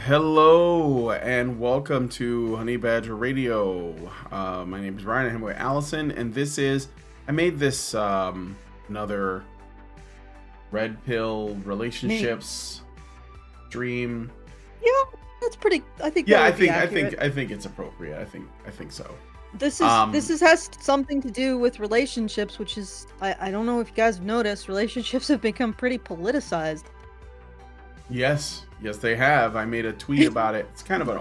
Hello and welcome to Honey Badger Radio. My name is Ryan. I'm with Allison, and I made this another red pill Name. relationships dream. Yeah, that's pretty. I think that Yeah, would be accurate. I think it's appropriate. I think so. This has something to do with relationships, which is I don't know if you guys have noticed, relationships have become pretty politicized. Yes, they have. I made a tweet about it. It's kind of an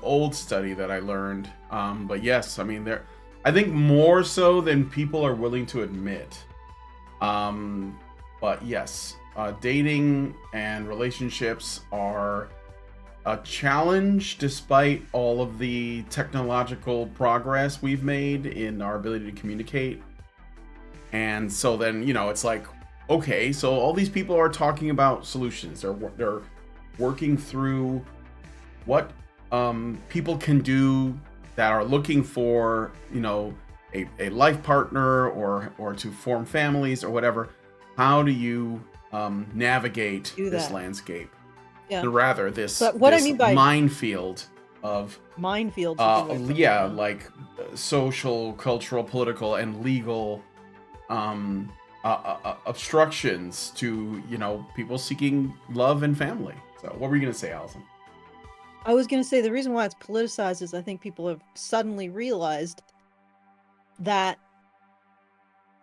old study that I learned. But yes, I mean I think more so than people are willing to admit. But yes, dating and relationships are a challenge despite all of the technological progress we've made in our ability to communicate. And so then, it's like, okay, so all these people are talking about solutions. They're working through what people can do that are looking for, a life partner or to form families or whatever. How do you navigate Do this that. landscape? Yeah. Or rather, But what I this mean by minefield of minefields is a good way to put it, yeah. like social, cultural, political, and legal obstructions to people seeking love and family. So, what were you gonna say, Allison? I was going to say the reason why it's politicized is I think people have suddenly realized that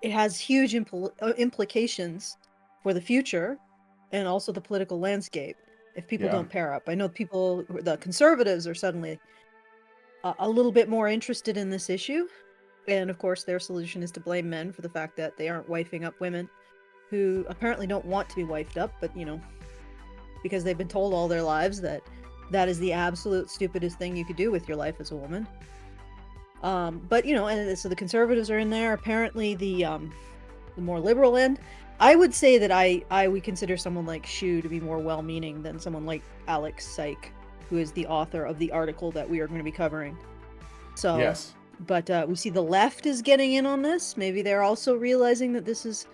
it has huge implications for the future and also the political landscape if people Yeah. don't pair up. I know the conservatives are suddenly a little bit more interested in this issue. And of course, their solution is to blame men for the fact that they aren't wifing up women who apparently don't want to be wifed up, but because they've been told all their lives that that is the absolute stupidest thing you could do with your life as a woman. But and so the conservatives are in there. Apparently, the more liberal end. I would say that I would consider someone like Shu to be more well-meaning than someone like Alex Psych, who is the author of the article that we are going to be covering. So, Yes. but we see the left is getting in on this. Maybe they're also realizing that this is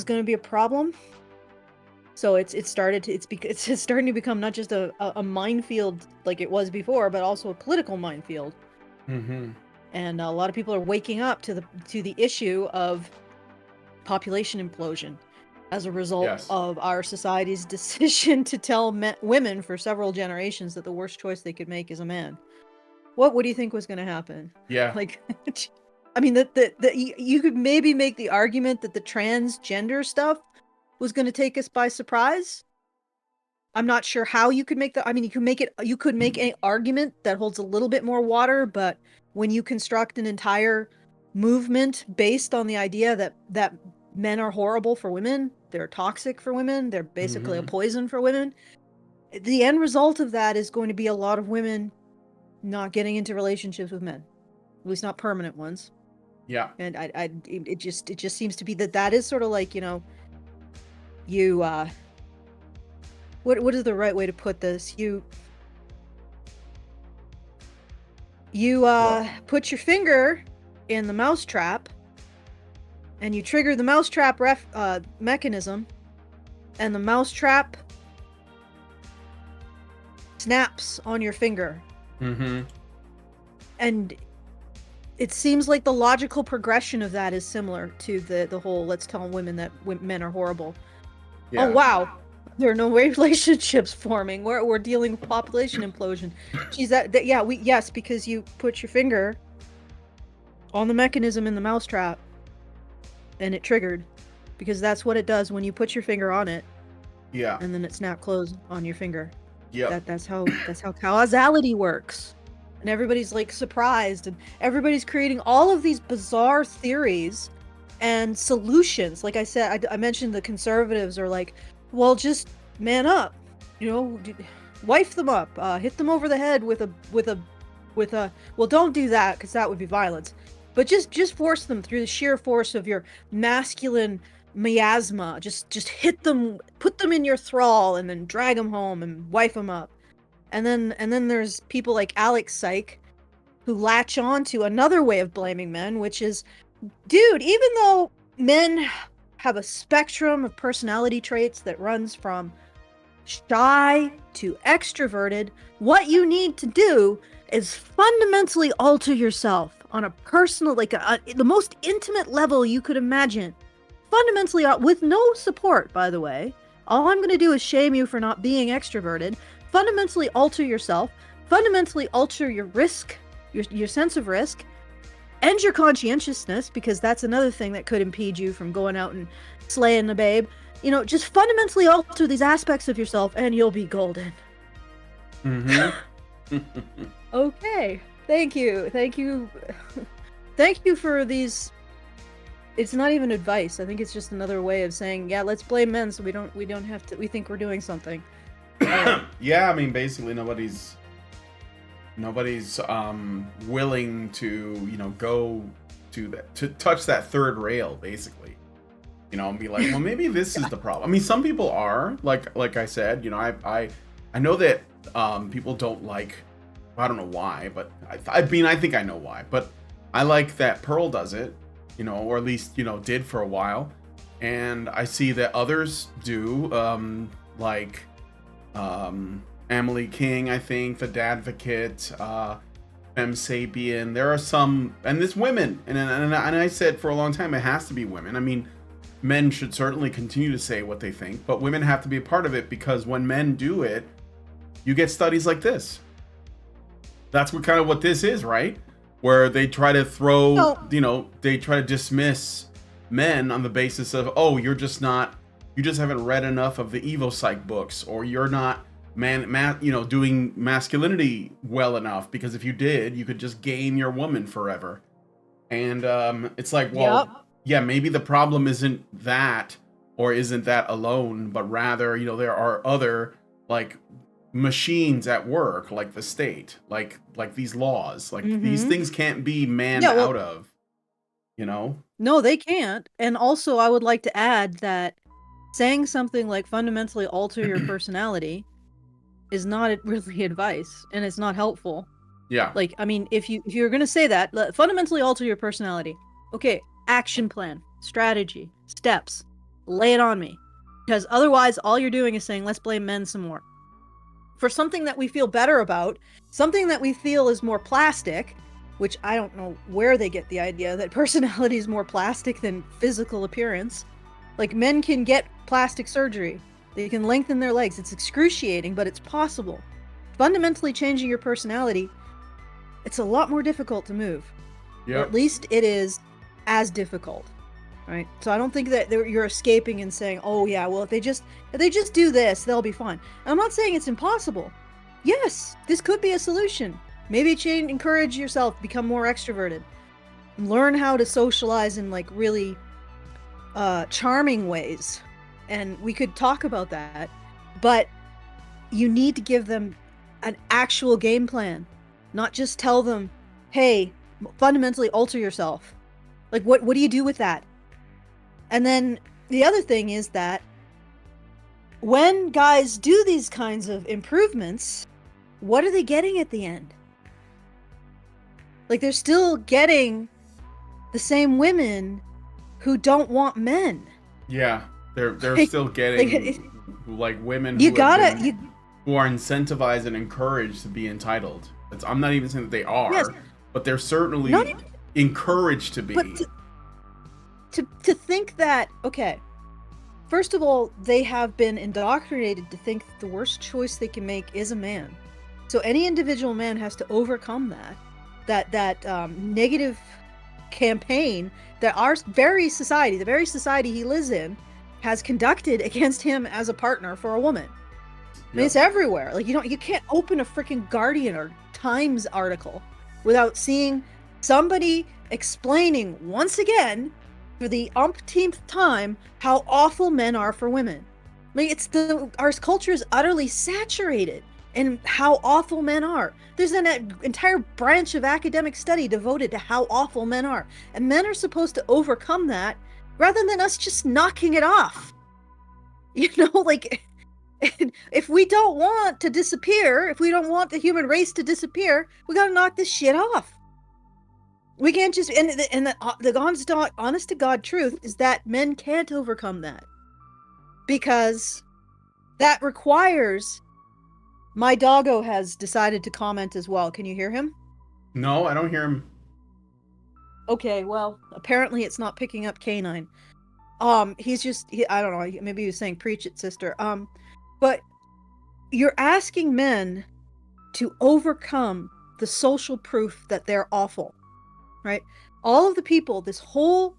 going to be a problem. So it's starting to become not just a minefield like it was before, but also a political minefield. Mm-hmm. And a lot of people are waking up to the issue of population implosion as a result Yes. of our society's decision to tell women for several generations that the worst choice they could make is a man. What do you think was going to happen? Yeah. Like, I mean, you could maybe make the argument that the transgender stuff was going to take us by surprise. I'm not sure how you could make that. I mean, you could make an argument that holds a little bit more water, but when you construct an entire movement based on the idea that men are horrible for women, they're toxic for women, they're basically a poison for women, the end result of that is going to be a lot of women not getting into relationships with men, at least not permanent ones. Yeah. And it just seems to be that is sort of like, you what is the right way to put this? You put your finger in the mousetrap and you trigger the mousetrap mechanism, and the mousetrap snaps on your finger. Mm-hmm. And it seems like the logical progression of that is similar to the whole let's tell women that men are horrible. Yeah. Oh wow, there are no relationships forming. We're dealing with population implosion. Geez, yes, because you put your finger on the mechanism in the mousetrap and it triggered, because that's what it does when you put your finger on it. Yeah. And then it snap closed on your finger. Yeah. That's how causality works. And everybody's like surprised, and everybody's creating all of these bizarre theories and solutions. Like I said, I mentioned the conservatives are like, well, just man up, wife them up, hit them over the head with a well, don't do that because that would be violence, but just force them through the sheer force of your masculine miasma. Just hit them, put them in your thrall, and then drag them home and wife them up. And then there's people like Alex Psych who latch on to another way of blaming men, which is, dude, even though men have a spectrum of personality traits that runs from shy to extroverted, what you need to do is fundamentally alter yourself on a personal, like the most intimate level you could imagine. Fundamentally, with no support, by the way. All I'm going to do is shame you for not being extroverted. Fundamentally alter yourself. Fundamentally alter your risk, your sense of risk, and your conscientiousness, because that's another thing that could impede you from going out and slaying the babe. You know, just fundamentally alter these aspects of yourself and you'll be golden. Mm-hmm. Okay. Thank you. Thank you. Thank you for these. It's not even advice. I think it's just another way of saying, yeah, let's blame men so we don't have to, we think we're doing something. Yeah, I mean, basically nobody's willing to, you know, go to that, to touch that third rail, basically, you know, and be like, well, maybe this is the problem. I mean, some people are, like I said, you know, I know that people don't like, I don't know why, but I mean, I think I know why, but I like that Pearl does it, you know, or at least, you know, did for a while, and I see that others do, like Emily King, I think, the Dadvocate, Fem Sapien. There are some, and it's women, and I said for a long time it has to be women. I mean, men should certainly continue to say what they think, but women have to be a part of it, because when men do it, you get studies like this. That's what kind of what this is, right? Where they try to throw, you know, they try to dismiss men on the basis of, oh, you just haven't read enough of the Evo Psych books, or you're not you know, doing masculinity well enough, because if you did, you could just game your woman forever. And it's like, well, yeah, maybe the problem isn't that, or isn't that alone, but rather, you know, there are other, like, machines at work, like the state, like these laws, like these things can't be manned out of, you know? No, they can't. And also, I would like to add that saying something like fundamentally alter your personality is not really advice, and it's not helpful. Yeah. Like, I mean, if you're gonna say that, fundamentally alter your personality. Okay, action plan, strategy, steps, lay it on me. Because otherwise, all you're doing is saying, let's blame men some more. For something that we feel better about, something that we feel is more plastic, which I don't know where they get the idea that personality is more plastic than physical appearance. Like, men can get plastic surgery. They can lengthen their legs. It's excruciating, but it's possible. Fundamentally changing your personality, it's a lot more difficult to move. Yeah. Or at least it is as difficult, right? So I don't think that you're escaping and saying, oh yeah, well, if they just do this, they'll be fine. And I'm not saying it's impossible. Yes, this could be a solution. Maybe encourage yourself, become more extroverted. Learn how to socialize in, like, really charming ways. And we could talk about that, but you need to give them an actual game plan, not just tell them, hey, fundamentally alter yourself. Like, what do you do with that? And then the other thing is that when guys do these kinds of improvements, what are they getting at the end? Like, they're still getting the same women who don't want men. Yeah. They're still getting, like, women who are incentivized and encouraged to be entitled. I'm not even saying that they are, yes, but they're certainly encouraged to be. But to think that, okay, first of all, they have been indoctrinated to think that the worst choice they can make is a man. So any individual man has to overcome that negative campaign that the very society he lives in has conducted against him as a partner for a woman. I mean, it's everywhere. Like, you can't open a freaking Guardian or Times article without seeing somebody explaining once again, for the umpteenth time, how awful men are for women. I mean, our culture is utterly saturated in how awful men are. There's an entire branch of academic study devoted to how awful men are, and men are supposed to overcome that, rather than us just knocking it off. You know, like, if we don't want to disappear, if we don't want the human race to disappear, we gotta knock this shit off. We can't just, and the honest to God truth is that men can't overcome that. Because that requires... My doggo has decided to comment as well. Can you hear him? No, I don't hear him. Okay, well, apparently it's not picking up canine. He's just, I don't know, maybe he was saying preach it, sister. But you're asking men to overcome the social proof that they're awful, right? All of the people, this whole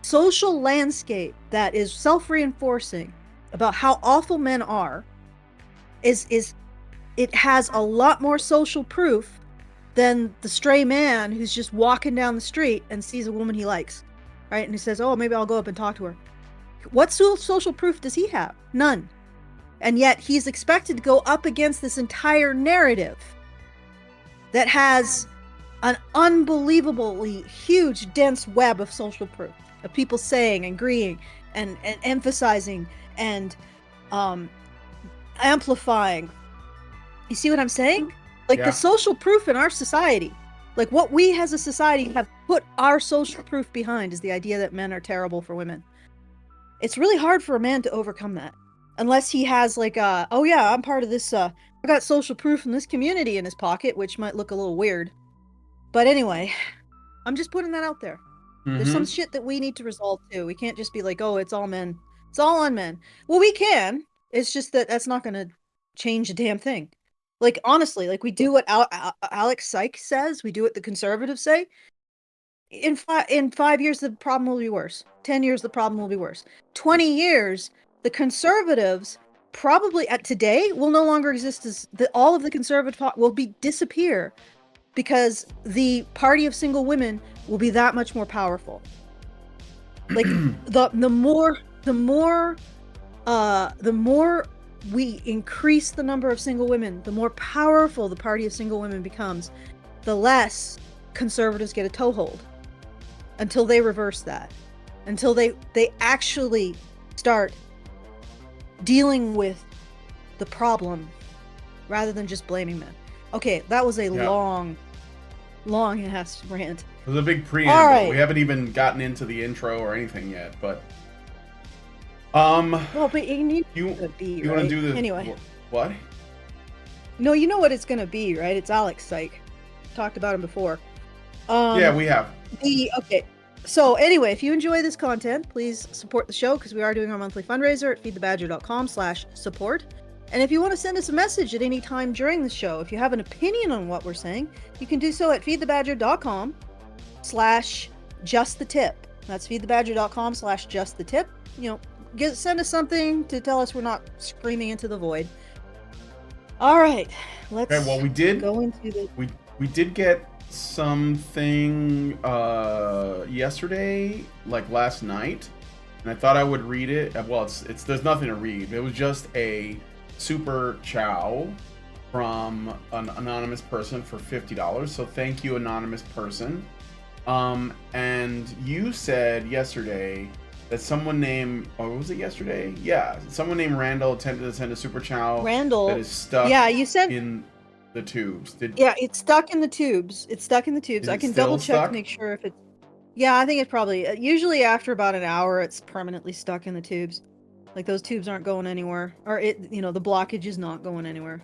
social landscape that is self-reinforcing about how awful men are, it has a lot more social proof than the stray man who's just walking down the street and sees a woman he likes, right? And he says, oh, maybe I'll go up and talk to her. What social proof does he have? None. And yet he's expected to go up against this entire narrative that has an unbelievably huge, dense web of social proof of people saying and agreeing and emphasizing and amplifying. You see what I'm saying? Like, the social proof in our society, like what we as a society have put our social proof behind, is the idea that men are terrible for women. It's really hard for a man to overcome that. Unless he has like oh yeah, I'm part of this, I got social proof in this community in his pocket, which might look a little weird. But anyway, I'm just putting that out there. There's some shit that we need to resolve too. We can't just be like, oh, it's all men. It's all on men. Well, we can. It's just that that's not going to change a damn thing. Like, honestly, like, we do what Alex Psych says. We do what the conservatives say. In 5 years, the problem will be worse. 10 years, the problem will be worse. 20 years, the conservatives probably at today will no longer exist as all of the conservative will disappear, because the party of single women will be that much more powerful. Like, the more we increase the number of single women, the more powerful the party of single women becomes, the less conservatives get a toehold. Until they reverse that. Until they actually start dealing with the problem rather than just blaming men. Okay, that was a long ass rant. It was a big preamble. Right. We haven't even gotten into the intro or anything yet, but well, but you want to do this anyway? What? No, you know what it's gonna be, right? It's Alex Psych. Talked about him before. Yeah, we have. Okay. So anyway, if you enjoy this content, please support the show, because we are doing our monthly fundraiser at feedthebadger.com/support. And if you want to send us a message at any time during the show, if you have an opinion on what we're saying, you can do so at feedthebadger.com/justthetip. That's feedthebadger.com/justthetip. You know, send us something to tell us we're not screaming into the void. All right, let's. Okay, well, we did go into the. We did get something yesterday, like last night, and I thought I would read it. Well, it's there's nothing to read. It was just a super chow from an anonymous person for $50. So thank you, anonymous person. And you said yesterday that someone named, was it yesterday? Yeah, someone named Randall attempted to send a super chow. Randall, that is stuck. Yeah, you said in the tubes. Yeah, it's stuck in the tubes. It's stuck in the tubes. I can double check to make sure if it's. Yeah, I think it's probably usually after about an hour, it's permanently stuck in the tubes. Like, those tubes aren't going anywhere, or the blockage is not going anywhere.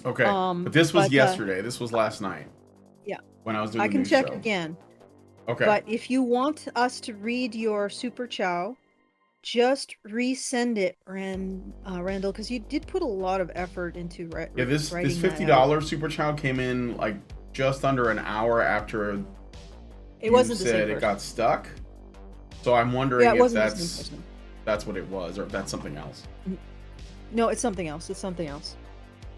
Okay, but this was yesterday. This was last night. Yeah, when I was doing. I can check again. Okay. But if you want us to read your super chow, just resend it, Randall, because you did put a lot of effort into yeah, this $50 super chow came in like just under an hour after it wasn't you said it got stuck. So I'm wondering if that's what it was, or if that's something else. No, it's something else. It's something else.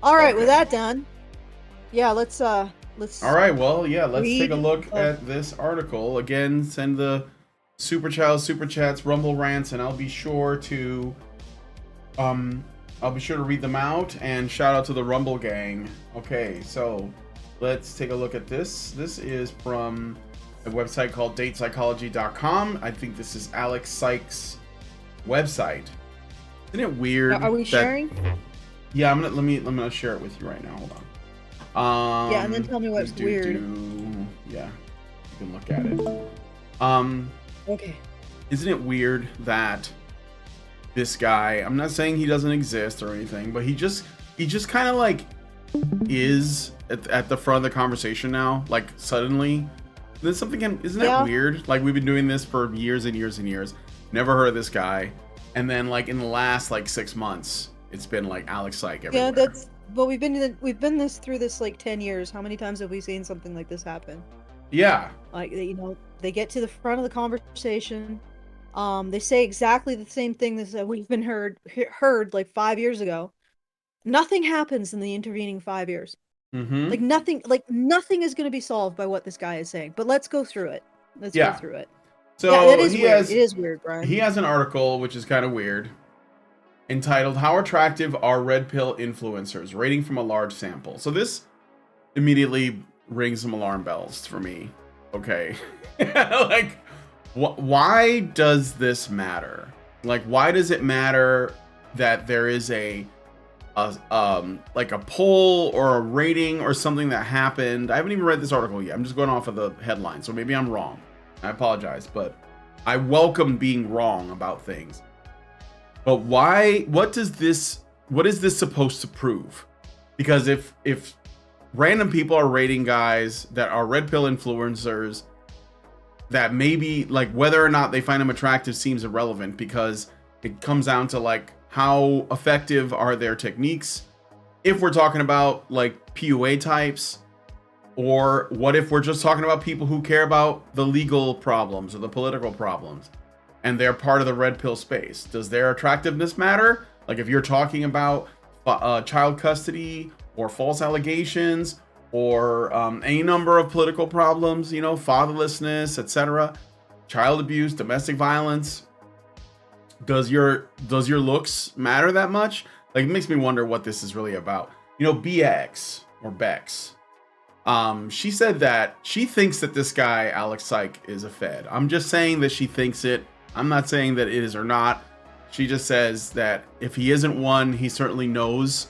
All right, with that done, yeah, let's. All right, well, yeah, let's take a look at this article again. Send the super chats, rumble rants, and I'll be sure to read them out, and shout out to the Rumble gang. Okay, so let's take a look at this. This is from a website called datepsychology.com. I think this is Alex Sykes' website. Isn't it weird? Are we sharing? Yeah, I'm gonna share it with you right now. Hold on. Yeah, and then tell me what's weird. Yeah, you can look at it. Okay. Isn't it weird that this guy. I'm not saying he doesn't exist or anything, but he just kind of like is at the front of the conversation now, like suddenly. Then something isn't that weird? Like, we've been doing this for years and years and years. Never heard of this guy. And then like in the last like 6 months, it's been like Alex Psych everywhere. Yeah, that's well, we've been through this like 10 years. How many times have we seen something like this happen? Yeah. Like, you know, they get to the front of the conversation. They say exactly the same thing that we've been heard like 5 years ago. Nothing happens in the intervening 5 years. Mm-hmm. Like nothing is going to be solved by what this guy is saying. But let's go through it. Go through it. So yeah, it is weird. It is weird, Brian. He has an article which is kind of weird, entitled "How Attractive Are Red Pill Influencers? Rating from a Large Sample." So this immediately rings some alarm bells for me. Okay, like, why does this matter? Like, why does it matter that there is like a poll or a rating or something that happened? I haven't even read this article yet. I'm just going off of the headline, so maybe I'm wrong. I apologize, but I welcome being wrong about things. But why? What is this supposed to prove? Because if random people are rating guys that are red pill influencers, that maybe, like, whether or not they find them attractive seems irrelevant, because it comes down to like, how effective are their techniques? If we're talking about like PUA types, or what if we're just talking about people who care about the legal problems or the political problems, and they're part of the red pill space? Does their attractiveness matter? Like, if you're talking about child custody or false allegations or any number of political problems, you know, fatherlessness, etc., child abuse, domestic violence, does your looks matter that much? Like, it makes me wonder what this is really about. You know, BX or Bex, she said that she thinks that this guy Alex Psych is a fed. I'm just saying that she thinks it. I'm not saying that it is or not. She just says that if he isn't one, he certainly knows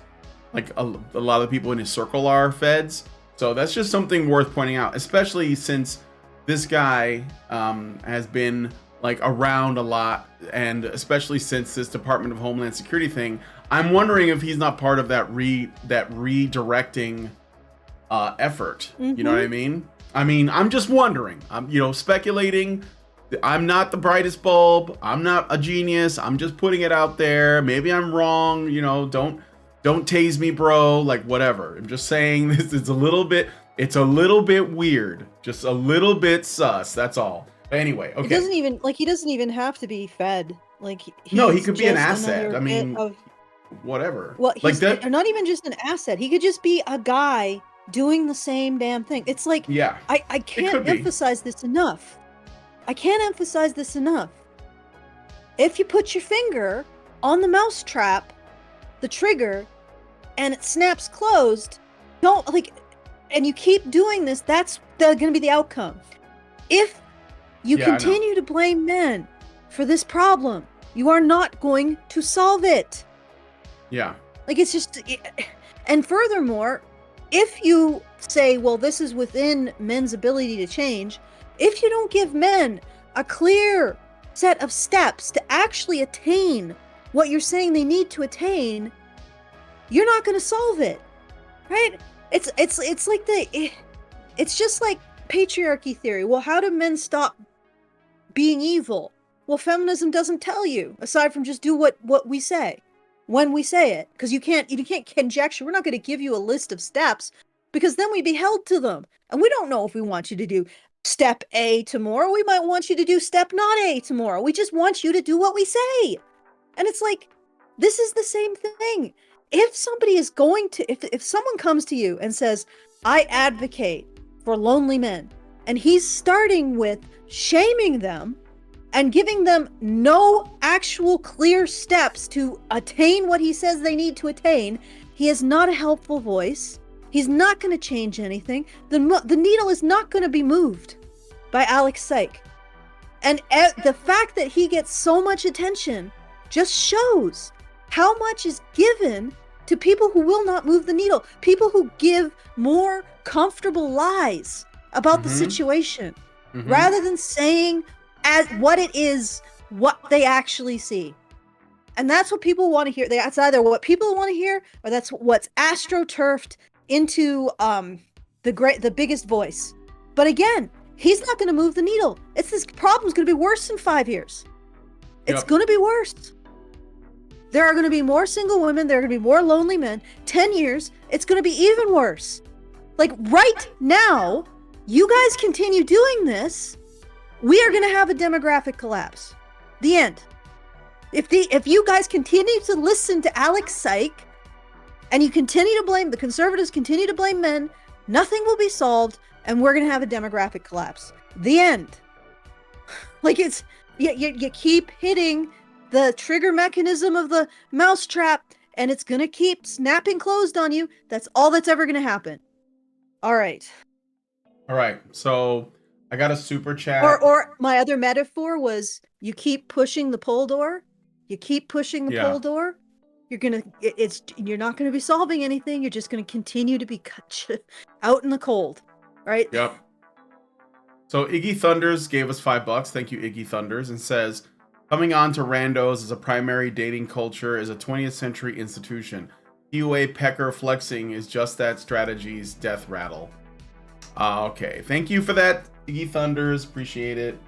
like a lot of the people in his circle are feds. So that's just something worth pointing out, especially since this guy has been like around a lot, and especially since this Department of Homeland Security thing. I'm wondering if he's not part of that redirecting effort. Mm-hmm. You know what I mean? I'm just wondering. I'm, you know, speculating. I'm not the brightest bulb. I'm not a genius. I'm just putting it out there. Maybe I'm wrong. You know, don't tase me, bro. Like, whatever. I'm just saying this is it's a little bit weird. Just a little bit sus. That's all. Anyway, okay. He doesn't even have to be fed. Like, no, he could be an asset. Whatever. Well, he's like not even just an asset. He could just be a guy doing the same damn thing. It's like, yeah, I can't emphasize this enough. If you put your finger on the mouse trap, the trigger, and it snaps closed, and you keep doing this, that's going to be the outcome. If you continue to blame men for this problem, you are not going to solve it. Yeah. Like, it's just, and furthermore, if you say, well, this is within men's ability to change, if you don't give men a clear set of steps to actually attain what you're saying they need to attain, you're not going to solve it, right? It's like it's just like patriarchy theory. Well, how do men stop being evil? Well, feminism doesn't tell you, aside from just do what we say when we say it, because you can't conjecture. We're not going to give you a list of steps, because then we'd be held to them, and we don't know if we want you to do step A tomorrow. We might want you to do step not A tomorrow. We just want you to do what we say. And it's like, this is the same thing. If somebody is going to, if someone comes to you and says, I advocate for lonely men, and he's starting with shaming them and giving them no actual clear steps to attain what he says they need to attain, he is not a helpful voice. He's not going to change anything. The needle is not going to be moved by Alex Psych. And the fact that he gets so much attention just shows how much is given to people who will not move the needle. People who give more comfortable lies about the situation, rather than saying as what it is, what they actually see. And that's what people want to hear. That's either what people want to hear, or that's what's astroturfed into the biggest voice. But again, he's not going to move the needle. This problem's going to be worse in 5 years. It's going to be worse. There are going to be more single women. There are going to be more lonely men. 10 years, it's going to be even worse. Like right now, you guys continue doing this, we are going to have a demographic collapse. The end. If you guys continue to listen to Alex Syke, and you continue to blame, the conservatives continue to blame men, nothing will be solved, and we're going to have a demographic collapse. The end. Like you keep hitting the trigger mechanism of the mousetrap, and it's going to keep snapping closed on you. That's all that's ever going to happen. All right. So I got a super chat. Or my other metaphor was you keep pushing the pole door. You keep pushing the pole door. You're not going to be solving anything. You're just going to continue to be out in the cold. Right? Yep. So Iggy Thunders gave us $5. Thank you, Iggy Thunders, and says, coming on to randos as a primary dating culture is a 20th century institution. PUA pecker flexing is just that strategy's death rattle. Okay. Thank you for that, Iggy Thunders. Appreciate it.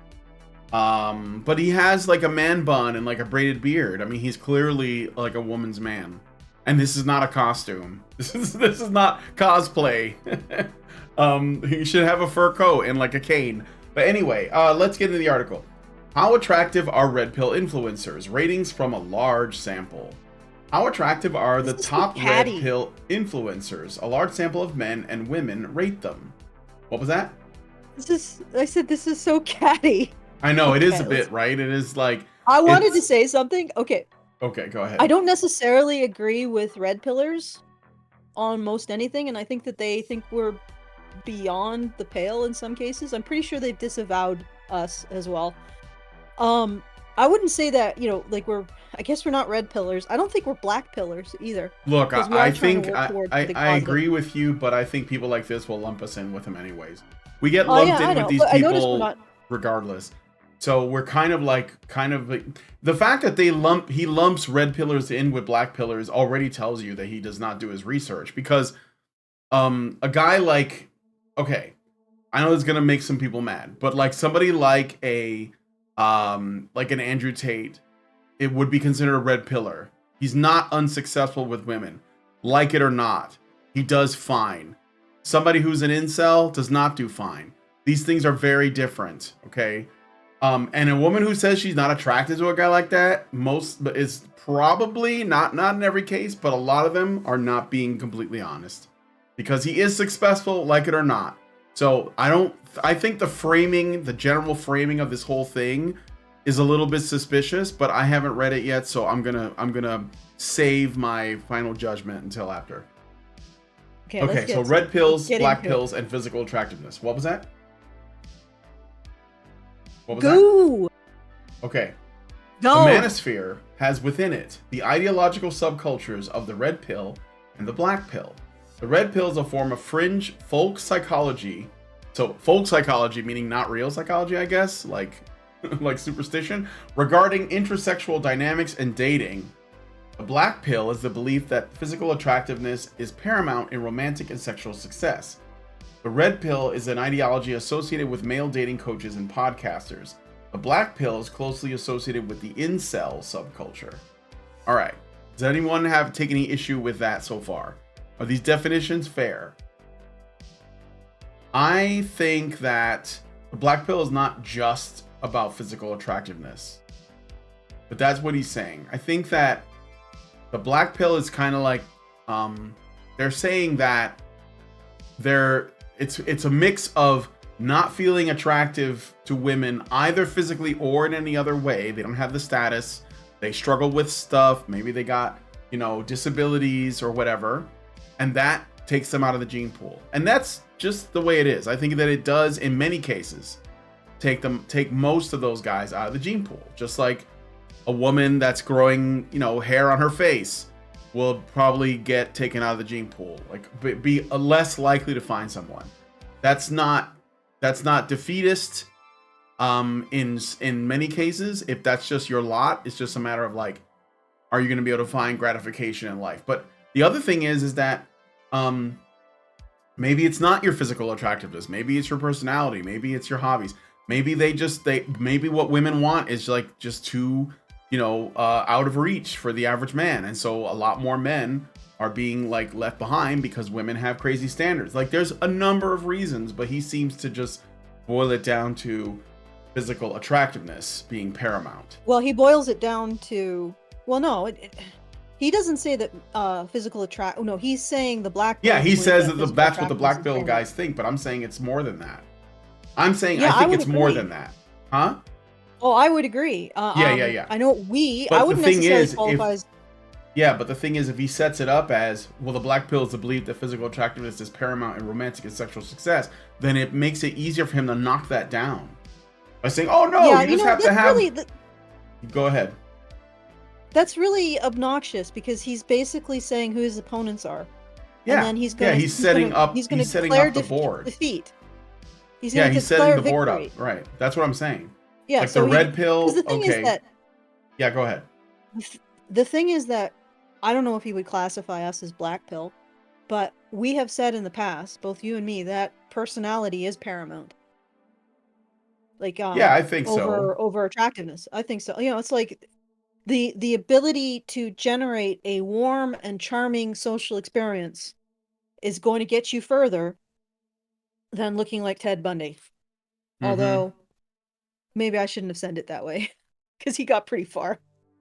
But he has like a man bun and like a braided beard. I mean, he's clearly like a woman's man. And this is not a costume. This is not cosplay. He should have a fur coat and like a cane. But anyway, let's get into the article. How attractive are red pill influencers? Ratings from a large sample. How attractive are the top red pill influencers? A large sample of men and women rate them. What was that? I said this is so catty. I know, it is a bit, right? It is like... I wanted to say something. Okay, go ahead. I don't necessarily agree with red pillars on most anything, and I think that they think we're beyond the pale in some cases. I'm pretty sure they've disavowed us as well. I wouldn't say that, like I guess we're not red pillars. I don't think we're black pillars either. Look, I think I agree with you, but I think people like this will lump us in with them anyways. We get lumped in with these people regardless. So we're kind of like the fact that he lumps red pillars in with black pillars already tells you that he does not do his research, because a guy like, okay, I know it's gonna make some people mad, but like somebody like an Andrew Tate, it would be considered a red pillar. He's not unsuccessful with women, like it or not. He does fine. Somebody who's an incel does not do fine. These things are very different, okay? And a woman who says she's not attracted to a guy like that, is probably not in every case, but a lot of them are not being completely honest, because he is successful, like it or not. So I think the general framing of this whole thing is a little bit suspicious, but I haven't read it yet, so I'm gonna save my final judgment until after. Okay, so red pills, black pills, and physical attractiveness. What was that? Go! Okay. Go! The manosphere has within it the ideological subcultures of the red pill and the black pill. The red pill is a form of fringe folk psychology. So folk psychology meaning not real psychology, I guess, like superstition, regarding intersexual dynamics and dating. The black pill is the belief that physical attractiveness is paramount in romantic and sexual success. The red pill is an ideology associated with male dating coaches and podcasters. The black pill is closely associated with the incel subculture. All right. Does anyone have taken any issue with that so far? Are these definitions fair? I think that the black pill is not just about physical attractiveness, but that's what he's saying. I think that the black pill is kind of like, they're saying that it's a mix of not feeling attractive to women either physically or in any other way. They don't have the status. They struggle with stuff. Maybe they got, disabilities or whatever. And that takes them out of the gene pool. And that's just the way it is. I think that it does, in many cases, take most of those guys out of the gene pool. Just like a woman that's growing, hair on her face will probably get taken out of the gene pool. Like, be less likely to find someone. That's not defeatist. In many cases, if that's just your lot, it's just a matter of like, are you going to be able to find gratification in life? But the other thing is that maybe it's not your physical attractiveness. Maybe it's your personality. Maybe it's your hobbies. Maybe maybe what women want is like just too, out of reach for the average man. And so a lot more men are being like left behind because women have crazy standards. Like there's a number of reasons, but he seems to just boil it down to physical attractiveness being paramount. Well, he boils it down to, well, no, he doesn't say that physical attract. No, he's saying the black. Yeah, he says that that's what the black pill guys think, but I'm saying it's more than that. I'm saying I think it's more than that. Huh? Oh, I would agree. Yeah. I know I wouldn't necessarily qualify as. Yeah, but the thing is, if he sets it up as, well, the black pill is the belief that physical attractiveness is paramount in romantic and sexual success, then it makes it easier for him to knock that down by saying, oh no, you just have to have. Go ahead. That's really obnoxious because he's basically saying who his opponents are. Yeah, and then he's setting up the board. Defeat. He's setting the board up. Right. That's what I'm saying. Yeah. Like the red pill. The thing is that. Yeah, go ahead. The thing is that I don't know if he would classify us as black pill, but we have said in the past, both you and me, that personality is paramount. Like yeah, I think over attractiveness. I think so. It's like the ability to generate a warm and charming social experience is going to get you further than looking like Ted Bundy. Mm-hmm. Although maybe I shouldn't have said it that way because he got pretty far.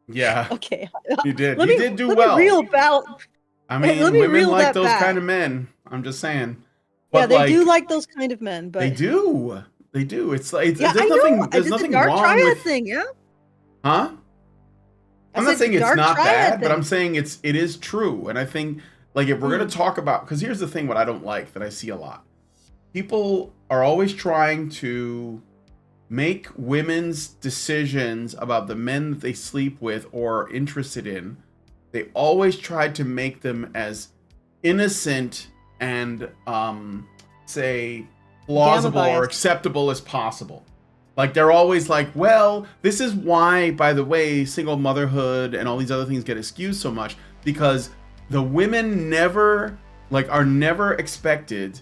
Yeah. Okay. He did. He did do well. I mean, women like those kind of men. I'm just saying. But yeah, they do like those kind of men. But they do. They do. It's like there's nothing wrong with thing. Yeah. Huh? I'm not saying it's not bad, but I'm saying it is true. And I think like if we're gonna talk about, because here's the thing, what I don't like that I see a lot, people are always trying to make women's decisions about the men that they sleep with or are interested in, they always try to make them as innocent and say plausible or acceptable as possible. Like they're always like, well, this is why, by the way, single motherhood and all these other things get excused so much, because the women are never expected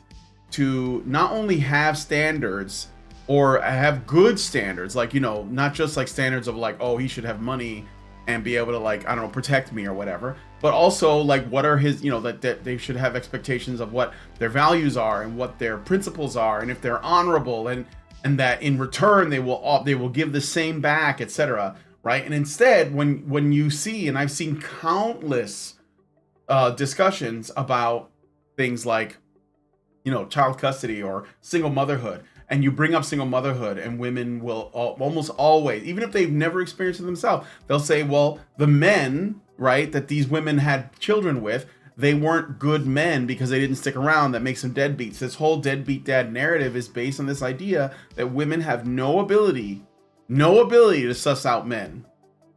to not only have standards or have good standards, like, not just like standards of like, oh, he should have money and be able to like, I don't know, protect me or whatever, but also like what are his, that they should have expectations of what their values are and what their principles are, and if they're honorable and that in return they will give the same back, etc. Right? And instead, when you see, and I've seen countless discussions about things like, child custody or single motherhood, and you bring up single motherhood, and women will almost always, even if they've never experienced it themselves, they'll say, well, the men, right, that these women had children with, they weren't good men because they didn't stick around. That makes them deadbeats. This whole deadbeat dad narrative is based on this idea that women have no ability to suss out men.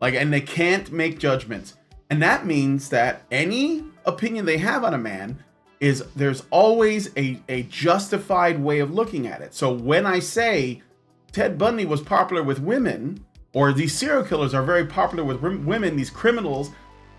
And they can't make judgments. And that means that any opinion they have on a man there's always a justified way of looking at it. So when I say Ted Bundy was popular with women, or these serial killers are very popular with women, these criminals,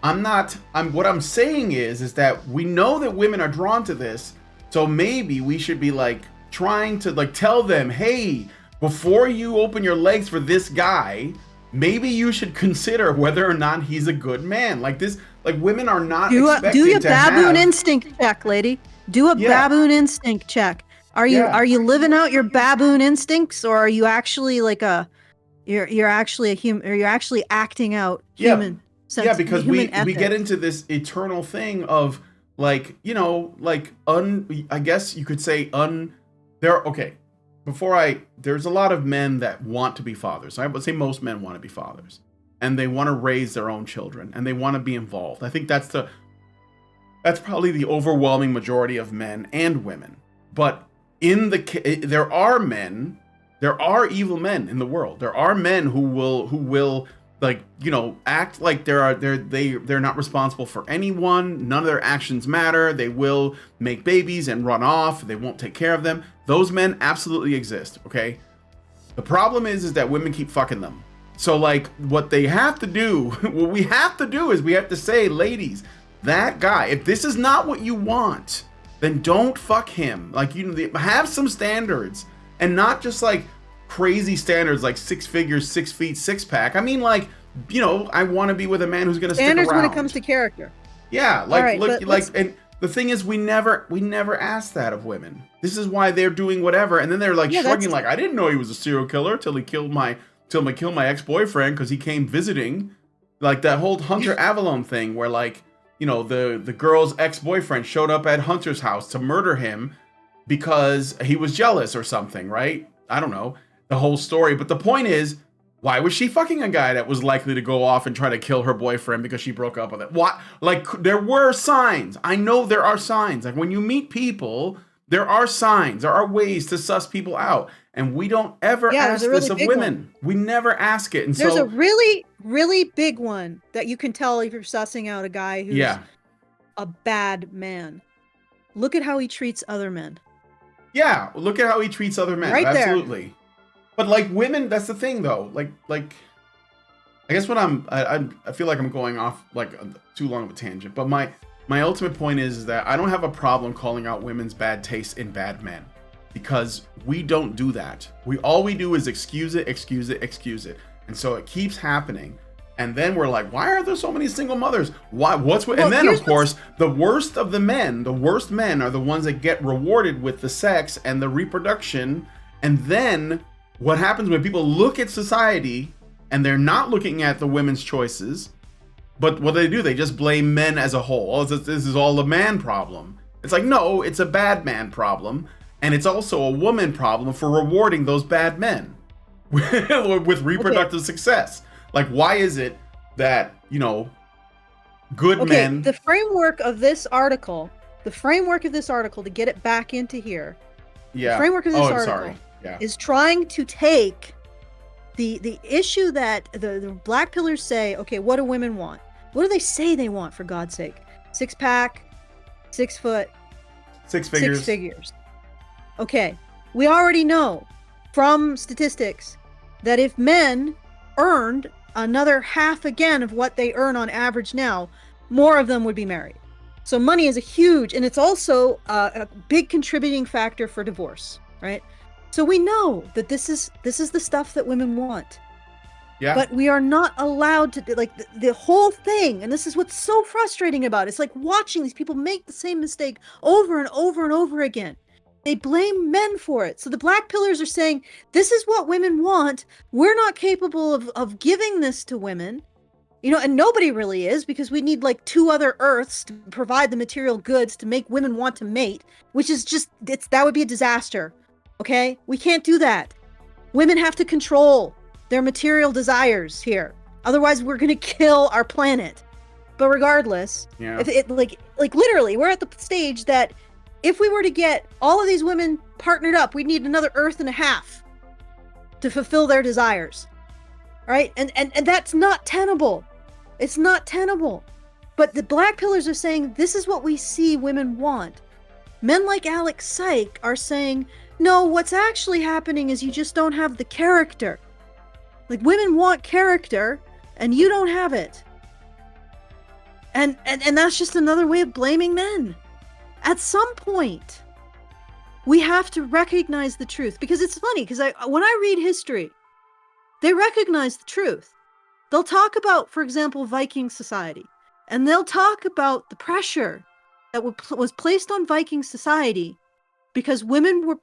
what I'm saying is that we know that women are drawn to this. So maybe we should be like trying to like tell them, hey, before you open your legs for this guy, maybe you should consider whether or not he's a good man. Like this, like women are not expected do your to baboon have... instinct check, lady. Do a baboon instinct check. Are you living out your baboon instincts, or are you actually like you're actually a human, or you're actually acting out human sense? Yeah, because we get into this eternal thing of like, I guess you could say there's a lot of men that want to be fathers. I would say most men want to be fathers, and they want to raise their own children, and they want to be involved. I think that's probably the overwhelming majority of men and women. But there are evil men in the world. There are men who will like, act like they're not responsible for anyone. None of their actions matter. They will make babies and run off. They won't take care of them. Those men absolutely exist. Okay. The problem is that women keep fucking them. So like what they have to do, what we have to do is we have to say, ladies, that guy, if this is not what you want, then don't fuck him. Like, you have some standards, and not just like crazy standards like 6 figures, 6 feet, 6-pack. I mean, like, you know, I want to be with a man who's going to stick around. Standards when it comes to character. Yeah, like, right, look, like, and the thing is, we never ask that of women. This is why they're doing whatever, and then they're like shrugging, like, I didn't know he was a serial killer till he killed my ex-boyfriend because he came visiting. Like that whole Hunter Avalon thing, where like, you know, the girl's ex-boyfriend showed up at Hunter's house to murder him because he was jealous or something, right? I don't know the whole story, but the point is, why was she fucking a guy that was likely to go off and try to kill her boyfriend because she broke up with it? What? Like, there were signs. I know there are signs. Like, when you meet people, there are signs. There are ways to suss people out. And we don't ever ask this of women. We never ask it. And there's a really, really big one that you can tell if you're sussing out a guy who's a bad man. Look at how he treats other men. Yeah, look at how he treats other men. Right Absolutely. there. But like women, that's the thing though. Like I guess what I feel like I'm going off like too long of a tangent. But my ultimate point is that I don't have a problem calling out women's bad taste in bad men, because we don't do that. All we do is excuse it. And so it keeps happening. And then we're like, why are there so many single mothers? Why? And then of course, the worst men are the ones that get rewarded with the sex and the reproduction. And then what happens when people look at society and they're not looking at the women's choices, but what do? They just blame men as a whole. Oh, this is all a man problem. It's like, no, it's a bad man problem. And it's also a woman problem for rewarding those bad men with reproductive success. Like, why is it that, you know, good men... The framework of this article, to get it back into here, the framework of this article is trying to take the issue that the black pillars say, okay, what do women want? What do they say they want, for God's sake? 6-pack, 6 foot, 6 figures. 6 figures. Okay, we already know from statistics that if men earned another half again of what they earn on average now, more of them would be married. So money is a huge, and it's also a big contributing factor for divorce, right? So we know that this is the stuff that women want. Yeah. But we are not allowed to, like, the whole thing, and this is what's so frustrating about it. It's like watching these people make the same mistake over and over and over again. They blame men for it. So the black pillars are saying, this is what women want. We're not capable of giving this to women. You know, and nobody really is, because we need like 2 other earths to provide the material goods to make women want to mate, which is just, that would be a disaster. Okay? We can't do that. Women have to control their material desires here. Otherwise, we're going to kill our planet. But regardless, if it like literally, we're at the stage that if we were to get all of these women partnered up, we'd need another Earth and a half to fulfill their desires. Right? And that's not tenable. It's not tenable. But the black pillars are saying, this is what we see women want. Men like Alex Syke are saying, no, what's actually happening is you just don't have the character. Like, women want character, and you don't have it. And that's just another way of blaming men. At some point, we have to recognize the truth. Because it's funny, because when I read history, they recognize the truth. They'll talk about, for example, Viking society. And they'll talk about the pressure that was placed on Viking society because women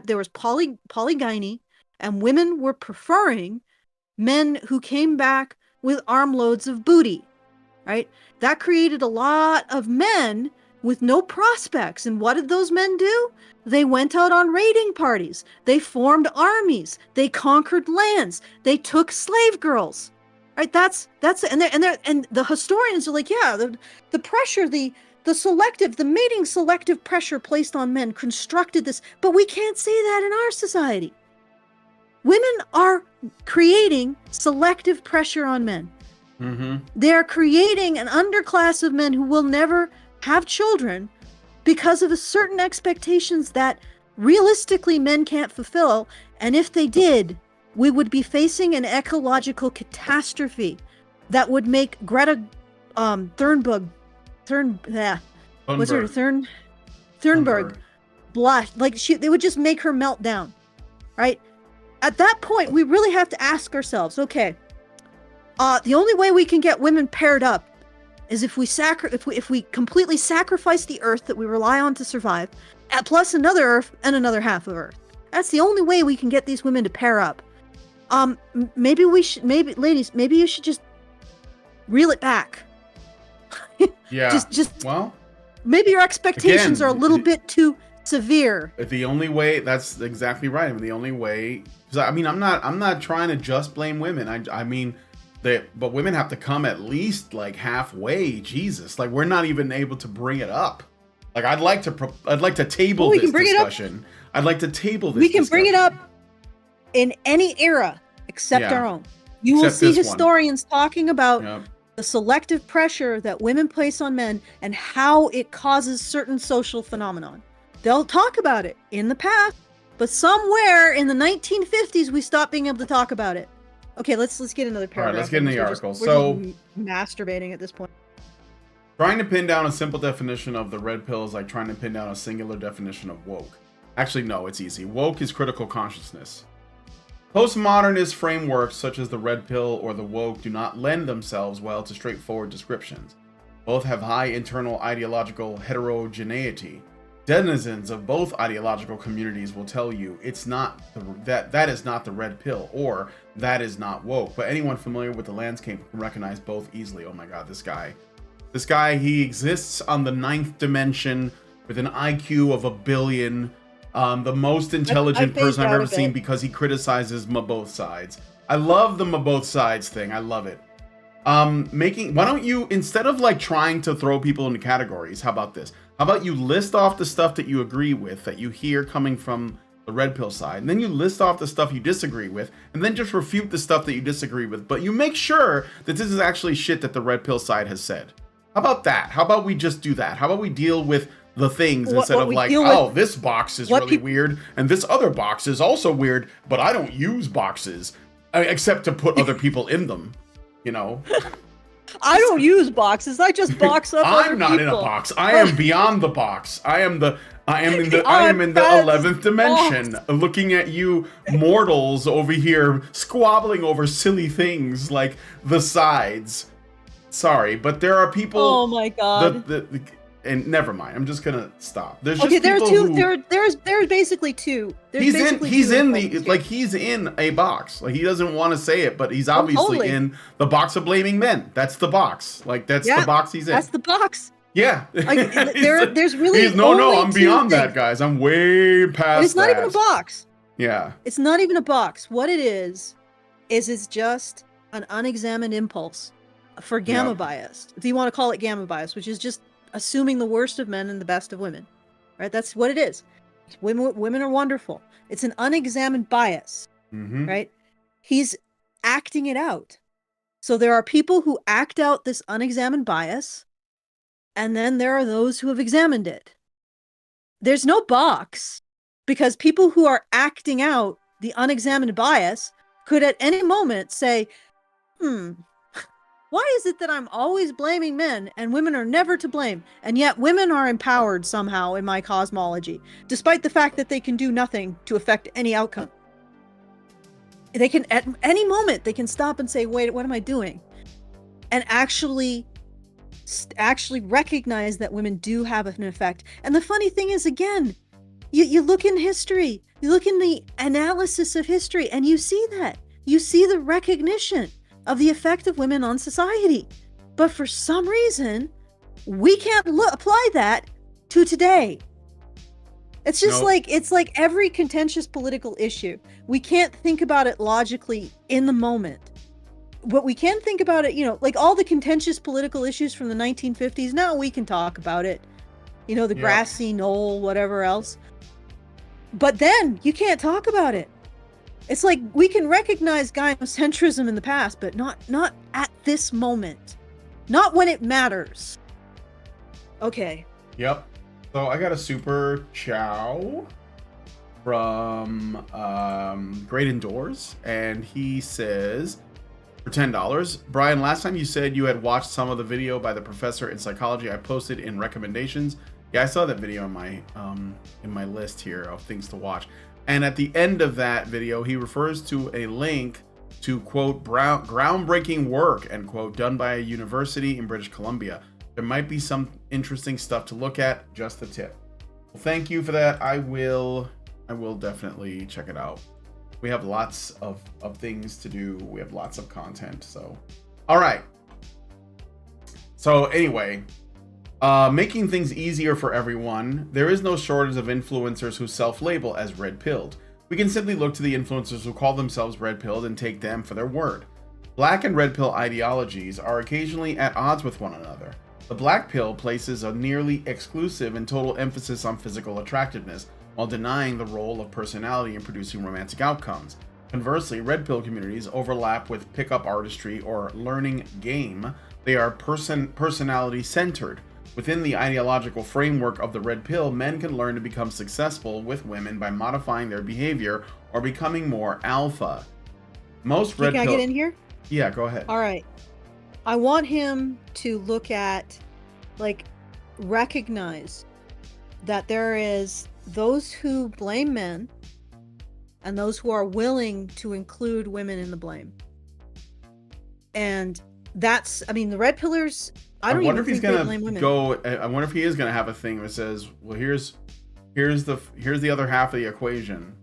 there was polygyny, and women were preferring men who came back with armloads of booty, right? That created a lot of men with no prospects. And what did those men do? They went out on raiding parties. They formed armies. They conquered lands. They took slave girls, right? And the historians are like, yeah, the pressure, the mating selective pressure placed on men constructed this, but we can't say that in our society. Women are creating selective pressure on men. Mm-hmm. They're creating an underclass of men who will never have children because of a certain expectations that realistically men can't fulfill. And if they did, we would be facing an ecological catastrophe that would make Greta Thunberg blush. Like they would just make her melt down, right? At that point, we really have to ask ourselves, okay, the only way we can get women paired up is if we completely sacrifice the Earth that we rely on to survive, plus another Earth and another half of Earth. That's the only way we can get these women to pair up. Maybe ladies, maybe you should just reel it back. Yeah. Well, maybe your expectations are a little bit too severe. The only way, that's exactly right. I mean, the only way, I mean, I'm not trying to just blame women. I mean, but women have to come at least like halfway. Jesus, like we're not even able to bring it up. Like I'd like to table this discussion. I'd like to table this. We can bring it up in any era except our own. You will see historians talking about the selective pressure that women place on men and how it causes certain social phenomenon. They'll talk about it in the past, but somewhere in the 1950s we stopped being able to talk about it. Okay, let's get another paragraph. All right, let's get in the article. We're just masturbating at this point. Trying to pin down a simple definition of the red pill is like trying to pin down a singular definition of woke. Actually, no, it's easy. Woke is critical consciousness. Postmodernist frameworks such as the red pill or the woke do not lend themselves well to straightforward descriptions. Both have high internal ideological heterogeneity. Denizens of both ideological communities will tell you it's not that is not the red pill or that is not woke. But anyone familiar with the landscape can recognize both easily. Oh my God, this guy, he exists on the 9th dimension with an IQ of 1 billion. The most intelligent person I've ever seen because he criticizes both sides. I love the both sides thing. I love it. Why don't you, instead of like trying to throw people into categories, how about this? How about you list off the stuff that you agree with, that you hear coming from the red pill side, and then you list off the stuff you disagree with, and then just refute the stuff that you disagree with, but you make sure that this is actually shit that the red pill side has said. How about that? How about we just do that? How about we deal with the things instead of like, oh, this box is really weird, and this other box is also weird, but I don't use boxes except to put other people in them, you know? I don't use boxes. I just box up other people. I'm not in a box. I am beyond the box. I am in the 11th dimension, looking at you mortals over here squabbling over silly things like the sides. Sorry, but there are people. Oh my God. And never mind. I'm just gonna stop. There's there's basically two. He's in a box. Like he doesn't want to say it, but he's obviously in the box of blaming men. That's the box. Like that's the box he's in. That's the box. Yeah. Like, there's really I'm beyond that, guys. I'm way past. It's not even a box. Yeah. It's not even a box. What it is it's just an unexamined impulse for gamma bias. If you want to call it gamma bias, which is just assuming the worst of men and the best of women, right? That's what it is. Women are wonderful. It's an unexamined bias, right? He's acting it out. So there are people who act out this unexamined bias, and then there are those who have examined it. There's no box, because people who are acting out the unexamined bias could at any moment say, why is it that I'm always blaming men and women are never to blame? And yet women are empowered somehow in my cosmology, despite the fact that they can do nothing to affect any outcome. They can, at any moment, they can stop and say, wait, what am I doing? And actually recognize that women do have an effect. And the funny thing is, again, you look in history, you look in the analysis of history, and you see that. You see the recognition of the effect of women on society. But for some reason, we can't apply that to today. It's just it's like every contentious political issue. We can't think about it logically in the moment. But we can think about it, like all the contentious political issues from the 1950s. Now we can talk about it. The grassy knoll, whatever else. But then you can't talk about it. It's like we can recognize gynocentrism in the past, but not at this moment. Not when it matters. Okay. Yep. So I got a super chow. from Great Indoors, and he says for $10, Brian, last time you said you had watched some of the video by the professor in psychology I posted in recommendations. Yeah, I saw that video in my list here of things to watch. And at the end of that video, he refers to a link to, quote, groundbreaking work, end quote, done by a university in British Columbia. There might be some interesting stuff to look at. Just a tip. Well, thank you for that. I will definitely check it out. We have lots of things to do. We have lots of content. So, all right. So anyway, making things easier for everyone. There is no shortage of influencers who self-label as red-pilled. We can simply look to the influencers who call themselves red-pilled and take them for their word. Black and red pill ideologies are occasionally at odds with one another. The black pill places a nearly exclusive and total emphasis on physical attractiveness, while denying the role of personality in producing romantic outcomes. Conversely, red pill communities overlap with pickup artistry or learning game. They are personality centered. Within the ideological framework of the red pill, men can learn to become successful with women by modifying their behavior or becoming more alpha. Most red pill. Can I get in here? Yeah, go ahead. All right. I want him to look at, like, recognize that there is those who blame men and those who are willing to include women in the blame. And that's, I mean, the red pillars, I wonder if he is going to have a thing that says, well, here's the other half of the equation.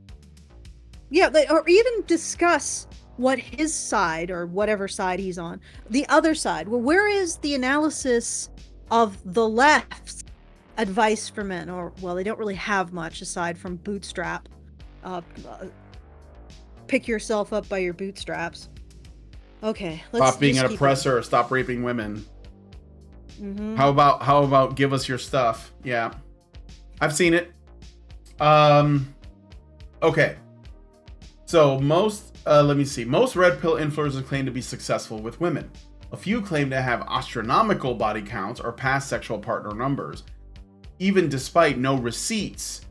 Yeah, or even discuss what his side, or whatever side he's on, the other side. Well, where is the analysis of the left's advice for men? Or, well, they don't really have much aside from bootstrap. Pick yourself up by your bootstraps. Okay, let's stop being an oppressor. Stop raping women. Mm-hmm. How about give us your stuff? Yeah, I've seen it. Okay. So most red pill influencers claim to be successful with women. A few claim to have astronomical body counts or past sexual partner numbers, even despite no receipts.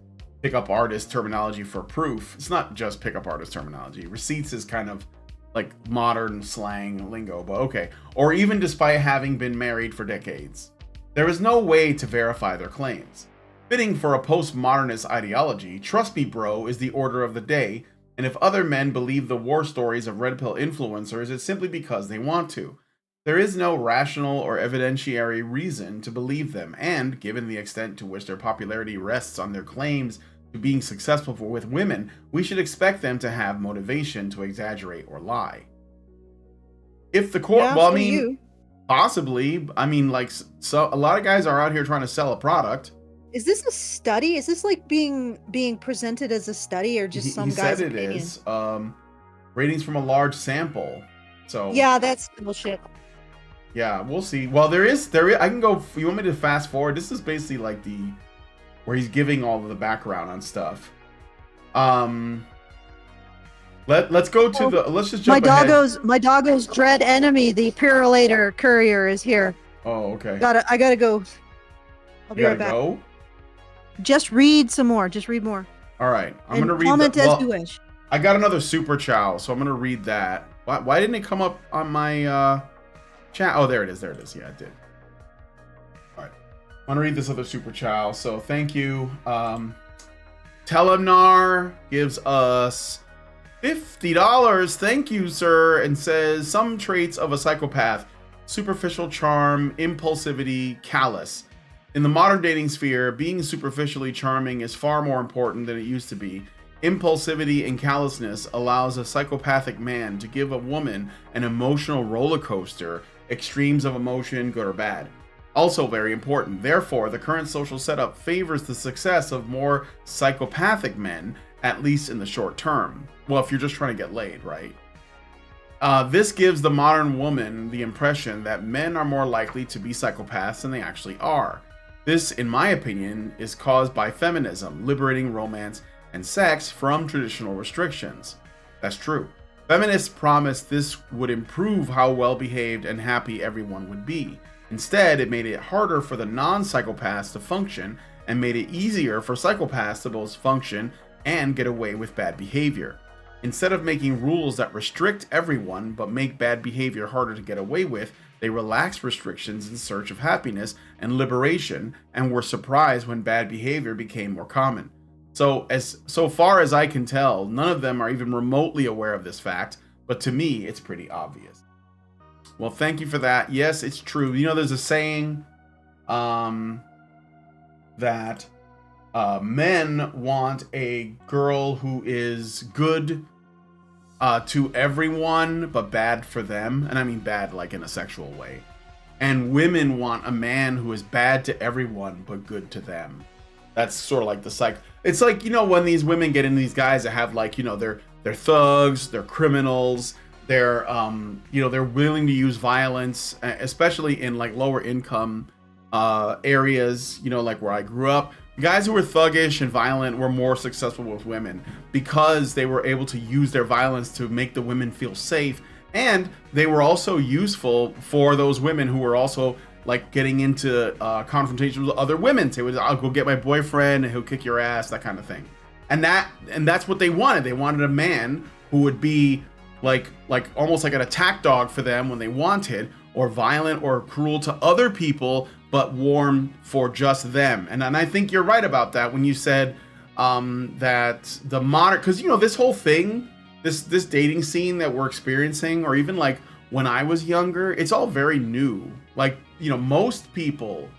Pickup artist terminology for proof. It's not just pickup artist terminology. Receipts is kind of like modern slang lingo, but okay. Or even despite having been married for decades. There is no way to verify their claims. Fitting for a postmodernist ideology, trust me bro is the order of the day, and if other men believe the war stories of red pill influencers, it's simply because they want to. There is no rational or evidentiary reason to believe them, and given the extent to which their popularity rests on their claims to being successful with women, we should expect them to have motivation to exaggerate or lie. If the court, possibly. I mean, like, so a lot of guys are out here trying to sell a product. Is this a study? Is this like being presented as a study, or just some guy's opinion? He said it is. Ratings from a large sample. So yeah, that's bullshit. Yeah, we'll see. Well, there is. I can go. You want me to fast forward? This is basically like where he's giving all of the background on stuff. Let's go to let's just jump ahead. My doggo's dread enemy, the Purulator courier, is here. Oh, okay. I gotta go. I'll be right back. Go? Just read some more. Just read more. All right. I'm gonna read. Comment as you wish. I got another super chow, so I'm gonna read that. Why didn't it come up on my chat? Oh, there it is. There it is. Yeah, it did. All right. I'm gonna read this other super chow. So thank you. Telemnar gives us $50. Thank you, sir, and says some traits of a psychopath: superficial charm, impulsivity, callous. In the modern dating sphere, being superficially charming is far more important than it used to be. Impulsivity and callousness allows a psychopathic man to give a woman an emotional roller coaster, extremes of emotion, good or bad. Also very important. Therefore, the current social setup favors the success of more psychopathic men, at least in the short term. Well, if you're just trying to get laid, right? This gives the modern woman the impression that men are more likely to be psychopaths than they actually are. This, in my opinion, is caused by feminism, liberating romance and sex from traditional restrictions. That's true. Feminists promised this would improve how well-behaved and happy everyone would be. Instead, it made it harder for the non-psychopaths to function and made it easier for psychopaths to both function and get away with bad behavior. Instead of making rules that restrict everyone but make bad behavior harder to get away with, they relaxed restrictions in search of happiness and liberation, and were surprised when bad behavior became more common. So far as I can tell, none of them are even remotely aware of this fact, but to me, it's pretty obvious. Well, thank you for that. Yes, it's true. You know, there's a saying that men want a girl who is good to everyone, but bad for them. And I mean bad like in a sexual way. And women want a man who is bad to everyone, but good to them. That's sort of like the psych. It's like, you know, when these women get into these guys that have like, you know, they're thugs, they're criminals, they're you know, they're willing to use violence, especially in like lower income areas, you know, like where I grew up. Guys who were thuggish and violent were more successful with women because they were able to use their violence to make the women feel safe, and they were also useful for those women who were also like getting into confrontations with other women. Say, I'll go get my boyfriend and he'll kick your ass, that kind of thing. And that's what they wanted. They wanted a man who would be like almost like an attack dog for them when they wanted, or violent or cruel to other people, but warm for just them. And I think you're right about that when you said that the modern, because you know, this whole thing, this dating scene that we're experiencing, or even like when I was younger, it's all very new. Like, you know, most people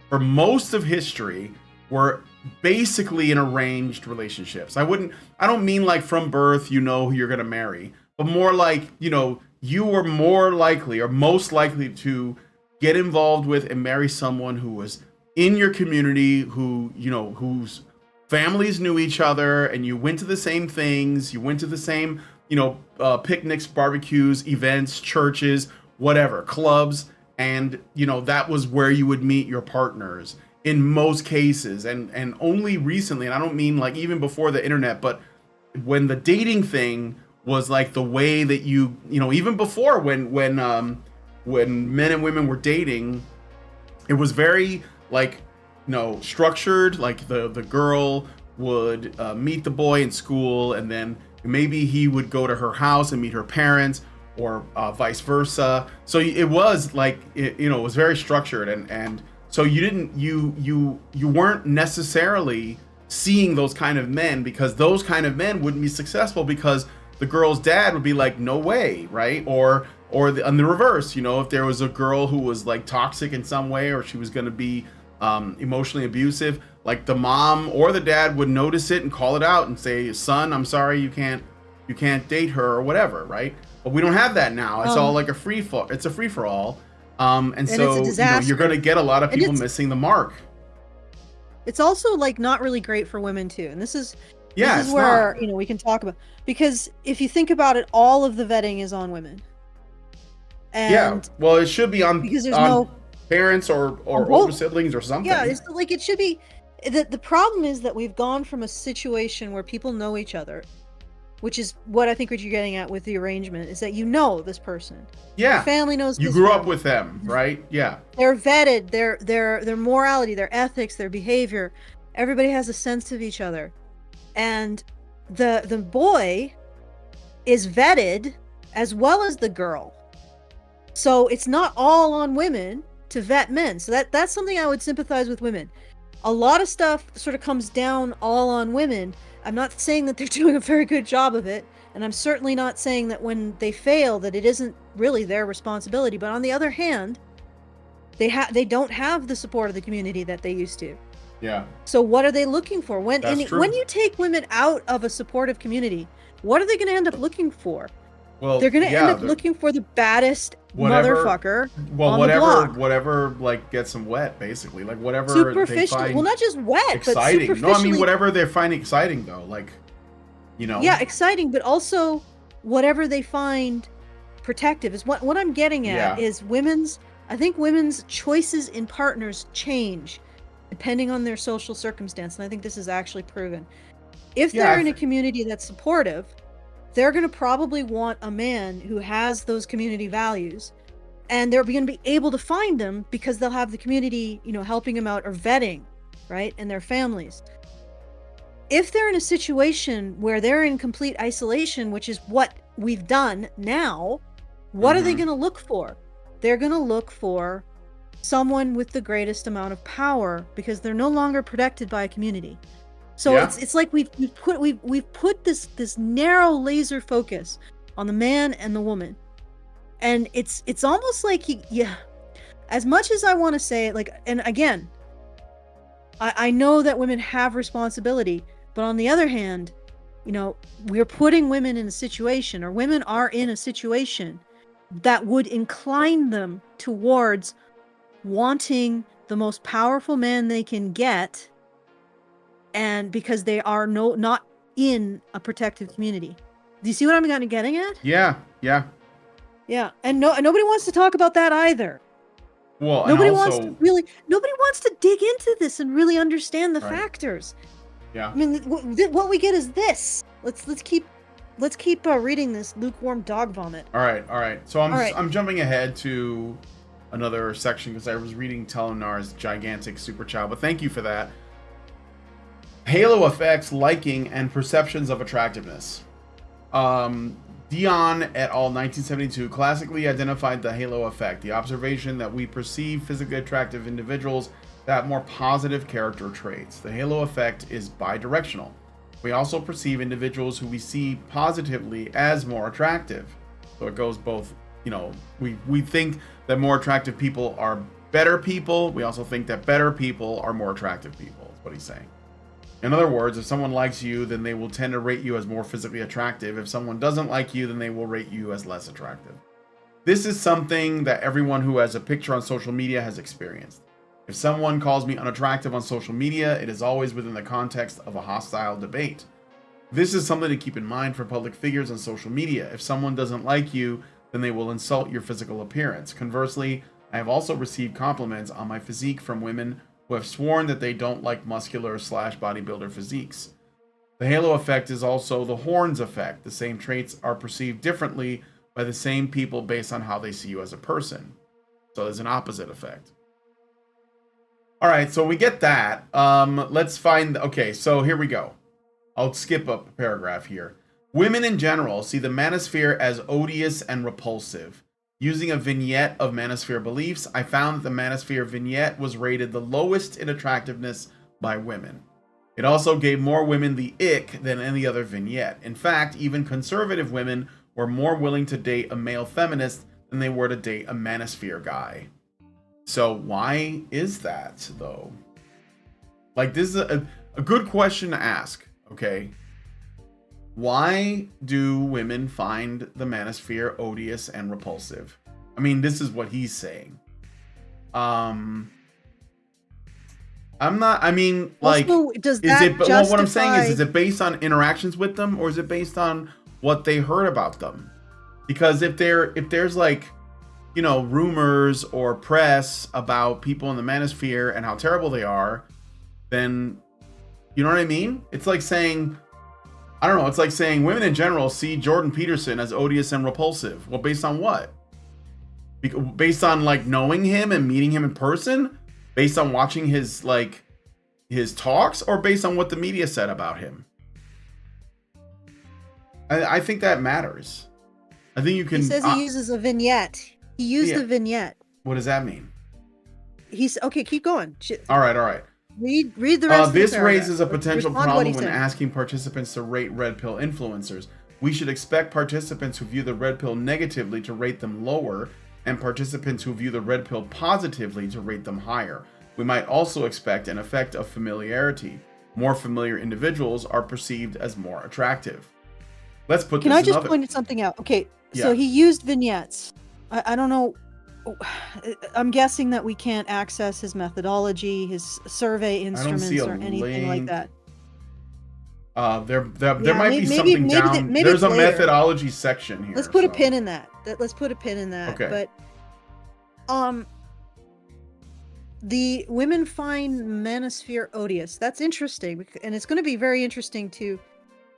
for most of history were basically in arranged relationships. I don't mean like from birth you know who you're gonna marry, but more like, you know, you were more likely or most likely to get involved with and marry someone who was in your community, who, you know, whose families knew each other, and you went to the same things, you went to the same, you know, picnics, barbecues, events, churches, whatever, clubs, and, you know, that was where you would meet your partners in most cases. And only recently, and I don't mean like even before the internet, but when the dating thing was like the way that you know, even before when men and women were dating, it was very like, you know, structured. Like the girl would meet the boy in school, and then maybe he would go to her house and meet her parents, or vice versa. So it was like, you know, it was very structured, and so you weren't necessarily seeing those kind of men, because those kind of men wouldn't be successful, because the girl's dad would be like, no way, right? Or on the reverse, you know, if there was a girl who was like toxic in some way, or she was going to be emotionally abusive, like the mom or the dad would notice it and call it out and say, son, I'm sorry, you can't date her, or whatever, right? But we don't have that now. It's all like it's a free for all. And so, you know, you're going to get a lot of people missing the mark. It's also like not really great for women too. And this is where, you know, we can talk about, because if you think about it, all of the vetting is on women. And yeah, well, it should be on, because there's no parents or older siblings or something. Yeah, it's like it should be. The problem is that we've gone from a situation where people know each other, which is what I think what you're getting at with the arrangement, is that you know this person. Yeah. Your family knows you this grew family. up with them, right? Yeah. They're vetted, their morality, their ethics, their behavior. Everybody has a sense of each other. And the boy is vetted as well as the girl. So it's not all on women to vet men. So that's something I would sympathize with women. A lot of stuff sort of comes down all on women. I'm not saying that they're doing a very good job of it, and I'm certainly not saying that when they fail that it isn't really their responsibility. But on the other hand, they don't have the support of the community that they used to. Yeah. So what are they looking for? When you take women out of a supportive community, what are they going to end up looking for? Well, they're going to end up looking for the baddest motherfucker on the block. Whatever like gets them wet, basically, like whatever superficial. they find, well, not just wet, exciting. But no, I mean whatever they find exciting, though, like, you know. Yeah, exciting, but also whatever they find protective is what I'm getting at. Is I think women's choices in partners change depending on their social circumstance, and I think this is actually proven. If they're in a community that's supportive, they're going to probably want a man who has those community values, and they're going to be able to find them because they'll have the community, you know, helping them out or vetting, right, and their families. if they're in a situation where they're in complete isolation, which is what we've done now, what are they going to look for? They're going to look for someone with the greatest amount of power, because they're no longer protected by a community. So it's like we've put this narrow laser focus on the man and the woman, and it's almost like as much as I want to say it, like, and again, I know that women have responsibility, but on the other hand, you know, we're putting women in a situation, or women are in a situation that would incline them towards wanting the most powerful man they can get, and because they are not in a protective community. Do you see what I'm kind of getting at? Yeah. And nobody wants to talk about that either. Well, nobody wants to dig into this and really understand the factors. Yeah. I mean, what we get is this. Let's keep reading this lukewarm dog vomit. All right. So I'm jumping ahead to another section because I was reading Telenar's gigantic super chat, but thank you for that. Halo effects, liking, and perceptions of attractiveness. Dion et al. 1972 classically identified the halo effect, the observation that we perceive physically attractive individuals that have more positive character traits. The halo effect is bidirectional. We also perceive individuals who we see positively as more attractive. So it goes both, you know, we think that more attractive people are better people. We also think that better people are more attractive people, is what he's saying. In other words, if someone likes you, then they will tend to rate you as more physically attractive. If someone doesn't like you, then they will rate you as less attractive. This is something that everyone who has a picture on social media has experienced. If someone calls me unattractive on social media, it is always within the context of a hostile debate. This is something to keep in mind for public figures on social media. If someone doesn't like you, then they will insult your physical appearance. Conversely, I have also received compliments on my physique from women who have sworn that they don't like muscular / bodybuilder physiques. The halo effect is also the horns effect. The same traits are perceived differently by the same people based on how they see you as a person. So there's an opposite effect. All right, so we get that. Let's find... Okay, so here we go. I'll skip up a paragraph here. Women in general see the manosphere as odious and repulsive. Using a vignette of manosphere beliefs, I found that the manosphere vignette was rated the lowest in attractiveness by women. It also gave more women the ick than any other vignette. In fact, even conservative women were more willing to date a male feminist than they were to date a manosphere guy. So why is that, though? Like, this is a good question to ask, okay? Why do women find the manosphere odious and repulsive? I mean, this is what he's saying. I'm not, I mean, like, also, does is that it, justify... well, what I'm saying is it based on interactions with them, or is it based on what they heard about them? Because if there's like, you know, rumors or press about people in the manosphere and how terrible they are, then, you know what I mean? It's like saying, I don't know, it's like saying women in general see Jordan Peterson as odious and repulsive. Well, based on what? Based on, like, knowing him and meeting him in person? Based on watching his, like, his talks? Or based on what the media said about him? I think that matters. I think you can... He says he uses a vignette. He used a vignette. What does that mean? He's... Okay, keep going. All right. Read the rest of the This paragraph. raises a potential Respond to what problem he when said. asking participants to rate red pill influencers. We should expect participants who view the red pill negatively to rate them lower, and participants who view the red pill positively to rate them higher. We might also expect an effect of familiarity. More familiar individuals are perceived as more attractive. Let's put Can this I just another... point something out? Okay, Yeah. so he used vignettes. I don't know. I'm guessing that we can't access his methodology, his survey instruments, or anything like that. There might be something down. Maybe There's a later. methodology section here. Let's put a pin in that. Let's put a pin in that. Okay. But the women find manosphere odious. That's interesting, and it's going to be very interesting to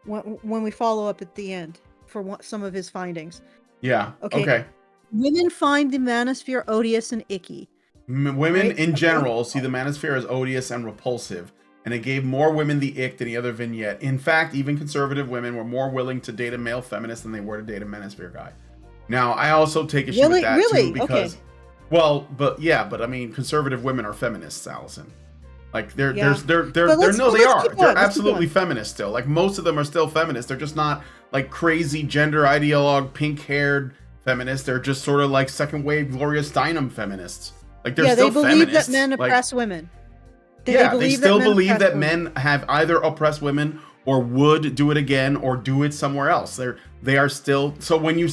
when we follow up at the end for some of his findings. Yeah. Okay. Women find the manosphere odious and icky. Women in general see the manosphere as odious and repulsive, and it gave more women the ick than the other vignette. In fact, even conservative women were more willing to date a male feminist than they were to date a manosphere guy. Now, I also take issue with that too, because, okay. well, but I mean, conservative women are feminists, Allison. Like they are. They're absolutely feminist still. Like most of them are still feminists. They're just not like crazy gender ideologue, pink-haired feminists. They're just sort of like second wave Gloria Steinem feminists. Like they're still feminists. They believe that men oppress women. They still believe that men have either oppressed women or would do it again or do it somewhere else. They are still. So when he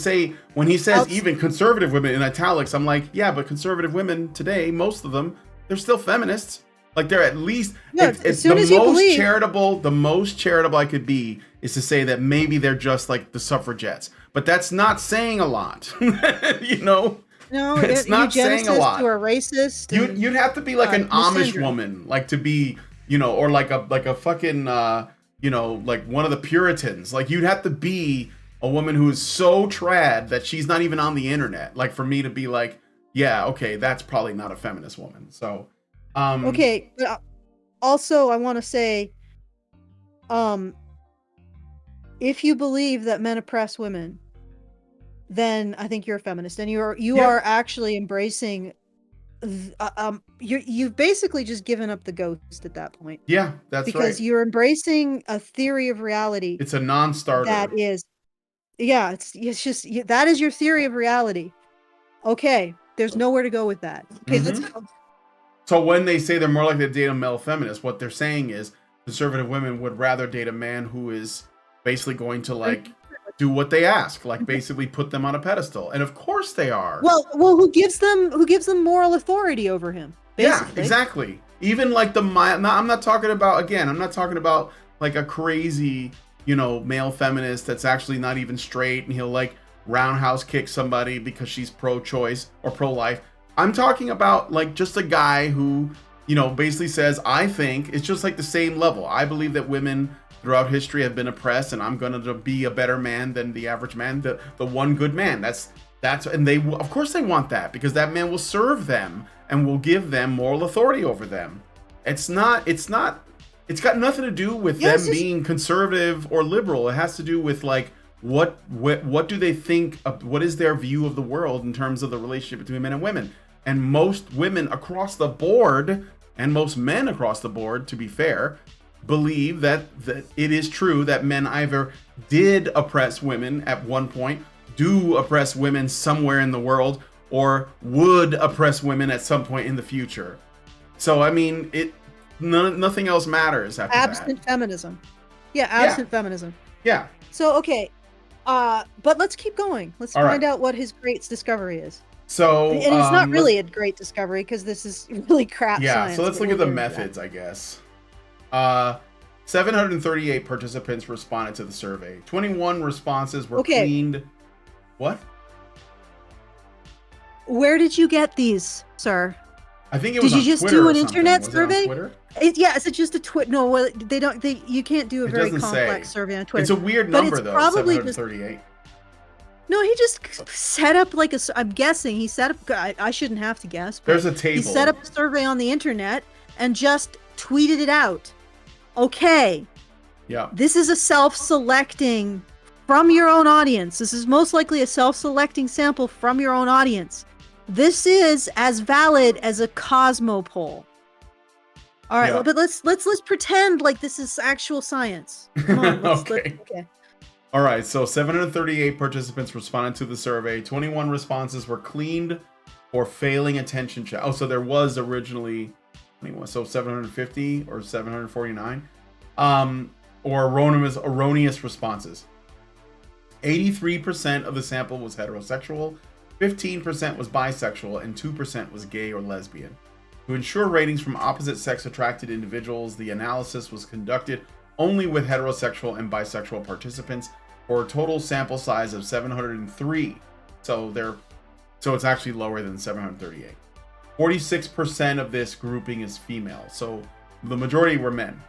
says even conservative women in italics, I'm like, yeah, but conservative women today, most of them, they're still feminists. Like they're at least the most charitable I could be is to say that maybe they're just like the suffragettes. But that's not saying a lot. You know? No, it's not saying a lot. You're a racist. You'd have to be like an Amish woman, like to be, you know, or like a fucking you know, like one of the Puritans. Like you'd have to be a woman who is so trad that she's not even on the internet. Like for me to be like, yeah, okay, that's probably not a feminist woman. So okay, but also I want to say, if you believe that men oppress women, then I think you're a feminist, and you are actually embracing. You've basically just given up the ghost at that point. Yeah, that's right. Because you're embracing a theory of reality. It's a non-starter. That is, yeah, it's just that is your theory of reality. Okay, there's nowhere to go with that. Okay, let's go. So when they say they're more likely to date a male feminist, what they're saying is conservative women would rather date a man who is basically going to like do what they ask, like basically put them on a pedestal. And of course they are. Well, who gives them moral authority over him? Basically. Yeah, exactly. Even like I'm not talking about like a crazy, you know, male feminist that's actually not even straight and he'll like roundhouse kick somebody because she's pro-choice or pro-life. I'm talking about like just a guy who, you know, basically says, I think it's just like the same level. I believe that women throughout history have been oppressed, and I'm going to be a better man than the average man, the one good man. That's and they of course they want that because that man will serve them and will give them moral authority over them. It's got nothing to do with them being conservative or liberal. It has to do with like what do they think of, what is their view of the world in terms of the relationship between men and women. And most women across the board, and most men across the board, to be fair, believe that it is true that men either did oppress women at one point, do oppress women somewhere in the world, or would oppress women at some point in the future. So, I mean, nothing else matters after absent feminism. Yeah, absent feminism. Yeah. So, okay. But let's keep going. Let's find out what his great discovery is. So, and it's not really a great discovery because this is really crap science. So let's look at the methods, I guess. 738 participants responded to the survey. 21 responses were cleaned. What? Where did you get these, sir? I think it was. Did you just do an internet survey? Is it just a Twitter? No, well, they don't. You can't do a very complex survey on Twitter. It's a weird number though. Probably 738. No, he just set up like I'm guessing he set up. I shouldn't have to guess. There's a table. He set up a survey on the internet and just tweeted it out. Okay. Yeah. This is a self-selecting from your own audience. This is most likely a self-selecting sample from your own audience. This is as valid as a Cosmo poll. All right, but let's pretend like this is actual science. Come on, okay. All right, so 738 participants responded to the survey. 21 responses were cleaned or failing attention check. Oh, so there was originally 21, so 750 or 749, or erroneous responses. 83% of the sample was heterosexual, 15% was bisexual, and 2% was gay or lesbian. To ensure ratings from opposite sex attracted individuals, the analysis was conducted only with heterosexual and bisexual participants for a total sample size of 703. So it's actually lower than 738. 46% of this grouping is female, so the majority were men,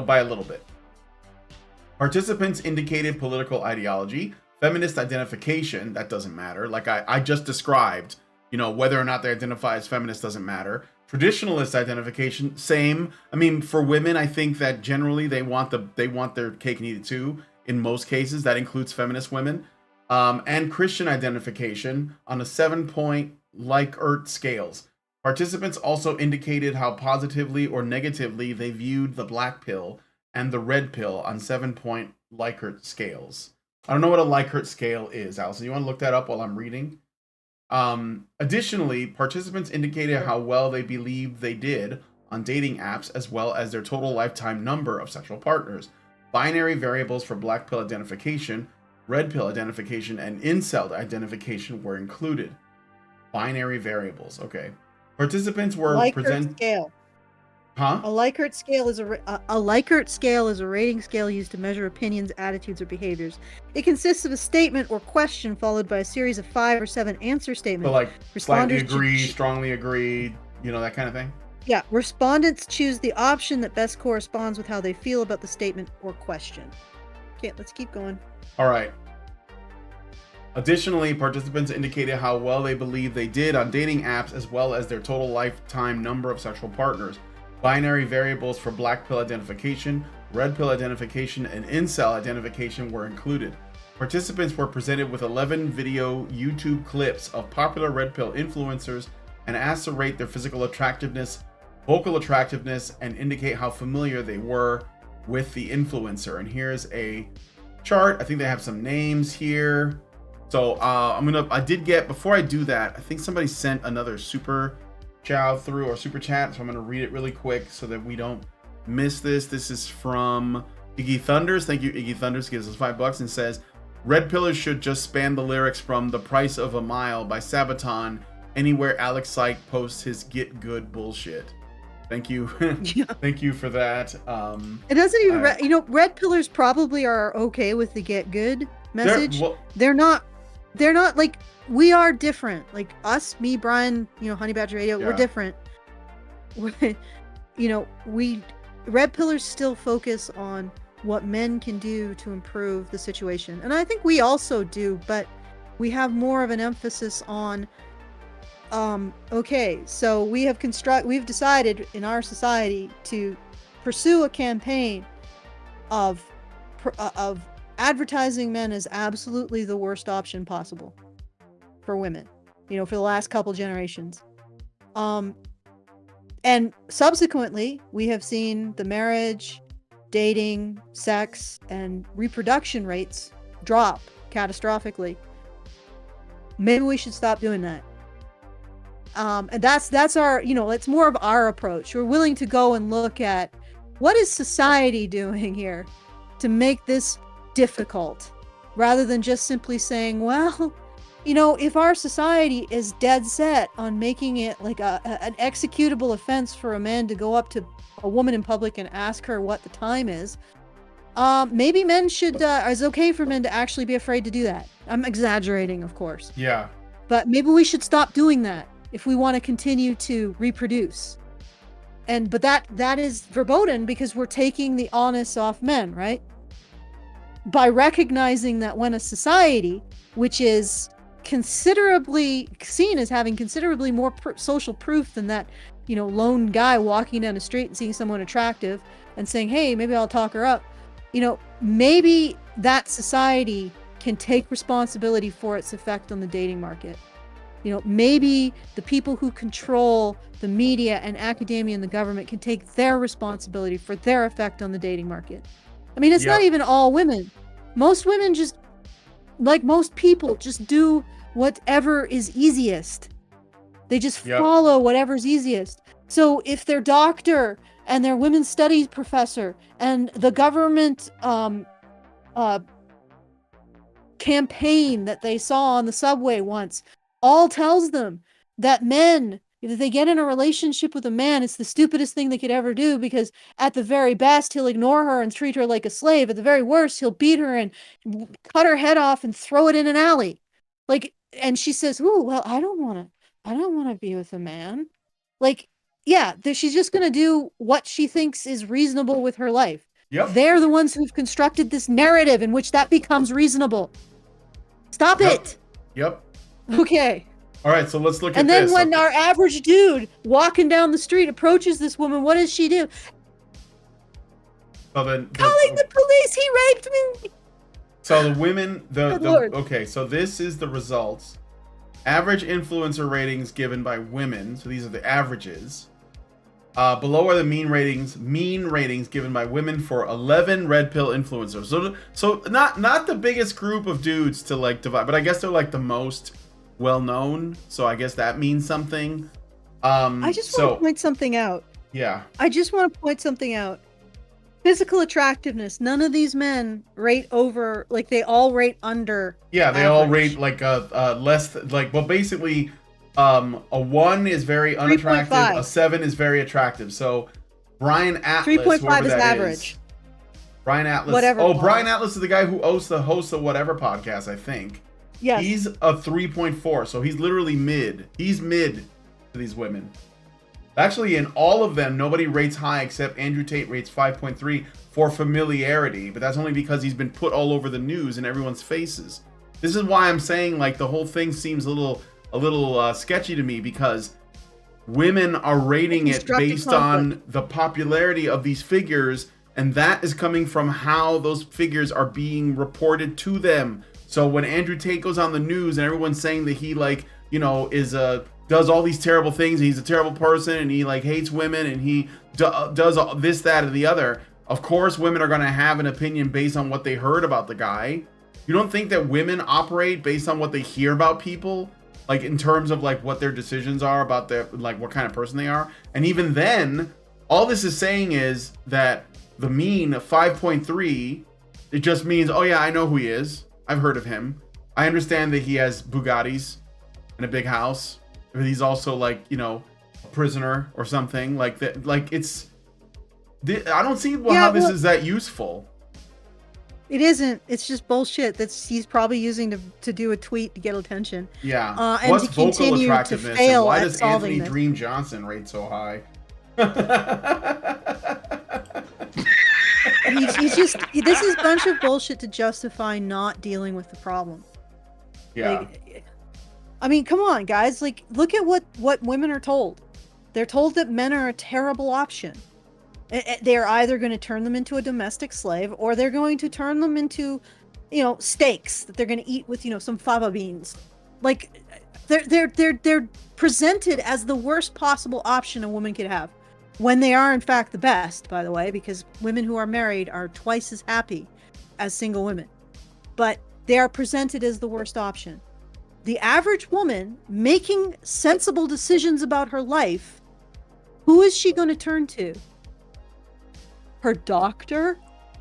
by a little bit. Participants indicated political ideology, feminist identification, that doesn't matter. Like I just described, you know, whether or not they identify as feminist doesn't matter. Traditionalist identification, same. I mean, for women, I think that generally they want their cake and eat it too. In most cases, that includes feminist women, and Christian identification on a 7-point Likert scales. Participants also indicated how positively or negatively they viewed the black pill and the red pill on 7-point Likert scales. I don't know what a Likert scale is, Allison. You want to look that up while I'm reading? Additionally, participants indicated how well they believed they did on dating apps, as well as their total lifetime number of sexual partners. Binary variables for black pill identification, red pill identification, and incel identification were included. Binary variables. Okay. Participants were Likert scale. Huh? A Likert scale is a Likert scale is a rating scale used to measure opinions, attitudes, or behaviors. It consists of a statement or question followed by a series of 5 or 7 answer statements. So like slightly agree, strongly agree, that kind of thing? Yeah. Respondents choose the option that best corresponds with how they feel about the statement or question. Okay, let's keep going. All right. Additionally, participants indicated how well they believe they did on dating apps, as well as their total lifetime number of sexual partners. Binary variables for black pill identification, red pill identification, and incel identification were included. Participants were presented with 11 video YouTube clips of popular red pill influencers and asked to rate their physical attractiveness, vocal attractiveness, and indicate how familiar they were with the influencer. And here's a chart. I think they have some names here. So before I do that, I think somebody sent another super chat, so I'm gonna read it really quick so that we don't miss this. This is from Iggy Thunders. Thank you, Iggy Thunders gives us $5 and says, red pillars should just span the lyrics from The Price of a Mile by Sabaton anywhere Alex Syke posts his get good bullshit. Thank you. Yeah. Thank you for that. It doesn't even red pillars probably are okay with the get good message. They're not like, we are different. Like us, me, Brian, Honey Badger Radio, we're different. Red pillars still focus on what men can do to improve the situation. And I think we also do, but we have more of an emphasis on, okay, so we've decided in our society to pursue a campaign of advertising men as absolutely the worst option possible for women, for the last couple generations. And subsequently, we have seen the marriage, dating, sex, and reproduction rates drop catastrophically. Maybe we should stop doing that. And that's our, it's more of our approach. We're willing to go and look at what is society doing here to make this difficult, rather than just simply saying, well, if our society is dead set on making it like an executable offense for a man to go up to a woman in public and ask her what the time is, maybe men should, it's okay for men to actually be afraid to do that. I'm exaggerating, of course. Yeah. But maybe we should stop doing that if we want to continue to reproduce. But that is verboten because we're taking the onus off men, right? By recognizing that when a society, which is considerably seen as having considerably more social proof than that, lone guy walking down the street and seeing someone attractive and saying, hey, maybe I'll talk her up, maybe that society can take responsibility for its effect on the dating market. Maybe the people who control the media and academia and the government can take their responsibility for their effect on the dating market. I mean, it's not even all women. Most women just, like most people, just do whatever is easiest. They just follow whatever's easiest. So if their doctor and their women's studies professor and the government campaign that they saw on the subway once all tells them that men, if they get in a relationship with a man, it's the stupidest thing they could ever do, because at the very best, he'll ignore her and treat her like a slave. At the very worst, he'll beat her and cut her head off and throw it in an alley. And she says, ooh, well, I don't want to be with a man. She's just going to do what she thinks is reasonable with her life. Yep. They're the ones who've constructed this narrative in which that becomes reasonable. Stop it. Yep. Okay. All right, so let's look at And then this. when our average dude walking down the street approaches this woman, what does she do? So Calling the police, he raped me. So the women, Good Lord. okay, so this is the results. Average influencer ratings given by women. So these are the averages. Below are the mean ratings given by women for 11 red pill influencers. So not the biggest group of dudes to like divide, but I guess they're like the most well known. So I guess that means something. I just want to point something out. Yeah. I just want to point something out. Physical attractiveness. None of these men rate over, like they all rate under. Yeah, they average. all rate like less, like, well, basically, a 1 is very unattractive, 3.5. a 7 is very attractive. So Brian Atlas, 3.5 is that average. Brian Atlas. Whatever. Oh, Brian Atlas is the guy who hosts the whatever podcast, I think. Yes. He's a 3.4, so he's literally mid. He's mid to these women. Actually, in all of them, nobody rates high except Andrew Tate rates 5.3 for familiarity, but that's only because he's been put all over the news in everyone's faces. This is why I'm saying like the whole thing seems a little sketchy to me, because women are rating it based on the popularity of these figures, and that is coming from how those figures are being reported to them. So when Andrew Tate goes on the news and everyone's saying that he like, you know, is does all these terrible things, he's a terrible person, and he like hates women, and he does all this, that, and the other. Of course, women are going to have an opinion based on what they heard about the guy. You don't think that women operate based on what they hear about people, like in terms of like what their decisions are about their like what kind of person they are? And even then, all this is saying is that the mean 5.3, it just means, oh yeah, I know who he is. I've heard of him. I understand that he has Bugattis and a big house. But he's also like, you know, a prisoner or something like that. Like it's, I don't see how this is that useful. It isn't. It's just bullshit. He's probably using to do a tweet to get attention. Yeah. And What's to vocal continue attractiveness? to fail And why at does solving Anthony this. Dream Johnson rate so high? He's just. This is a bunch of bullshit to justify not dealing with the problem. Yeah. Like, I mean, come on, guys. Like, look at what women are told. They're told that men are a terrible option. They're either going to turn them into a domestic slave, or they're going to turn them into, you know, steaks that they're going to eat with, you know, some fava beans. Like, they're presented as the worst possible option a woman could have, when they are in fact the best, by the way, because women who are married are twice as happy as single women. But they are presented as the worst option. The average woman making sensible decisions about her life, who is she going to turn to? Her doctor?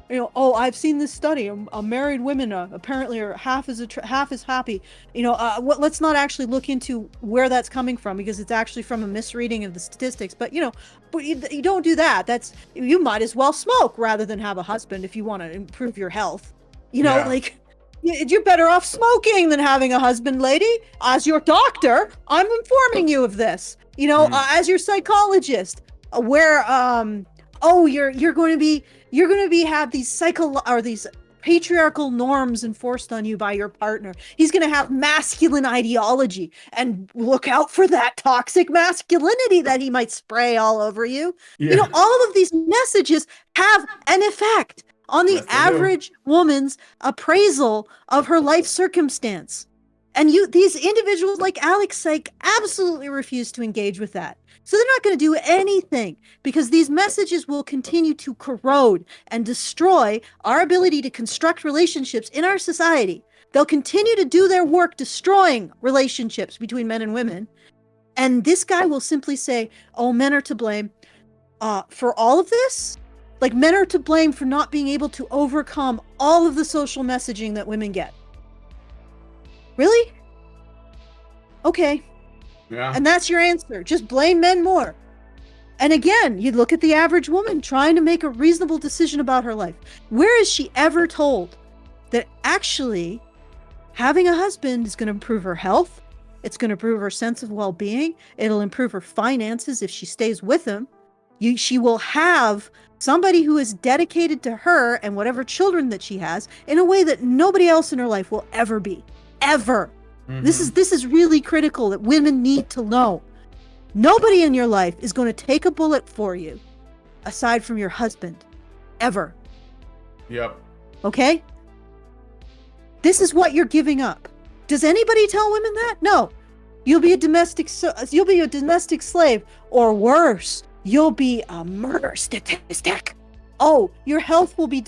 You know, oh, I've seen this study. Married women apparently are half as happy. You know, let's not actually look into where that's coming from, because it's actually from a misreading of the statistics. But you know, you don't do that. You might as well smoke rather than have a husband if you want to improve your health. You know, like. You're better off smoking than having a husband, lady. As your doctor, I'm informing you of this. You know, as your psychologist, where you're going to be have these these patriarchal norms enforced on you by your partner. He's going to have masculine ideology, and look out for that toxic masculinity that he might spray all over you. Yeah. You know, all of these messages have an effect on the average woman's appraisal of her life circumstance. And these individuals like Alex Syke absolutely refuse to engage with that. So they're not going to do anything, because these messages will continue to corrode and destroy our ability to construct relationships in our society. They'll continue to do their work destroying relationships between men and women. And this guy will simply say, oh, men are to blame for all of this. Like, men are to blame for not being able to overcome all of the social messaging that women get. Really? Okay. Yeah. And that's your answer. Just blame men more. And again, you look at the average woman trying to make a reasonable decision about her life. Where is she ever told that actually having a husband is going to improve her health? It's going to improve her sense of well-being. It'll improve her finances if she stays with him. She will have somebody who is dedicated to her and whatever children that she has in a way that nobody else in her life will ever be. Ever. Mm-hmm. This is really critical that women need to know. Nobody in your life is going to take a bullet for you aside from your husband, ever. Yep. Okay? This is what you're giving up. Does anybody tell women that? No. You'll be a domestic slave, or worse, you'll be a murder statistic. Oh, your health will be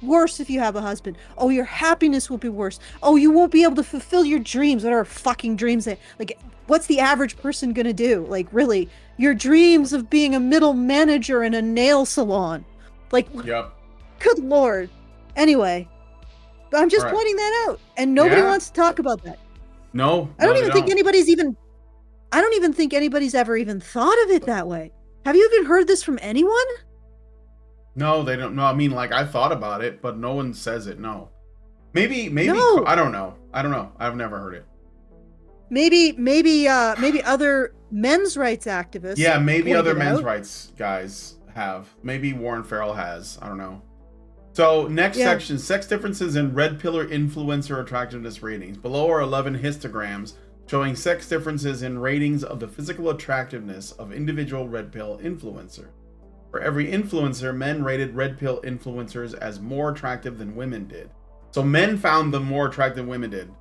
worse if you have a husband. Oh, your happiness will be worse. Oh, you won't be able to fulfill your dreams. Whatever fucking dreams like, what's the average person gonna do? Like, really, your dreams of being a middle manager in a nail salon. Like, Yep. Good Lord. Anyway, but I'm just Right. pointing that out, and nobody wants to talk about that. No, I don't even think I don't even think anybody's ever even thought of it that way. Have you even heard this from anyone? No, they don't. No, I mean, like, I thought about it, but no one says it. No. Maybe. No. I don't know. I've never heard it. Maybe other men's rights activists. Yeah, maybe other men's rights guys have. Maybe Warren Farrell has. I don't know. So, next section, sex differences in red pill influencer attractiveness ratings. Below are 11 histograms showing sex differences in ratings of the physical attractiveness of individual red pill influencer. For every influencer, men rated red pill influencers as more attractive than women did. So men found them more attractive than women did,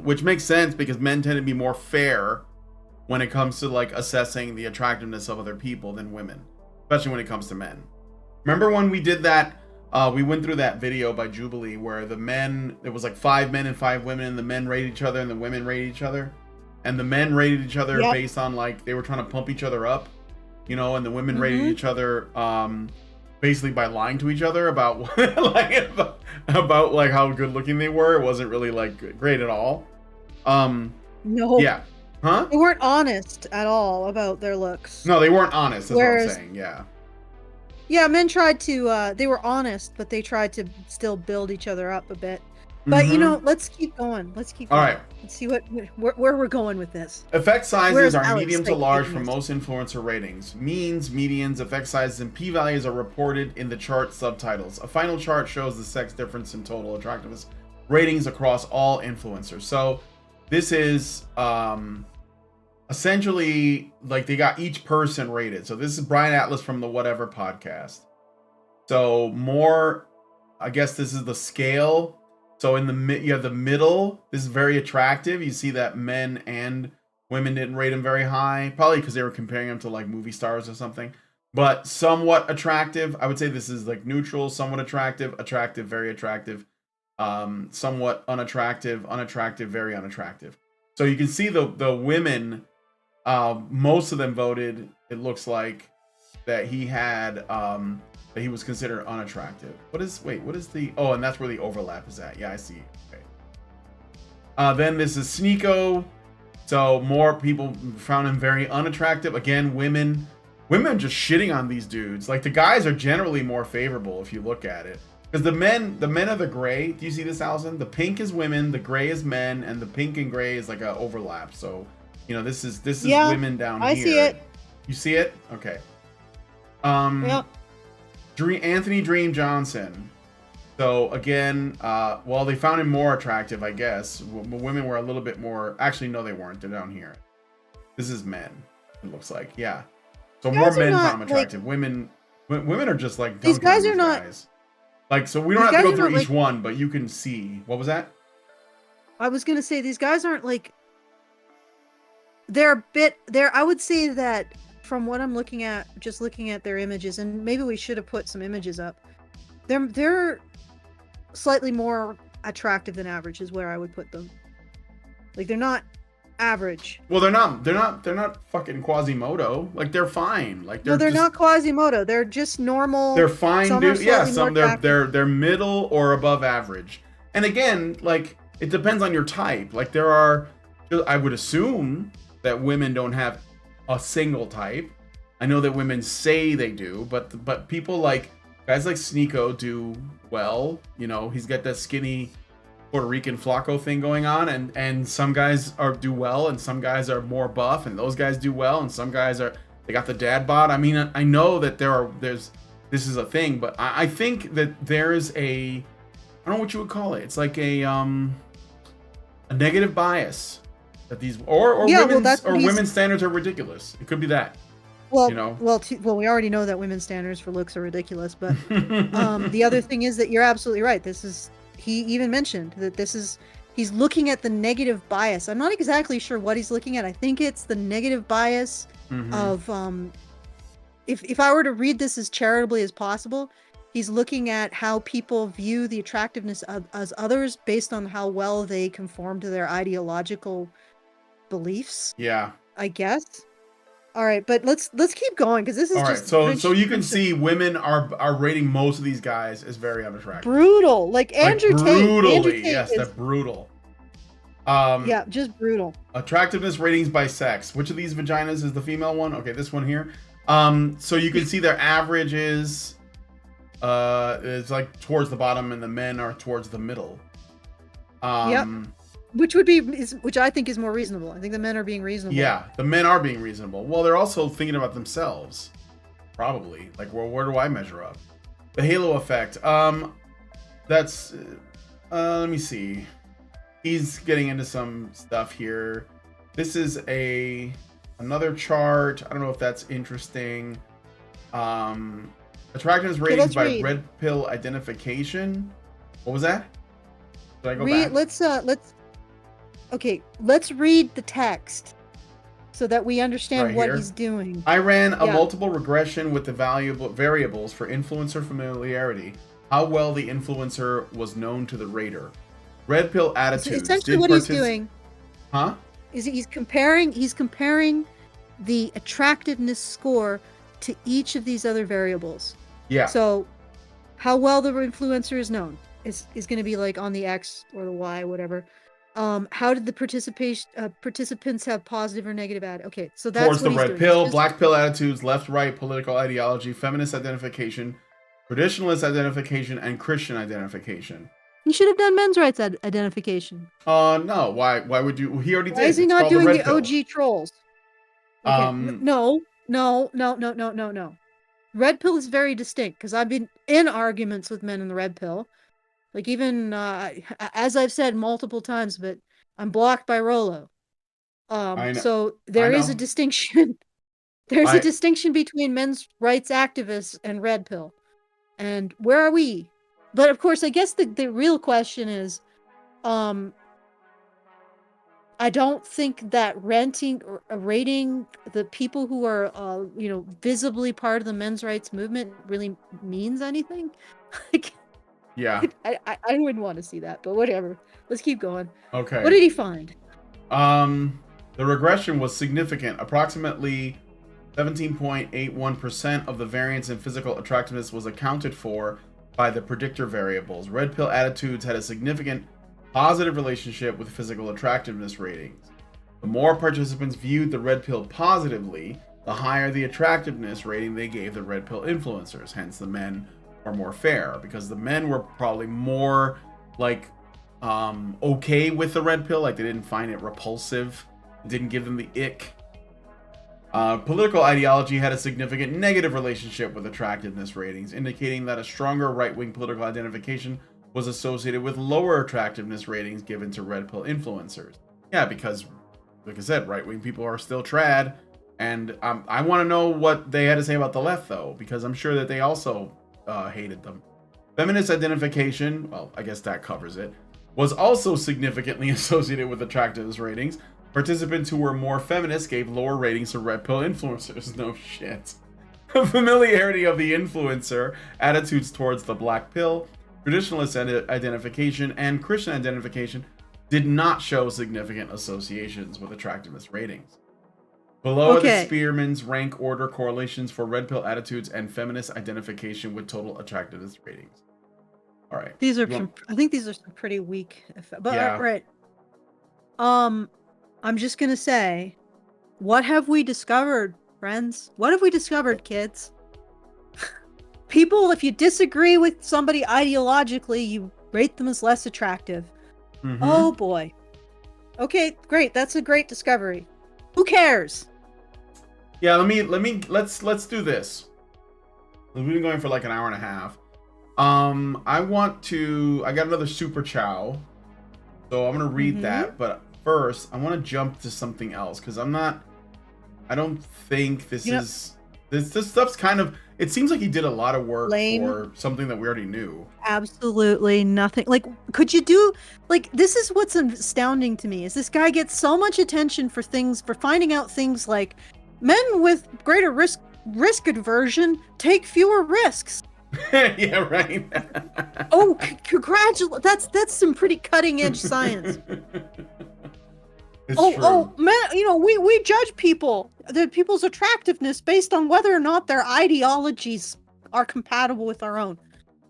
which makes sense because men tend to be more fair when it comes to like assessing the attractiveness of other people than women, especially when it comes to men. Remember when we did that? We went through that video by Jubilee where the men, it was like 5 men and 5 women, and the men rated each other and the women rated each other, and the men rated each other based on like they were trying to pump each other up. You know, and the women rated each other basically by lying to each other about about like how good looking they were. It wasn't really like great at all. No. Yeah. Huh? They weren't honest at all about their looks. No, they weren't honest. That's what I'm saying. Yeah. Yeah, men tried to. They were honest, but they tried to still build each other up a bit. But you know, let's keep going. All right. Let's see where we're going with this. Effect sizes are medium to large for most influencer ratings. Means, medians, effect sizes, and p-values are reported in the chart subtitles. A final chart shows the sex difference in total attractiveness ratings across all influencers. So this is essentially like they got each person rated. So this is Brian Atlas from the Whatever podcast. So more, I guess this is the scale. So in the you have the middle. This is very attractive. You see that men and women didn't rate him very high, probably because they were comparing him to like movie stars or something. But somewhat attractive. I would say this is like neutral, somewhat attractive, attractive, very attractive, somewhat unattractive, unattractive, very unattractive. So you can see the women. Most of them voted. It looks like that he had. That he was considered unattractive. What is the, oh, and that's where the overlap is at. Yeah, I see. Okay. Then this is Sneeko. So more people found him very unattractive. Again, women just shitting on these dudes. Like the guys are generally more favorable if you look at it. Because the men are the gray. Do you see this, Allison? The pink is women, the gray is men, and the pink and gray is like a overlap. So, you know, this is women down here. I see it. You see it? Okay. Yep. Anthony Dream Johnson. So again, well, they found him more attractive, I guess. Women were a little bit more. Actually, no, they weren't. They're down here. This is men. It looks like, yeah. So more men found him attractive. Like, women are just like these guys are not guys. Like, so we don't have to go through each one, but you can see. What was that? I was gonna say these guys aren't like. They're a bit. I would say that. From what I'm looking at, just looking at their images, and maybe we should have put some images up. They're slightly more attractive than average is where I would put them. Like they're not average. Well, they're not fucking Quasimodo. Like they're fine. Like they're not Quasimodo. They're just normal. They're fine, dude. Yeah, some they're middle or above average. And again, like it depends on your type. Like there are, I would assume that women don't have a single type. I know that women say they do, but people like guys like Sneeko do well. You know, he's got that skinny Puerto Rican Flaco thing going on, and some guys do well, and some guys are more buff, and those guys do well, and some guys they got the dad bod. I mean, I know that this is a thing, but I think that there is I don't know what you would call it. It's like a A negative bias that these or Yeah, well, that's what he's. women's standards are ridiculous. It could be that. Well, You know. well, we already know that women's standards for looks are ridiculous, but the other thing is that you're absolutely right. He even mentioned that he's looking at the negative bias. I'm not exactly sure what he's looking at. I think it's the negative bias of if I were to read this as charitably as possible, he's looking at how people view the attractiveness of as others based on how well they conform to their ideological beliefs. Yeah. I guess. All right, but let's keep going because this is all right. just So you can see women are rating most of these guys as very unattractive. brutal. Like Andrew Tate. Andrew Tate yes, is, they're brutal. yeah, just brutal. Attractiveness ratings by sex. Which of these vaginas is the female one? Okay, this one here. So you can see their average is like towards the bottom, and the men are towards the middle. Yep. Which I think is more reasonable. I think the men are being reasonable. Yeah, the men are being reasonable. Well, they're also thinking about themselves, probably. Like, well, where do I measure up? The halo effect. That's. Let me see. He's getting into some stuff here. This is another chart. I don't know if that's interesting. Attractiveness ratings by red pill identification. What was that? Did I go back? Let's read the text so that we understand what he's doing. I ran a multiple regression with the variables for influencer familiarity, how well the influencer was known to the rater. Red pill attitudes. Essentially what he's doing is he's comparing the attractiveness score to each of these other variables. Yeah. So how well the influencer is known is going to be like on the X or the Y, whatever. How did the participants have positive or negative okay, so that's towards what the red pill, black pill attitudes, left, right, political ideology, feminist identification, traditionalist identification, and Christian identification. You should have done men's rights identification. No. Why would you? He already did. Why is he not doing the OG trolls? Okay. No. Red pill is very distinct because I've been in arguments with men in the red pill. Like even as I've said multiple times, but I'm blocked by Rolo. So there is a distinction. There's a distinction between men's rights activists and red pill. And where are we? But of course, I guess the real question is, I don't think that rating the people who are visibly part of the men's rights movement really means anything. Like, yeah, I wouldn't want to see that, but whatever. Let's keep going. Okay. What did he find? The regression was significant. Approximately 17.81% of the variance in physical attractiveness was accounted for by the predictor variables. Red pill attitudes had a significant positive relationship with physical attractiveness ratings. The more participants viewed the red pill positively, the higher the attractiveness rating they gave the red pill influencers. Hence, the men are more fair because the men were probably more like okay with the red pill. Like they didn't find it repulsive, didn't give them the ick. Political ideology had a significant negative relationship with attractiveness ratings, indicating that a stronger right-wing political identification was associated with lower attractiveness ratings given to red pill influencers. Yeah, because, like I said, right-wing people are still trad, and I want to know what they had to say about the left, though, because I'm sure that they also hated them. Feminist identification, well, I guess that covers it, was also significantly associated with attractiveness ratings. Participants who were more feminist gave lower ratings to red pill influencers. No shit. Familiarity of the influencer, attitudes towards the black pill, traditionalist identification, and Christian identification did not show significant associations with attractiveness ratings. Below are the Spearman's rank order correlations for red pill attitudes and feminist identification with total attractiveness ratings. All right. I think these are some pretty weak, but yeah. Right. I'm just going to say, what have we discovered, friends? What have we discovered, kids? People, if you disagree with somebody ideologically, you rate them as less attractive. Mm-hmm. Oh boy. Okay, great. That's a great discovery. Who cares? Yeah, let's do this. We've been going for like an hour and a half. I got another super chow. So I'm gonna read Mm-hmm. that, but first I want to jump to something else because I don't think this You know, is this stuff's kind of. It seems like he did a lot of work lame. for something that we already knew. Absolutely nothing. Like, could you do, like, this is what's astounding to me is this guy gets so much attention for things, for finding out things like men with greater risk aversion take fewer risks. Yeah, right. Oh, congratulations. That's some pretty cutting edge science. It's true. Man, you know, we judge people, the people's attractiveness based on whether or not their ideologies are compatible with our own.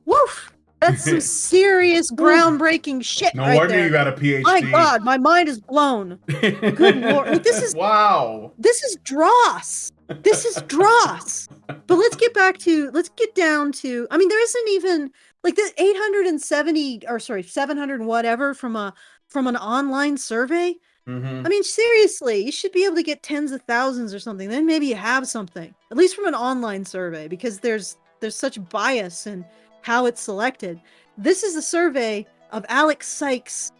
Woof! That's some serious groundbreaking shit No right wonder there. you got a PhD. My God, my mind is blown. Good Lord. Like, wow. This is dross. This is dross. But let's get down to, I mean, there isn't even like the 870 or sorry, 700 whatever from an online survey. Mm-hmm. I mean, seriously, you should be able to get tens of thousands or something. Then maybe you have something, at least from an online survey, because there's such bias in how it's selected. This is a survey of Alex Sykes'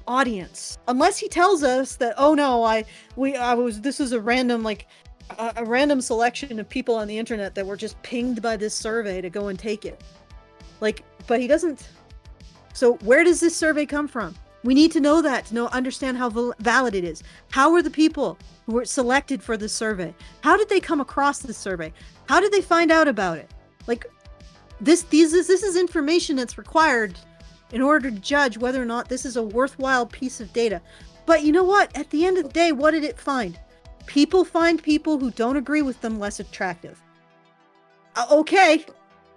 audience. Unless he tells us that, oh no, this is a random a random selection of people on the internet that were just pinged by this survey to go and take it. Like, but he doesn't. So where does this survey come from? We need to know that to understand how valid it is. How are the people who were selected for this survey? How did they come across this survey? How did they find out about it? Like, this is information that's required in order to judge whether or not this is a worthwhile piece of data. But you know what? At the end of the day, what did it find? People find people who don't agree with them less attractive. Okay,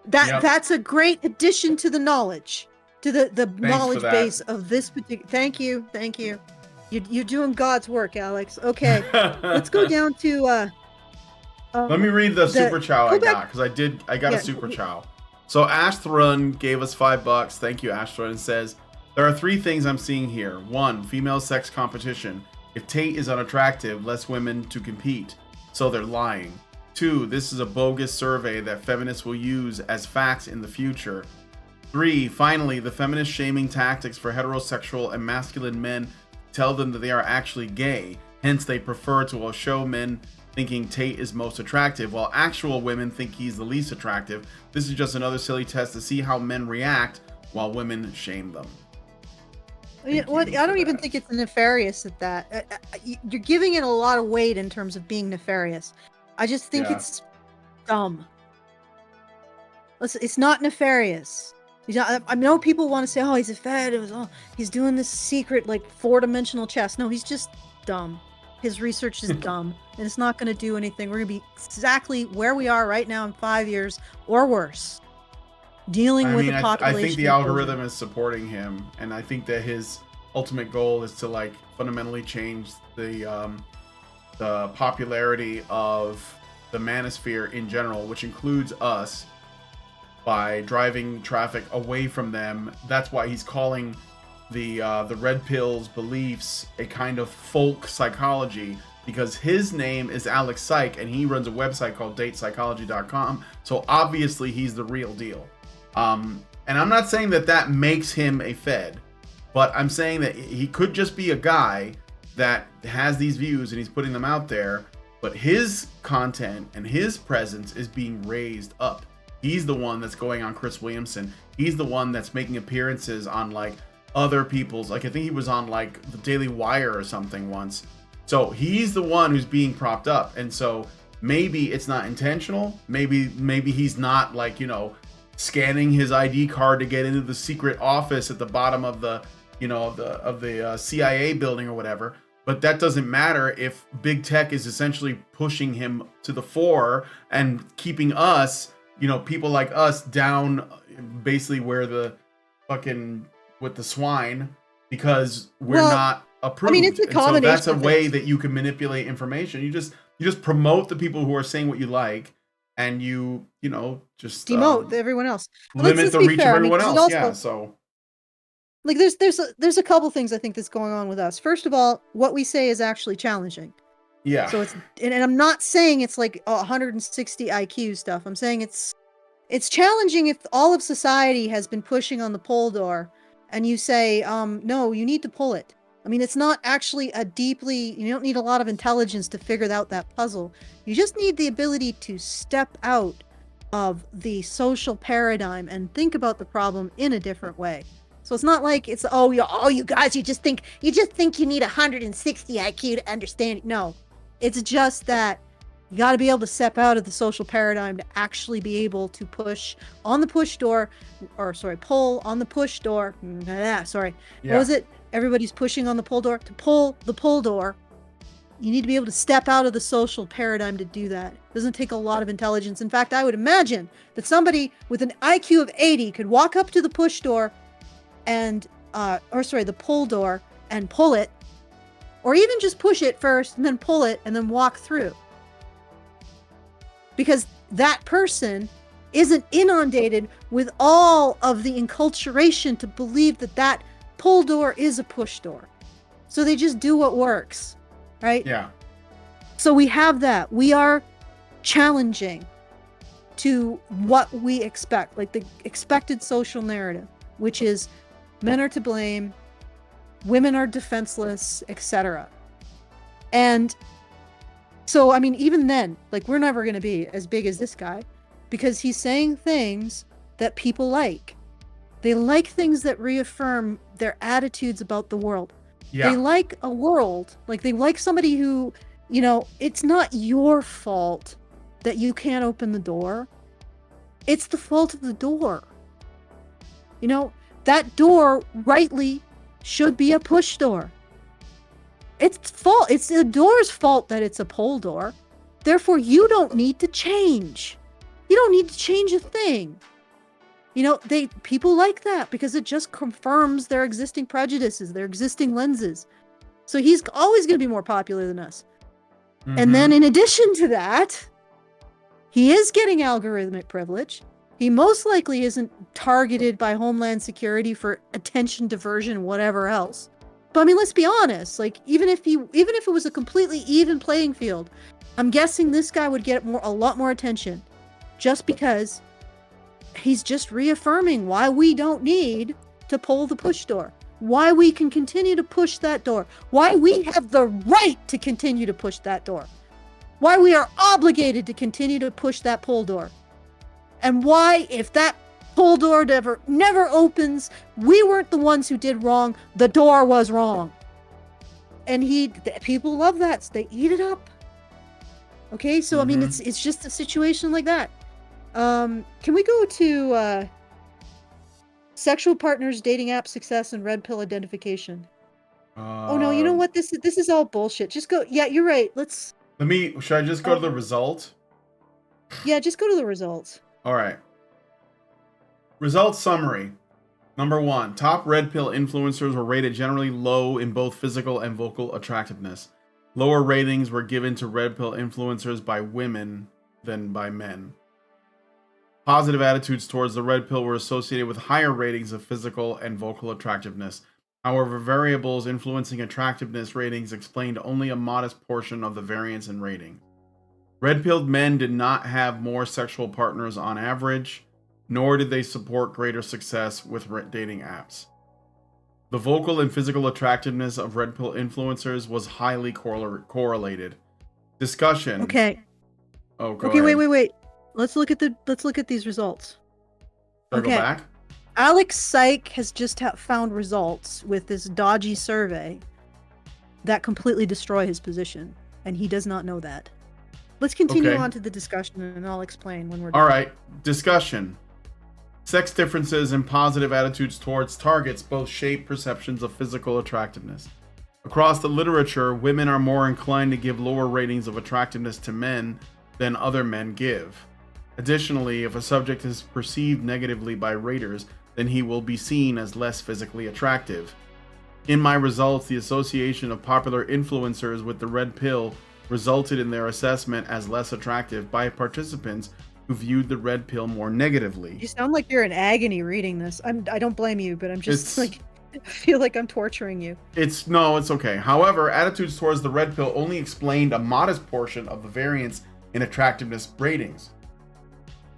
that's a great addition to the knowledge. To the knowledge base of this particular. Thank you. You're doing God's work, Alex. Okay, let's go down to. Let me read the super chow I got because I got a super chow. So Ashthrun gave us $5. Thank you, Ashthrun. And says there are 3 things I'm seeing here. 1, female sex competition. If Tate is unattractive, less women to compete, so they're lying. 2, this is a bogus survey that feminists will use as facts in the future. 3, finally, the feminist shaming tactics for heterosexual and masculine men tell them that they are actually gay. Hence, they prefer to show men thinking Tate is most attractive, while actual women think he's the least attractive. This is just another silly test to see how men react while women shame them. I don't even think it's nefarious at that. You're giving it a lot of weight in terms of being nefarious. I just think it's dumb. It's not nefarious. I know people want to say, oh, he's a fed. He's doing this secret, like, 4-dimensional chess. No, he's just dumb. His research is dumb, and it's not going to do anything. We're going to be exactly where we are right now in 5 years or worse, dealing with the population. I think the algorithm is supporting him, and I think that his ultimate goal is to, like, fundamentally change the popularity of the manosphere in general, which includes us, by driving traffic away from them. That's why he's calling the red pill's beliefs a kind of folk psychology, because his name is Alex Syke and he runs a website called datepsychology.com. So obviously he's the real deal. And I'm not saying that makes him a fed, but I'm saying that he could just be a guy that has these views and he's putting them out there, but his content and his presence is being raised up. He's the one that's going on Chris Williamson. He's the one that's making appearances on, like, other people's, like, I think he was on, like, the Daily Wire or something once. So he's the one who's being propped up. And so maybe it's not intentional. Maybe he's not, like, you know, scanning his ID card to get into the secret office at the bottom of the, you know, of the CIA building or whatever. But that doesn't matter if big tech is essentially pushing him to the fore and keeping us, you know, people like us down basically where the fucking with the swine, because we're not approved. I mean, it's a combination. So that's a way that you can manipulate information. You just promote the people who are saying what you like, and you know, just demote everyone else. Limit the reach of everyone else. Also, yeah. So, like, there's a couple things I think that's going on with us. First of all, what we say is actually challenging. Yeah. So it's, and I'm not saying it's like 160 IQ stuff. I'm saying it's It's challenging if all of society has been pushing on the pull door and you say, no, you need to pull it. I mean, it's not actually you don't need a lot of intelligence to figure out that puzzle. You just need the ability to step out of the social paradigm and think about the problem in a different way. So it's not like it's, you guys, you just think you need 160 IQ to understand it. No, it's just that you got to be able to step out of the social paradigm to actually be able to pull on the push door. Yeah. What was it? Everybody's pushing on the pull door. To pull the pull door, you need to be able to step out of the social paradigm to do that. It doesn't take a lot of intelligence. In fact, I would imagine that somebody with an IQ of 80 could walk up to the push door and, the pull door and pull it, or even just push it first and then pull it and then walk through. Because that person isn't inundated with all of the enculturation to believe that pull door is a push door. So they just do what works, right? Yeah. So we have that. We are challenging to what we expect, like the expected social narrative, which is men are to blame, women are defenseless, etc. And so, I mean, even then, like, we're never going to be as big as this guy because he's saying things that people like. They like things that reaffirm their attitudes about the world. Yeah. They like a world, like they like somebody who, it's not your fault that you can't open the door. It's the fault of the door. That door rightly should be a push door. It's the door's fault that it's a pull door. Therefore, you don't need to change. You don't need to change a thing. People like that because it just confirms their existing prejudices, their existing lenses. So he's always going to be more popular than us. Mm-hmm. And then in addition to that, he is getting algorithmic privilege. He most likely isn't targeted by Homeland Security for attention diversion, whatever else. But I mean, let's be honest. Like, even if it was a completely even playing field, I'm guessing this guy would get a lot more attention, just because he's just reaffirming why we don't need to pull the push door, why we can continue to push that door, why we have the right to continue to push that door, why we are obligated to continue to push that pull door, and why, if that pull door never opens, we weren't the ones who did wrong, the door was wrong. And people love that, so they eat it up. Okay, so I mean, it's just a situation like that. Can we go to sexual partners, dating app success, and red pill identification? Oh no, you know what? This is all bullshit. Just go. Yeah, you're right. Should I just go to the result? Yeah, just go to the results. All right. Results summary. Number 1, top red pill influencers were rated generally low in both physical and vocal attractiveness. Lower ratings were given to red pill influencers by women than by men. Positive attitudes towards the red pill were associated with higher ratings of physical and vocal attractiveness. However, variables influencing attractiveness ratings explained only a modest portion of the variance in rating. Red-pilled men did not have more sexual partners on average, nor did they support greater success with dating apps. The vocal and physical attractiveness of red pill influencers was highly correlated. Discussion. Okay. Oh, go ahead. Wait. Let's look at these results. Should I go back? Alex Psych has just found results with this dodgy survey that completely destroy his position, and he does not know that. Let's continue on to the discussion, and I'll explain when we're done. All right. Discussion. Sex differences and positive attitudes towards targets both shape perceptions of physical attractiveness. Across the literature, women are more inclined to give lower ratings of attractiveness to men than other men give. Additionally, if a subject is perceived negatively by raters, then he will be seen as less physically attractive. In my results, the association of popular influencers with the red pill resulted in their assessment as less attractive by participants who viewed the red pill more negatively. You sound like you're in agony reading this. I don't blame you, but I'm just I feel like I'm torturing you. It's okay. However, attitudes towards the red pill only explained a modest portion of the variance in attractiveness ratings.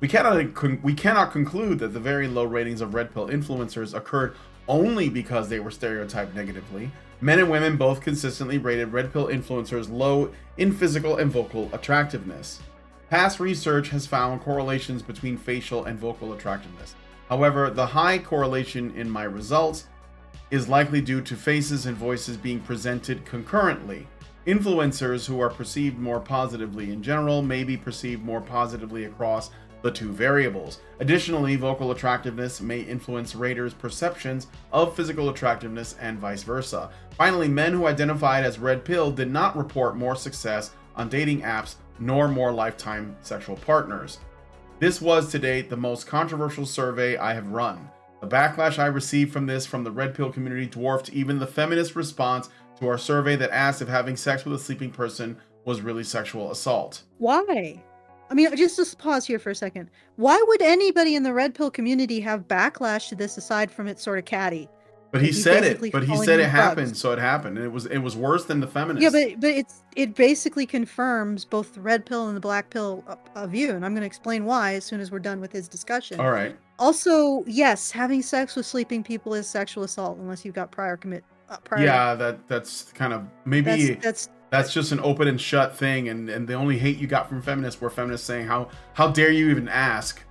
We cannot conclude that the very low ratings of red pill influencers occurred only because they were stereotyped negatively. Men and women both consistently rated red pill influencers low in physical and vocal attractiveness. Past research has found correlations between facial and vocal attractiveness. However, the high correlation in my results is likely due to faces and voices being presented concurrently. Influencers who are perceived more positively in general may be perceived more positively across the two variables. Additionally, vocal attractiveness may influence raters' perceptions of physical attractiveness and vice versa. Finally, men who identified as red pill did not report more success on dating apps nor more lifetime sexual partners. This was to date the most controversial survey I have run. The backlash I received from the red pill community dwarfed even the feminist response to our survey that asked if having sex with a sleeping person was really sexual assault. Why? I mean, just pause here for a second. Why would anybody in the red pill community have backlash to this aside from it's sort of catty? But he said it. But he said it happened, so it happened, and it was worse than the feminists. Yeah, but it basically confirms both the red pill and the black pill view, and I'm going to explain why as soon as we're done with his discussion. All right. Also, yes, having sex with sleeping people is sexual assault unless you've got prior. Yeah, that's kind of maybe that's just an open and shut thing, and the only hate you got from feminists were feminists saying how dare you even ask.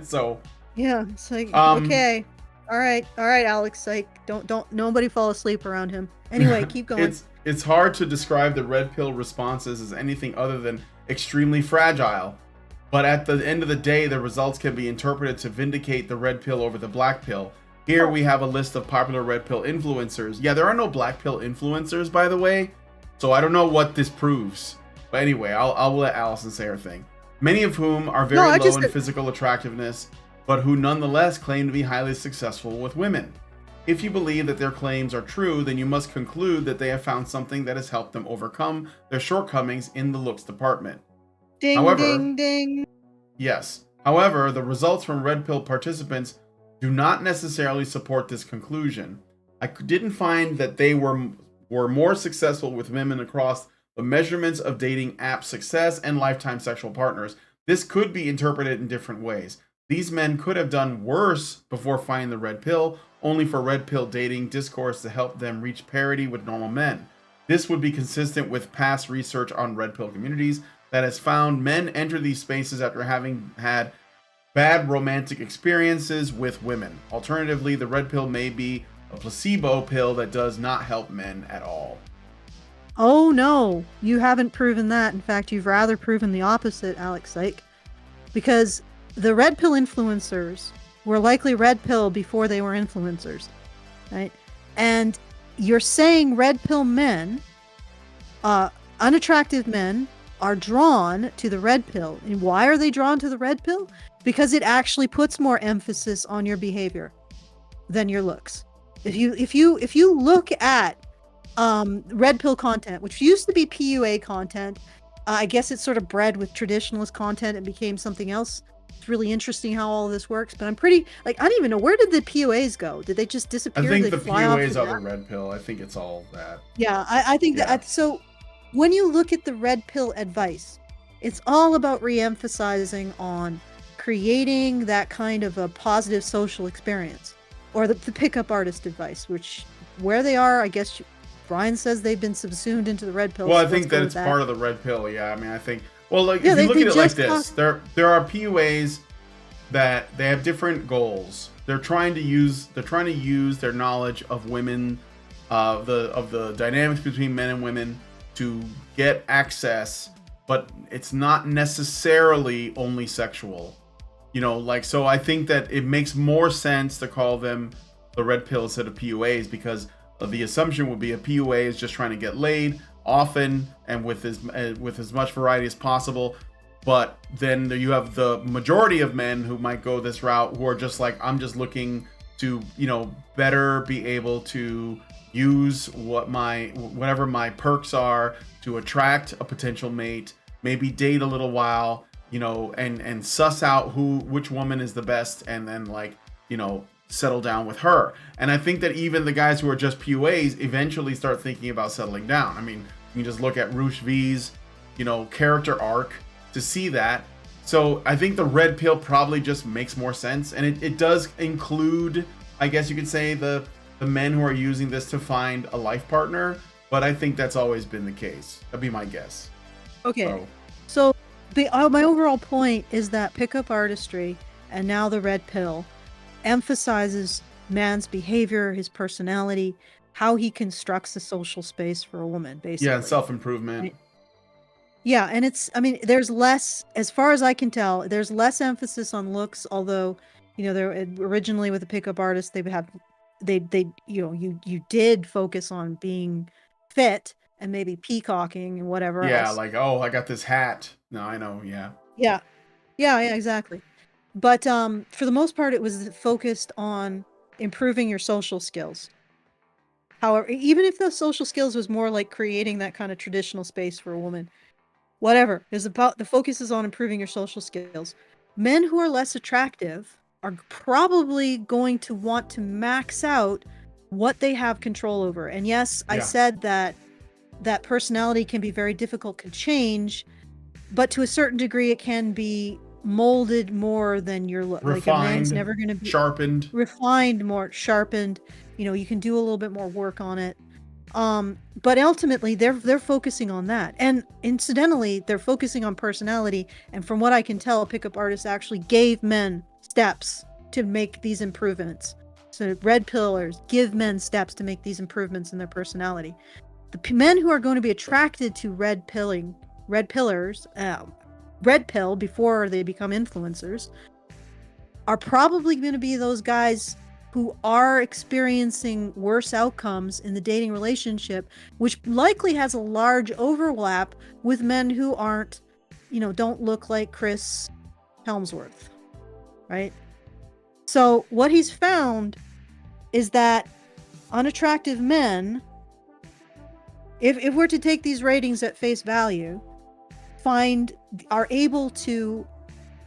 So yeah, it's like okay. All right, Alex. Like, don't nobody fall asleep around him. Anyway, keep going. It's hard to describe the red pill responses as anything other than extremely fragile. But at the end of the day, the results can be interpreted to vindicate the red pill over the black pill. Here we have a list of popular red pill influencers. Yeah, there are no black pill influencers, by the way. So I don't know what this proves. But anyway, I'll let Allison say her thing. Many of whom are very low in physical attractiveness, but who nonetheless claim to be highly successful with women. If you believe that their claims are true, then you must conclude that they have found something that has helped them overcome their shortcomings in the looks department. Ding, However, ding, ding. Yes. However, the results from red pill participants do not necessarily support this conclusion. I didn't find that they were more successful with women across the measurements of dating app success and lifetime sexual partners. This could be interpreted in different ways. These men could have done worse before finding the red pill, only for red pill dating discourse to help them reach parity with normal men. This would be consistent with past research on red pill communities that has found men enter these spaces after having had bad romantic experiences with women. Alternatively, the red pill may be a placebo pill that does not help men at all. Oh no, you haven't proven that. In fact, you've rather proven the opposite, Alex Syke. Because the red pill influencers were likely red pill before they were influencers, right? And you're saying red pill men, unattractive men, are drawn to the red pill. And why are they drawn to the red pill? Because it actually puts more emphasis on your behavior than your looks. If you look at red pill content, which used to be PUA content, I guess it's sort of bred with traditionalist content and became something else. It's really interesting how all of this works, but I'm pretty I don't even know, where did the PUAs go? Did they just disappear? I think the PUAs are the red pill. I think it's all that. Yeah, I think that. So when you look at the red pill advice, it's all about re-emphasizing on creating that kind of a positive social experience, or the pickup artist advice, which where they are, I guess Brian says they've been subsumed into the red pill. Well, I think that it's part of the red pill. Yeah, I mean, I think. Well, like if you look at it like this, there are PUAs that they have different goals. They're trying to use their knowledge of women, of the dynamics between men and women to get access, but it's not necessarily only sexual. You know, like, so I think that it makes more sense to call them the red pill instead of PUAs, because the assumption would be a PUA is just trying to get laid often and with as much variety as possible. But then you have the majority of men who might go this route, who are just like, I'm just looking to, you know, better be able to use whatever my perks are to attract a potential mate, maybe date a little while, you know, and suss out which woman is the best, and then, like, you know, settle down with her. And I think that even the guys who are just PUAs eventually start thinking about settling down. I mean, you can just look at Roosh V's, you know, character arc to see that. So I think the red pill probably just makes more sense, and it does include, I guess you could say, the men who are using this to find a life partner. But I think that's always been the case. That'd be my guess. Okay, So so my overall point is that pickup artistry and now the red pill emphasizes man's behavior, his personality, how he constructs a social space for a woman, yeah, and basically. self-improvement. Right? Yeah, and I mean, there's less, as far as I can tell, there's less emphasis on looks, although, there originally with the pickup artist, you did focus on being fit and maybe peacocking and whatever Yeah, else. like, oh, I got this hat. No, I know. Yeah. Yeah. Yeah, yeah, exactly. But for the most part, it was focused on improving your social skills. However, even if those social skills was more like creating that kind of traditional space for a woman, whatever, is about the focus is on improving your social skills. Men who are less attractive are probably going to want to max out what they have control over. And yes, I Yeah. said that personality can be very difficult to change, but to a certain degree it can be molded more than your look. Like a man's Refined, never going to be sharpened. refined, more sharpened. You can do a little bit more work on it. But ultimately they're focusing on that. And incidentally, they're focusing on personality. And from what I can tell, pickup artists actually gave men steps to make these improvements. So red pillars give men steps to make these improvements in their personality. The men who are going to be attracted to red pillars, red pill before they become influencers, are probably going to be those guys who are experiencing worse outcomes in the dating relationship, which likely has a large overlap with men who don't look like Chris Helmsworth, right? So what he's found is that unattractive men, if we're to take these ratings at face value, are able to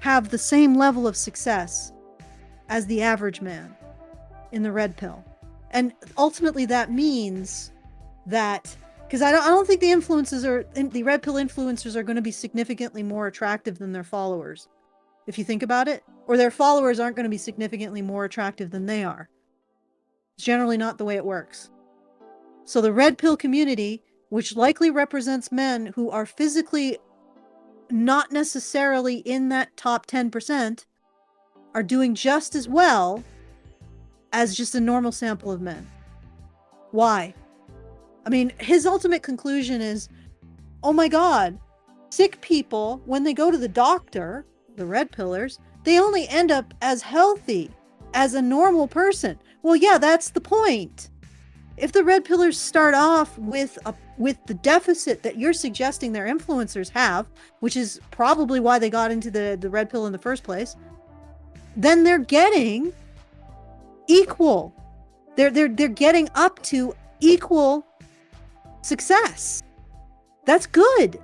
have the same level of success as the average man in the red pill. And ultimately that means that, because I don't think the red pill influencers are going to be significantly more attractive than their followers, if you think about it, or their followers aren't going to be significantly more attractive than they are. It's generally not the way it works. So the red pill community, which likely represents men who are physically not necessarily in that top 10%, are doing just as well as just a normal sample of men. Why? I mean, his ultimate conclusion is, oh my God, sick people, when they go to the doctor, the red pillars, they only end up as healthy as a normal person. Well, yeah, that's the point. If the red pillars start off with the deficit that you're suggesting their influencers have, which is probably why they got into the red pill in the first place, then they're getting equal. They're getting up to equal success. That's good.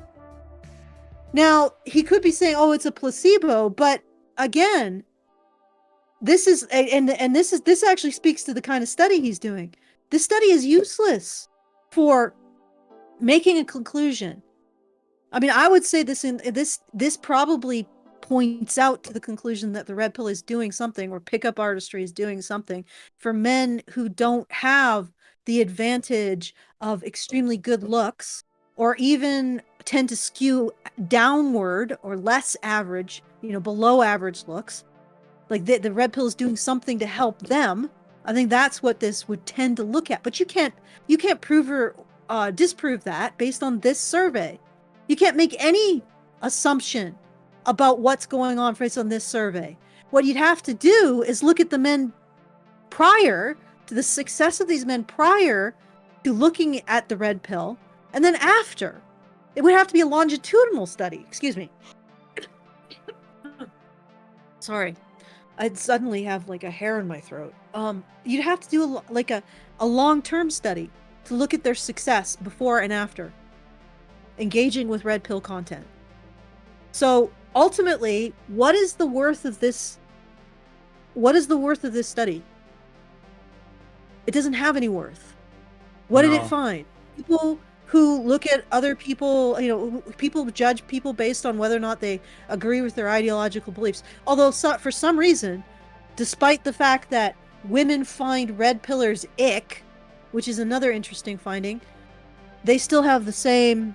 Now, he could be saying, oh, it's a placebo, but again, this actually speaks to the kind of study he's doing. This study is useless for making a conclusion. I mean, I would say this probably points out to the conclusion that the red pill is doing something, or pickup artistry is doing something for men who don't have the advantage of extremely good looks, or even tend to skew downward or less average, below average looks. Like the red pill is doing something to help them. I think that's what this would tend to look at. But you can't prove or disprove that based on this survey. You can't make any assumption about what's going on based on this survey. What you'd have to do is look at the men prior to the success of these men prior to looking at the red pill, and then after. It would have to be a longitudinal study. Excuse me. Sorry. I'd suddenly have like a hair in my throat. You'd have to do a long-term study to look at their success before and after engaging with red pill content. So ultimately, what is the worth of this? What is the worth of this study? It doesn't have any worth. What did it find? People who look at other people, people judge people based on whether or not they agree with their ideological beliefs. Although for some reason, despite the fact that women find red pillers ick, which is another interesting finding, they still have the same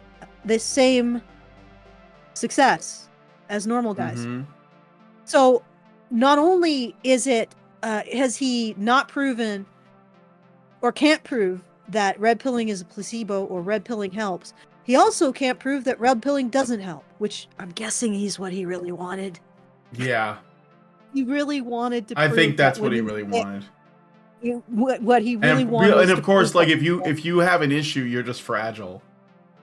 success as normal guys. Mm-hmm. So not only has he not proven or can't prove that red pilling is a placebo or red pilling helps, he also can't prove that red pilling doesn't help, which I'm guessing is what he really wanted. Yeah. He really wanted to prove I think that's that what he really wanted. What he really wanted and was of to course, prove like that if you have an issue, you're just fragile.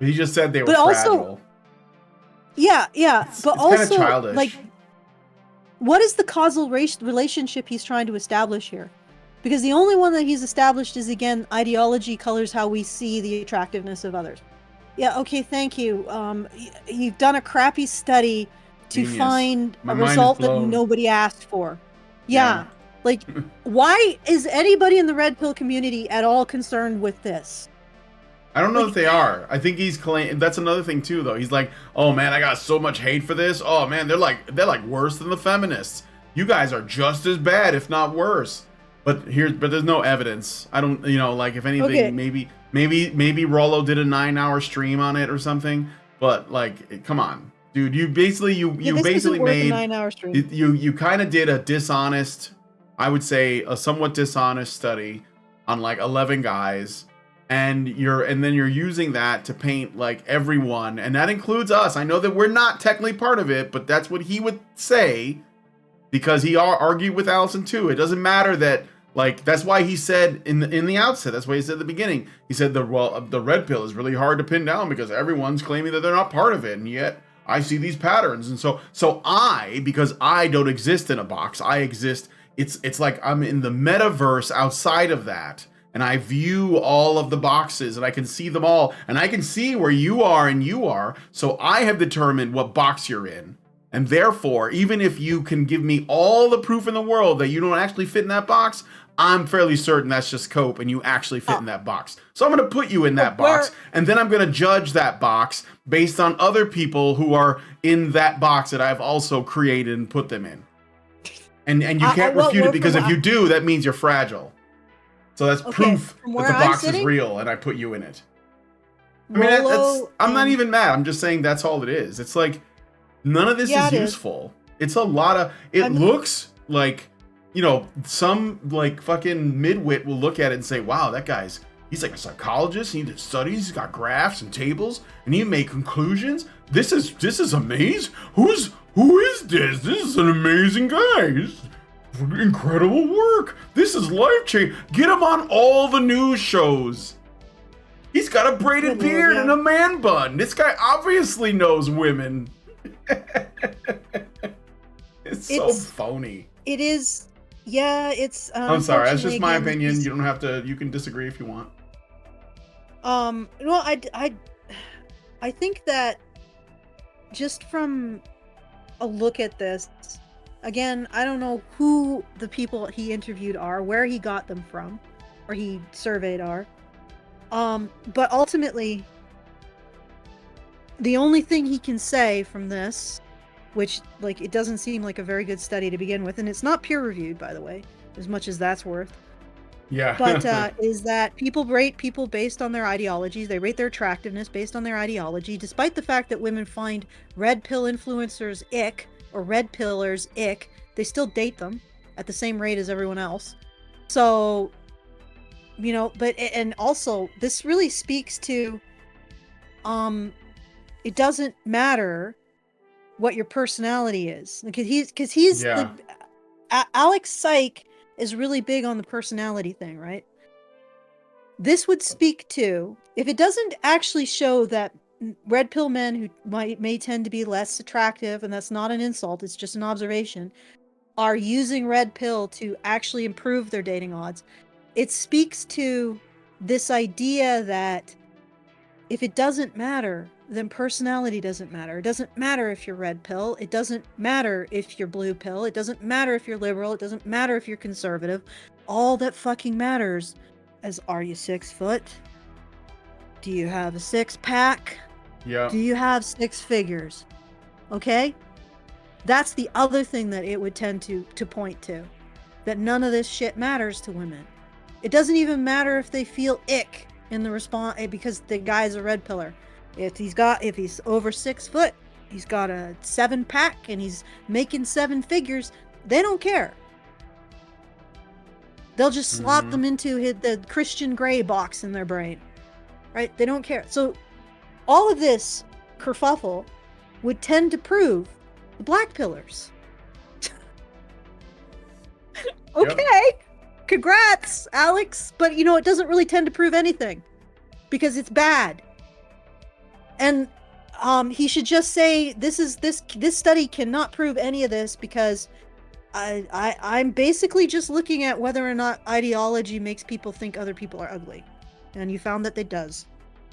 He just said they were But also- fragile. Yeah, but It's also, kind of childish. like, what is the causal relationship he's trying to establish here? Because the only one that he's established is, again, ideology colors how we see the attractiveness of others. Yeah, okay, thank you. You've done a crappy study to Genius. find My a mind is result that blown. nobody asked for. Yeah. Like, why is anybody in the red pill community at all concerned with this? I don't know if they are. I think he's claiming. That's another thing too, though. He's like, "Oh man, I got so much hate for this. Oh man, they're like worse than the feminists. You guys are just as bad, if not worse." But there's no evidence. I don't, like if anything, Okay. maybe Rollo did a 9-hour stream on it or something. But like, come on, dude. You basically this basically isn't worth a made 9-hour stream. you kind of did a dishonest, I would say a somewhat dishonest study on like 11 guys. And then you're using that to paint like everyone, and that includes us. I know that we're not technically part of it, but that's what he would say, because he argued with Allison too. It doesn't matter that, like, that's why he said in the outset. That's why he said at the beginning. He said the red pill is really hard to pin down because everyone's claiming that they're not part of it, and yet I see these patterns, and so because I don't exist in a box, I exist. It's like I'm in the metaverse outside of that. And I view all of the boxes, and I can see them all, and I can see where you are and you are. So I have determined what box you're in. And therefore, even if you can give me all the proof in the world that you don't actually fit in that box, I'm fairly certain that's just cope and you actually fit in that box. So I'm going to put you in that box, and then I'm going to judge that box based on other people who are in that box that I've also created and put them in. And you can't refute it, because if you do, that means you're fragile. So that's proof that the box is real, and I put you in it. I mean, I'm not even mad. I'm just saying that's all it is. It's like, none of this is useful. It's a lot of, looks like, some like fucking midwit will look at it and say, wow, he's like a psychologist. He did studies. He's got graphs and tables, and he made conclusions. This is amazing. Who is this? This is an amazing guy. Incredible work. This is life-changing. Get him on all the news shows. He's got a braided beard and a man bun. This guy obviously knows women. It's so phony. It is. Yeah, it's. I'm sorry. That's just my opinion. You don't have to. You can disagree if you want. Well, I think that just from a look at this. Again, I don't know who the people he interviewed are, where he got them from, or he surveyed are. But ultimately, the only thing he can say from this, which, like, it doesn't seem like a very good study to begin with, and it's not peer-reviewed, by the way, as much as that's worth. Yeah. But is that people rate people based on their ideologies. They rate their attractiveness based on their ideology, despite the fact that women find red pill influencers ick, or red pillers ick, they still date them at the same rate as everyone else. So, and also this really speaks to, it doesn't matter what your personality is, because he's Alex Psych is really big on the personality thing, right? This would speak to, if it doesn't actually show that red pill men who may tend to be less attractive, and that's not an insult, it's just an observation, are using red pill to actually improve their dating odds. It speaks to this idea that if it doesn't matter, then personality doesn't matter. It doesn't matter if you're red pill. It doesn't matter if you're blue pill. It doesn't matter if you're liberal. It doesn't matter if you're conservative. All that fucking matters is, are you 6 foot? Do you have a six-pack? Yeah. Do you have six figures? Okay? That's the other thing that it would tend to point to. That none of this shit matters to women. It doesn't even matter if they feel ick in the response because the guy's a red pillar. If he's over 6 foot, he's got a 7-pack and he's making 7 figures, they don't care. They'll just slot them into the Christian Grey box in their brain. Right? They don't care. So all of this kerfuffle would tend to prove the black pillars. Okay. Yep. Congrats, Alex. But it doesn't really tend to prove anything because it's bad. And he should just say this study cannot prove any of this because I'm basically just looking at whether or not ideology makes people think other people are ugly. And you found that it does.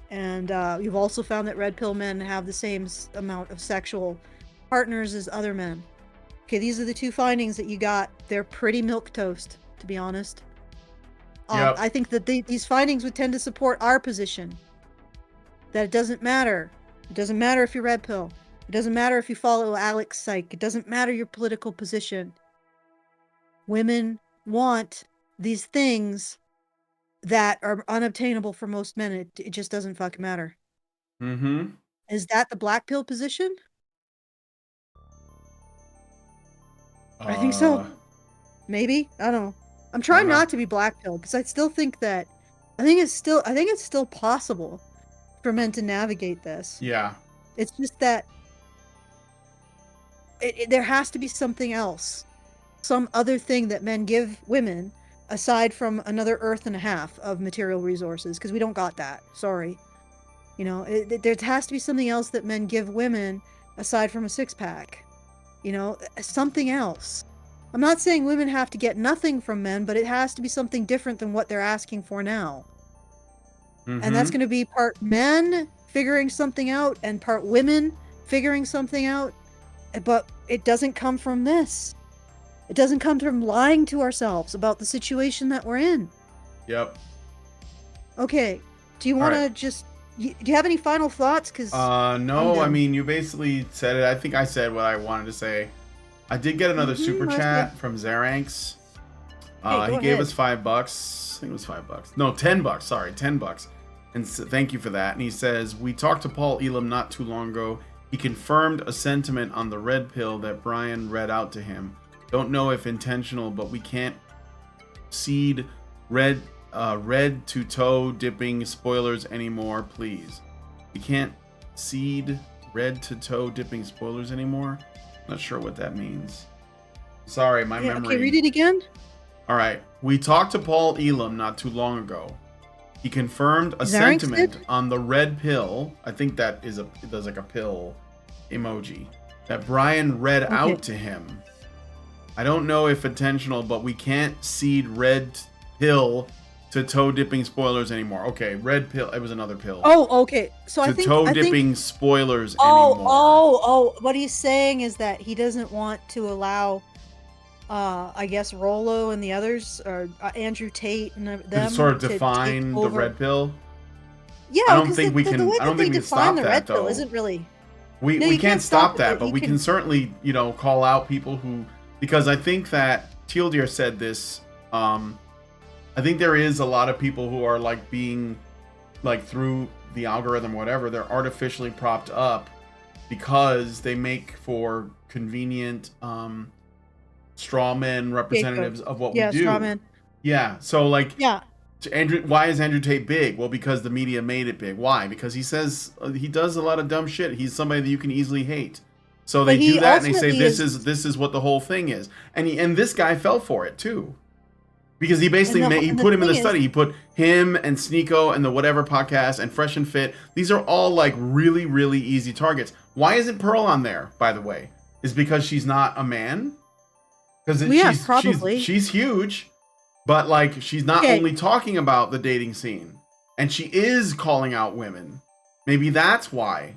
And you've also found that red pill men have the same amount of sexual partners as other men. Okay, these are the 2 findings that you got. They're pretty milquetoast, to be honest. Yep. I think that these findings would tend to support our position. That it doesn't matter. It doesn't matter if you're red pill. It doesn't matter if you follow Alex Psych. It doesn't matter your political position. Women want these things that are unobtainable for most men. It just doesn't fucking matter. Mm-hmm. Is that the black pill position? I think so. Maybe. I don't know. I'm trying not to be black pill because I still think that I think it's still possible for men to navigate this. Yeah. It's just that there has to be something else. Some other thing that men give women aside from another earth and a half of material resources, because we don't got that. Sorry. There has to be something else that men give women aside from a 6-pack. Something else. I'm not saying women have to get nothing from men, but it has to be something different than what they're asking for now. Mm-hmm. And that's going to be part men figuring something out and part women figuring something out. But it doesn't come from this. It doesn't come from lying to ourselves about the situation that we're in. Yep. Okay. Do you want to just... do you have any final thoughts? No, I mean, you basically said it. I think I said what I wanted to say. I did get another super chat from Zeranx. He gave us $5. I think it was $5. No, $10. Sorry, $10. And thank you for that. And he says, we talked to Paul Elam not too long ago. He confirmed a sentiment on the red pill that Brian read out to him. Don't know if intentional, but we can't seed red to toe dipping spoilers anymore, please. We can't seed red to toe dipping spoilers anymore. Not sure what that means. Sorry, my memory. Okay, read it again. All right. We talked to Paul Elam not too long ago. He confirmed a sentiment on the red pill. I think that is there's like a pill emoji that Brian read out to him. I don't know if intentional, but we can't seed red pill to toe dipping spoilers anymore. Okay, red pill. It was another pill. Oh, okay. So I think toe dipping spoilers anymore. Oh. What he's saying is that he doesn't want to allow, I guess Rollo and the others, or Andrew Tate and them, to sort of define the red pill. Yeah, I don't think we can. I don't think we can stop the that red though. pill isn't really. We can't stop that, but we can certainly call out people who, because I think that Teal Deer said this. I think there is a lot of people who are being through the algorithm, whatever, they're artificially propped up because they make for convenient straw men representatives of what we do. Straw men. Yeah. So why is Andrew Tate big? Well, because the media made it big. Why? Because he says he does a lot of dumb shit. He's somebody that you can easily hate. So they do that and they say this is what the whole thing is. And this guy fell for it too. Because he basically he put him in the study. He put him and Sneeko and the whatever podcast and Fresh and Fit. These are all really, really easy targets. Why isn't Pearl on there, by the way? Is because she's not a man? Because she's huge, but she's not only talking about the dating scene. And she is calling out women. Maybe that's why.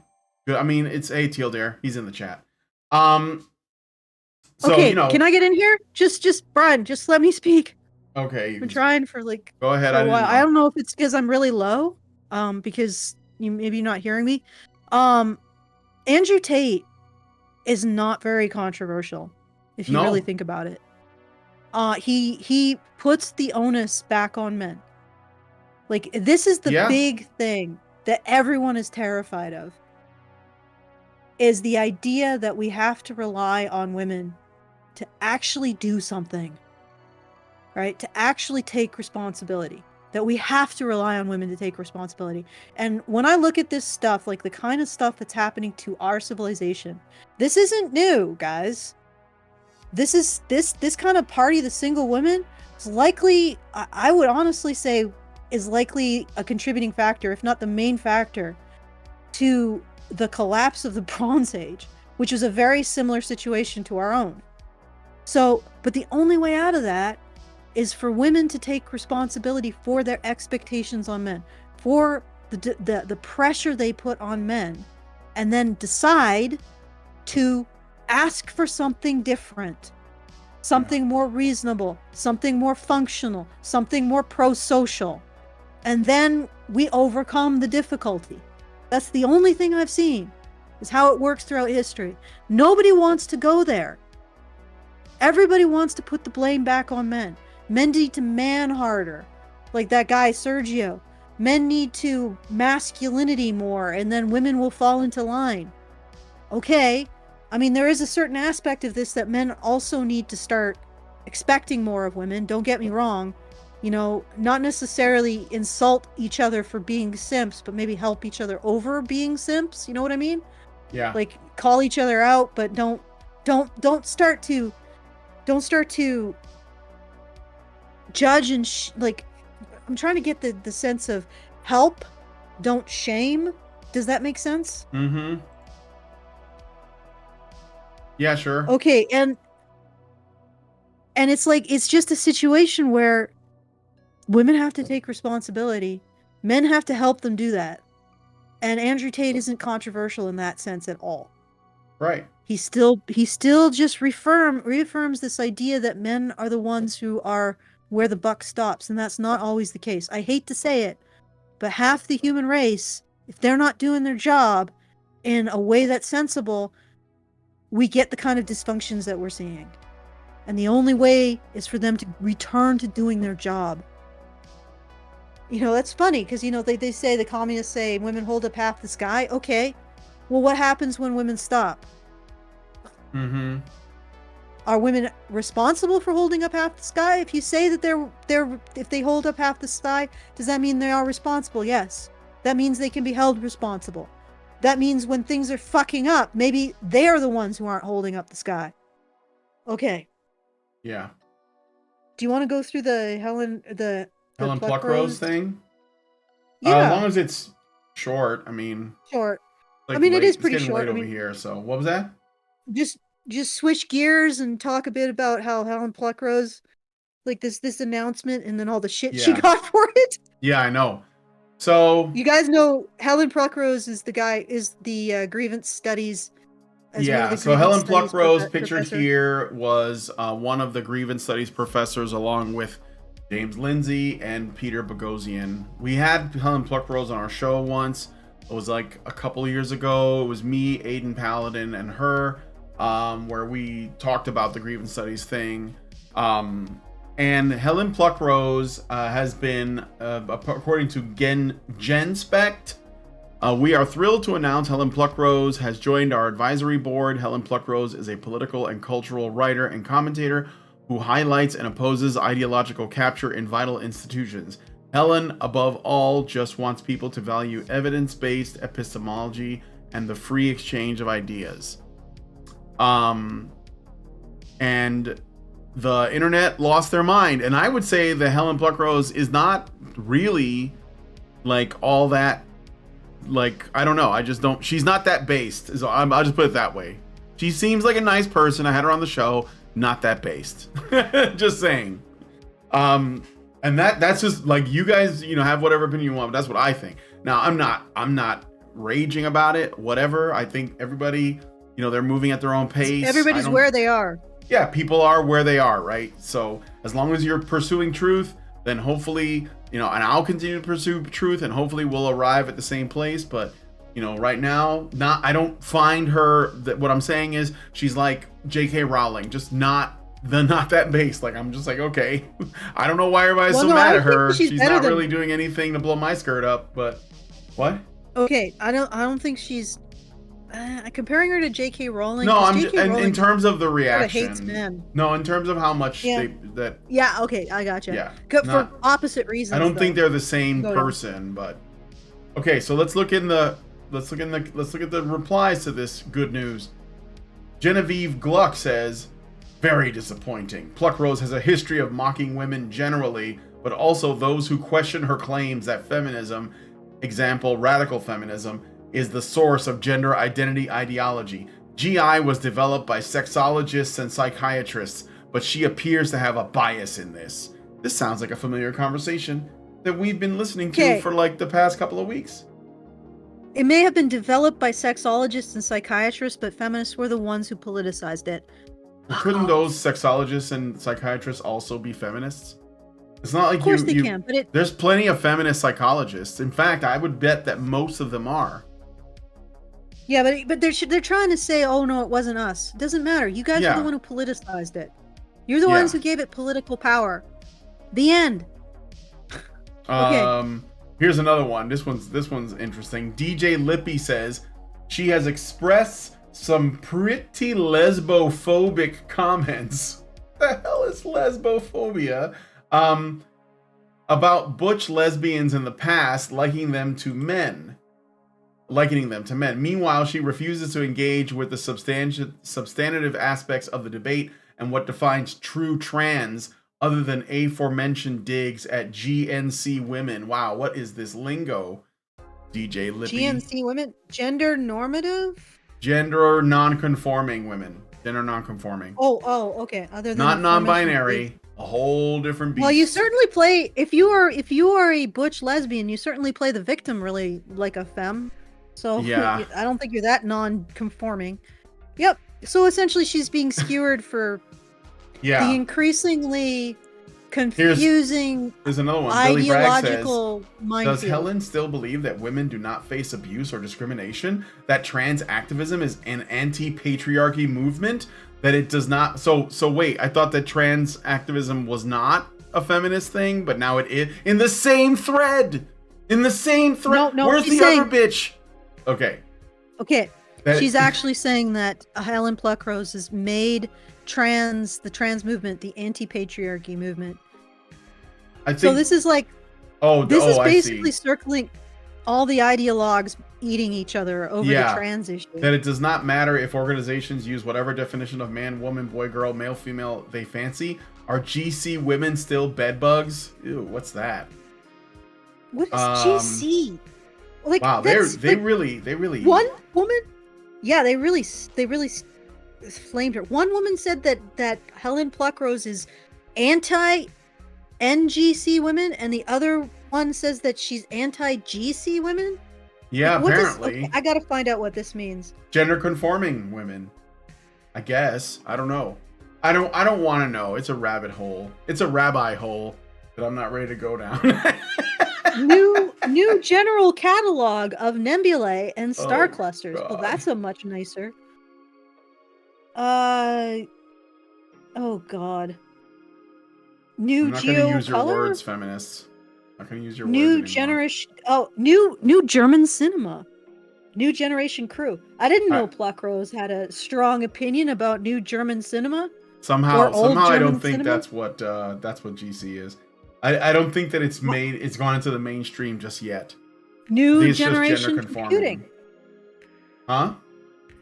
I mean, it's Teal Deer. He's in the chat. So, can I get in here? Just Brian, just let me speak. Okay. I've been trying for go ahead. I don't know if it's because I'm really low. because maybe you're not hearing me. Andrew Tate is not very controversial if you really No. think about it. He puts the onus back on men. Like, this is the Yeah. big thing that everyone is terrified of, is the idea that we have to rely on women to actually do something, right? To actually take responsibility. That we have to rely on women to take responsibility. And when I look at this stuff, like the kind of stuff that's happening to our civilization, this isn't new, guys. This kind of party, the single women, is likely, I would honestly say, is likely a contributing factor, if not the main factor, to the collapse of the Bronze Age, which was a very similar situation to our own. So, but the only way out of that is for women to take responsibility for their expectations on men, for the pressure they put on men, and then decide to ask for something different, something more reasonable, something more functional, something more pro-social. And then we overcome the difficulty. That's the only thing I've seen, is how it works throughout history. Nobody wants to go there. Everybody wants to put the blame back on men. Men need to man harder. Like that guy, Sergio. Men need to masculinity more, and then women will fall into line. Okay. I mean, there is a certain aspect of this that men also need to start expecting more of women. Don't get me wrong. You know, not necessarily insult each other for being simps, but maybe help each other over being simps. You know what I mean? Yeah. Like, call each other out, but don't start to judge and like, I'm trying to get the sense of help, don't shame. Does that make sense? Mm-hmm. Yeah, sure. Okay, and it's like, it's just a situation where women have to take responsibility. Men have to help them do that. And Andrew Tate isn't controversial in that sense at all. Right. He still just reaffirms this idea that men are the ones who are where the buck stops, and that's not always the case. I hate to say it, but half the human race, if they're not doing their job in a way that's sensible, we get the kind of dysfunctions that we're seeing. And the only way is for them to return to doing their job. You know, that's funny, because, you know, they say, the communists say, women hold up half the sky. Okay. Well, what happens when women stop? Mm-hmm. Are women responsible for holding up half the sky? If you say that if they hold up half the sky, does that mean they are responsible? Yes. That means they can be held responsible. That means when things are fucking up, maybe they're the ones who aren't holding up the sky. Okay. Yeah. Do you want to go through the Helen Pluckrose thing? Yeah. As long as it's short, I mean. Short. Like, I mean, late. it is pretty it's short. Late over here. So, what was that? Just switch gears and talk a bit about how Helen Pluckrose, like this announcement, and then all the shit she got for it. Yeah, I know. So you guys know Helen Pluckrose is the grievance studies. So Helen Pluckrose, pictured here, was one of the grievance studies professors, along with James Lindsay and Peter Boghossian. We had Helen Pluckrose on our show once. It was like a couple of years ago. It was me, Aiden Paladin, and her, where we talked about the grievance studies thing. And Helen Pluckrose has been, according to GenSpect, we are thrilled to announce Helen Pluckrose has joined our advisory board. Helen Pluckrose is a political and cultural writer and commentator who highlights and opposes ideological capture in vital institutions. Helen, above all, just wants people to value evidence-based epistemology and the free exchange of ideas. And the internet lost their mind. And I would say that Helen Pluckrose is not really like all that, like, I don't know. I just don't, she's not that based. So I'll just put it that way. She seems like a nice person. I had her on the show. Not that based. Just saying. And that's just like, you guys, you know, have whatever opinion you want, but that's what I think. Now, I'm not raging about it, whatever. I think everybody, you know, they're moving at their own pace. Everybody's where they are. Yeah, people are where they are, right? So as long as you're pursuing truth, then hopefully and I'll continue to pursue truth, and hopefully we'll arrive at the same place. But right now, I don't find her. What I'm saying is, she's like J.K. Rowling, just not that base. Like, I'm just like, okay, I don't know why everybody's so mad at her. She's not really doing anything to blow my skirt up. But what? Okay, I don't think she's comparing her to J.K. Rowling. No, I'm just, in terms of the reaction. Hates men. No, in terms of how much Yeah, okay, I gotcha. Yeah, for opposite reasons. I don't think they're the same person, but okay. So let's look at the replies to this good news. Genevieve Gluck says, very disappointing. Pluckrose has a history of mocking women generally, but also those who question her claims that feminism, example radical feminism, is the source of gender identity ideology. GI was developed by sexologists and psychiatrists, but she appears to have a bias in this. This sounds like a familiar conversation that we've been listening to for like the past couple of weeks. It may have been developed by sexologists and psychiatrists, but feminists were the ones who politicized it. Couldn't those sexologists and psychiatrists also be feminists? It's not like of course they can, but there's plenty of feminist psychologists. In fact, I would bet that most of them are. Yeah, but they're trying to say, oh no, it wasn't us. It doesn't matter. You guys are the one who politicized it. You're the ones who gave it political power. The end. Okay. Here's another one. This one's interesting. DJ Lippy says she has expressed some pretty lesbophobic comments. The hell is lesbophobia? About butch lesbians in the past likening them to men. Meanwhile, she refuses to engage with the substantive aspects of the debate and what defines true trans, other than aforementioned digs at GNC women. Wow, what is this lingo, DJ Lippy? GNC women? Gender normative? Gender non-conforming women. Gender non-conforming. Oh, okay. Other than not non-binary, a whole different beast. Well, you certainly play, if you are a butch lesbian, you certainly play the victim really like a femme. So yeah. I don't think you're that non-conforming. Yep. So essentially she's being skewered for the increasingly confusing Here's another one. Ideological minefield. Does Helen still believe that women do not face abuse or discrimination? That trans activism is an anti-patriarchy movement? That it does not... So wait, I thought that trans activism was not a feminist thing, but now it is. In the same thread! No, Where's the other bitch? Okay. She's actually saying that Helen Pluckrose has made the trans movement the anti-patriarchy movement. So this is like this is basically circling all the ideologues eating each other over the trans issue. That it does not matter if organizations use whatever definition of man, woman, boy, girl, male, female they fancy. Are GC women still bedbugs? Ew, what's that? What is GC? Like, wow, they really one woman. Yeah, they really flamed her. One woman said that Helen Pluckrose is anti-NGC women, and the other one says that she's anti-GC women. Yeah, like, apparently. I gotta find out what this means. Gender conforming women, I guess. I don't know. I don't want to know. It's a rabbit hole. It's a rabbi hole that I'm not ready to go down. New general catalog of nebulae and star clusters. God. Well, that's a much nicer. Oh God. New I'm not geo gonna use your color? words, feminists. I'm not gonna use your new words generation. Oh, new German cinema. New generation crew. I didn't know Pluckrose had a strong opinion about new German cinema. Somehow I don't think that's what GC is. I don't think that it's gone into the mainstream just yet. New generation computing. Huh?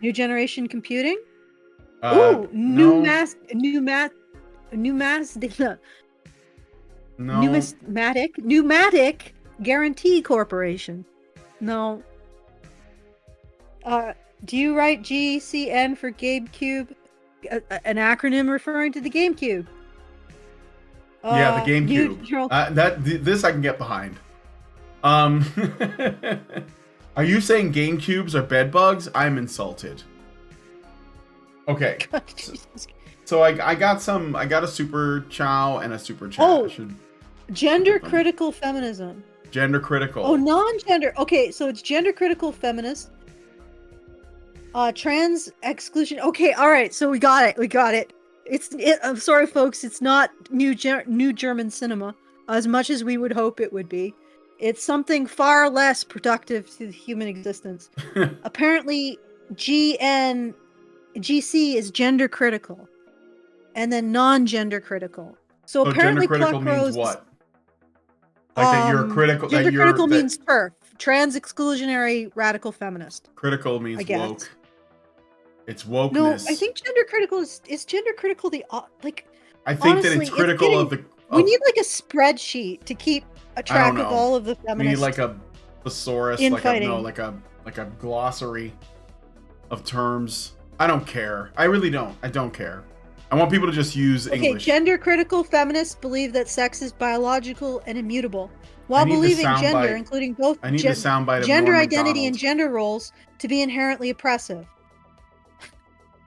New generation computing? No. Pneumatic Guarantee Corporation. No. Do you write GCN for GameCube? An acronym referring to the GameCube. Yeah, the GameCube. This I can get behind. Are you saying GameCubes are bed bugs? I'm insulted. Okay. So I got a super chow and a super chat. Gender critical feminism. Gender critical. Oh, non-gender. Okay, so it's gender critical feminist. Trans exclusion. Okay, all right. So we got it. We got it. I'm sorry, folks. It's not new German cinema as much as we would hope it would be. It's something far less productive to human existence. Apparently, GC is gender critical, and then non-gender critical. So apparently, gender critical means what? Like that you're critical. Gender critical means TERF, trans exclusionary radical feminist. Critical means woke. It's wokeness. No, I think gender critical is gender critical the like. I think honestly, that it's critical of the. We need like a spreadsheet to keep a track of all of the feminists. We need like a thesaurus, like a glossary of terms. I don't care. I really don't. I don't care. I want people to just use English. Okay, gender critical feminists believe that sex is biological and immutable, while believing gender, including both gender identity and gender roles, to be inherently oppressive.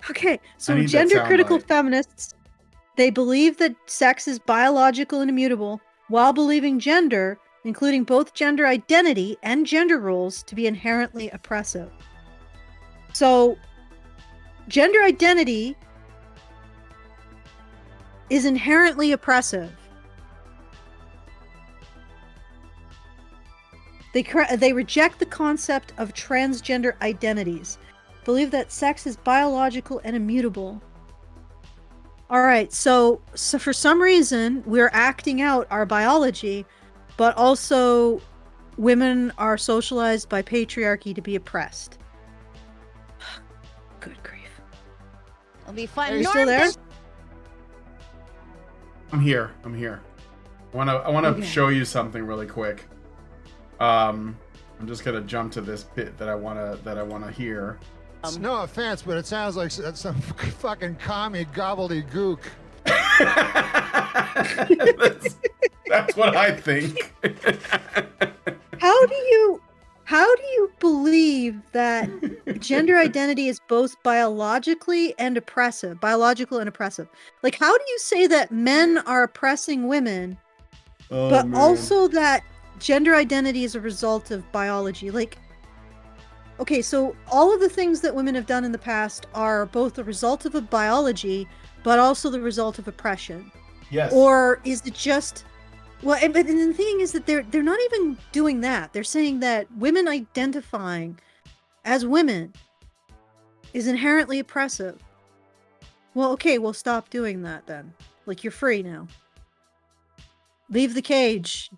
Okay, so gender critical feminists, they believe that sex is biological and immutable, while believing gender, including both gender identity and gender roles, to be inherently oppressive. So, gender identity is inherently oppressive. They reject the concept of transgender identities, believe that sex is biological and immutable. All right, so for some reason we're acting out our biology, but also women are socialized by patriarchy to be oppressed. Good grief. It'll be fun. Are you still there? I'm here. I want to show you something really quick. I'm just gonna jump to this bit that I wanna hear. No offense, but it sounds like some fucking commie gobbledygook. That's what I think. How do you believe that gender identity is both biological and oppressive? Like, how do you say that men are oppressing women, but also that gender identity is a result of biology? Like, okay, so all of the things that women have done in the past are both the result of a biology, but also the result of oppression. Yes. Or is it just... Well, but the thing is that they're not even doing that. They're saying that women identifying as women is inherently oppressive. Well, okay, well, stop doing that then. Like, you're free now. Leave the cage,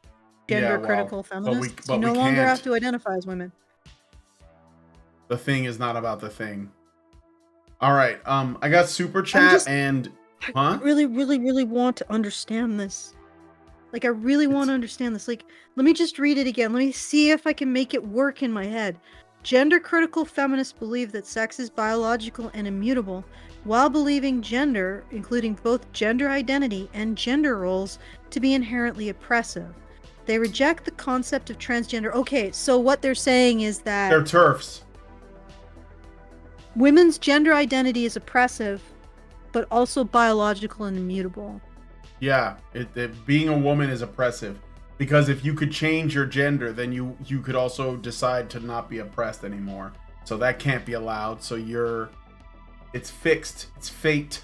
gender-critical feminists. You no longer have to identify as women. The thing is not about the thing. All right, I got super chat I really, really, really want to understand this. Like, I really want to understand this. Like, let me just read it again. Let me see if I can make it work in my head. Gender-critical feminists believe that sex is biological and immutable, while believing gender, including both gender identity and gender roles, to be inherently oppressive. They reject the concept of transgender. Okay, so what they're saying is that... They're TERFs. Women's gender identity is oppressive, but also biological and immutable. Yeah, being a woman is oppressive, because if you could change your gender, then you could also decide to not be oppressed anymore. So that can't be allowed. So it's fixed. It's fate.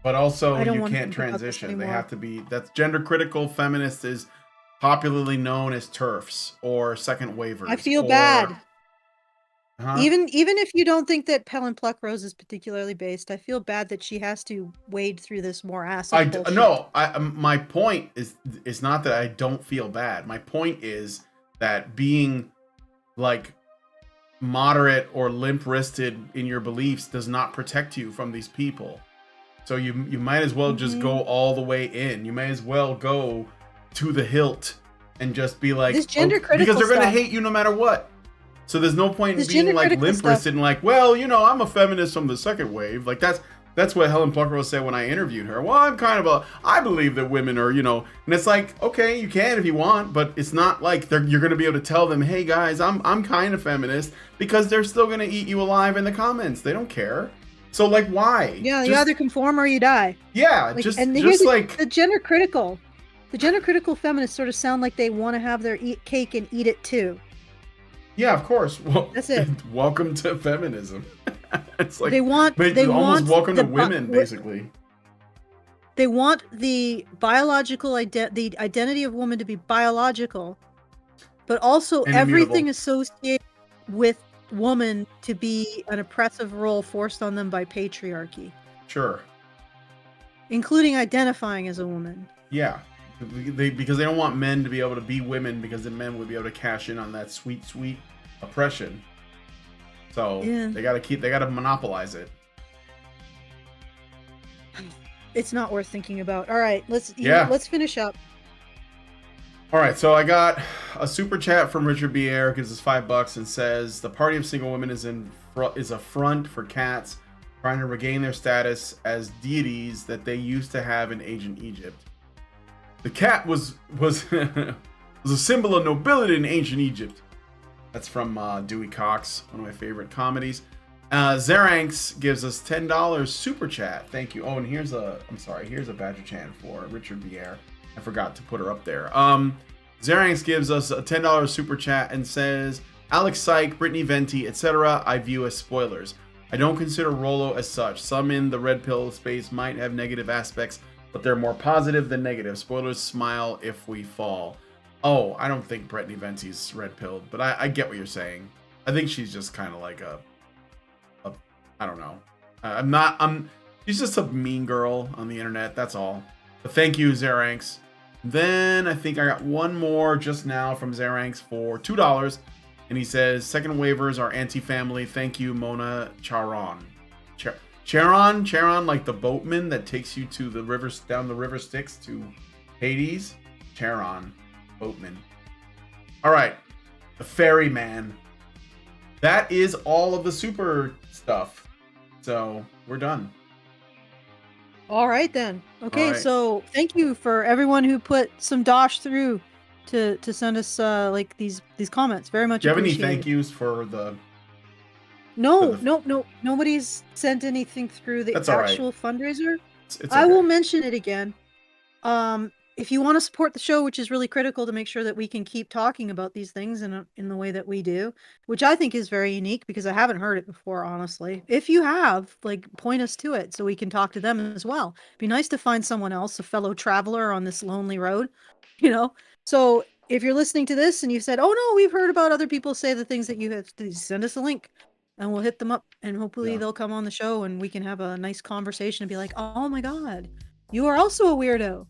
But also you can't transition. They have to be. That's gender critical feminist is popularly known as TERFs or second waivers. I feel bad. Huh? Even if you don't think that Helen Pluckrose is particularly based, I feel bad that she has to wade through this morass of bullshit. No, my point is not that I don't feel bad. My point is that being like moderate or limp-wristed in your beliefs does not protect you from these people. So you might as well just go all the way in. You may as well go to the hilt and just be like, this gender critical because they're going to hate you no matter what. So there's no point in being like limp-wristed and like, well, I'm a feminist from the second wave. Like that's what Helen Pluckrose said when I interviewed her. Well, I believe that women are, and it's like, okay, you can if you want, but it's not like you're going to be able to tell them, hey guys, I'm kind of feminist, because they're still going to eat you alive in the comments. They don't care. So like, why? Yeah, you either conform or you die. Yeah, like, just the gender critical. The gender critical feminists sort of sound like they want to have their cake and eat it too. Yeah, of course. Well, That's it. Welcome to feminism. It's like They want almost welcome to the women, basically. They want the biological the identity of woman to be biological, but also And everything immutable. associated with woman to be an oppressive role forced on them by patriarchy, Sure. including identifying as a woman. Yeah. Because they don't want men to be able to be women, because then men would be able to cash in on that sweet, sweet oppression. So Yeah. they gotta monopolize it. It's not worth thinking about. All right, let's finish up. All right, so I got a super chat from Richard Bier, gives us $5 and says the party of single women is a front for cats trying to regain their status as deities that they used to have in ancient Egypt. The cat was was a symbol of nobility in ancient Egypt. That's from Dewey Cox, one of my favorite comedies. Zeranx gives us $10 super chat. Thank you. Oh, and here's a Badger Chan for Richard Bier. I forgot to put her up there. Zeranx gives us a $10 super chat and says, Alex Syke, Brittany Venti, etc. I view as spoilers. I don't consider Rollo as such. Some in the red pill space might have negative aspects, but they're more positive than negative. Spoilers smile if we fall. Oh, I don't think Brittany Venti's red pilled, but I get what you're saying. I think she's just kind of like I don't know. She's just a mean girl on the internet. That's all. But thank you, Zeranx. Then I think I got one more just now from Zeranx for $2. And he says, second waivers are anti-family. Thank you, Mona Charon. Charon, like the boatman that takes you to the rivers, down the river Styx to Hades. Charon, boatman. All right, the ferryman. That is all of the super stuff. So we're done. All right then. Okay, All right. so thank you for everyone who put some dosh through to send us like these comments. Very much Do you have any appreciated. thank yous for the? No, nobody's sent anything through the That's all right. actual fundraiser. It's I okay. will mention it again. If you want to support the show, which is really critical to make sure that we can keep talking about these things in the way that we do, which I think is very unique because I haven't heard it before, honestly. If you have, like, point us to it so we can talk to them as well. It'd be nice to find someone else, a fellow traveler on this lonely road, you know? So if you're listening to this and you said, oh no, we've heard about other people say the things that you have, send us a link and we'll hit them up and hopefully they'll come on the show and we can have a nice conversation and be like, oh my God, you are also a weirdo.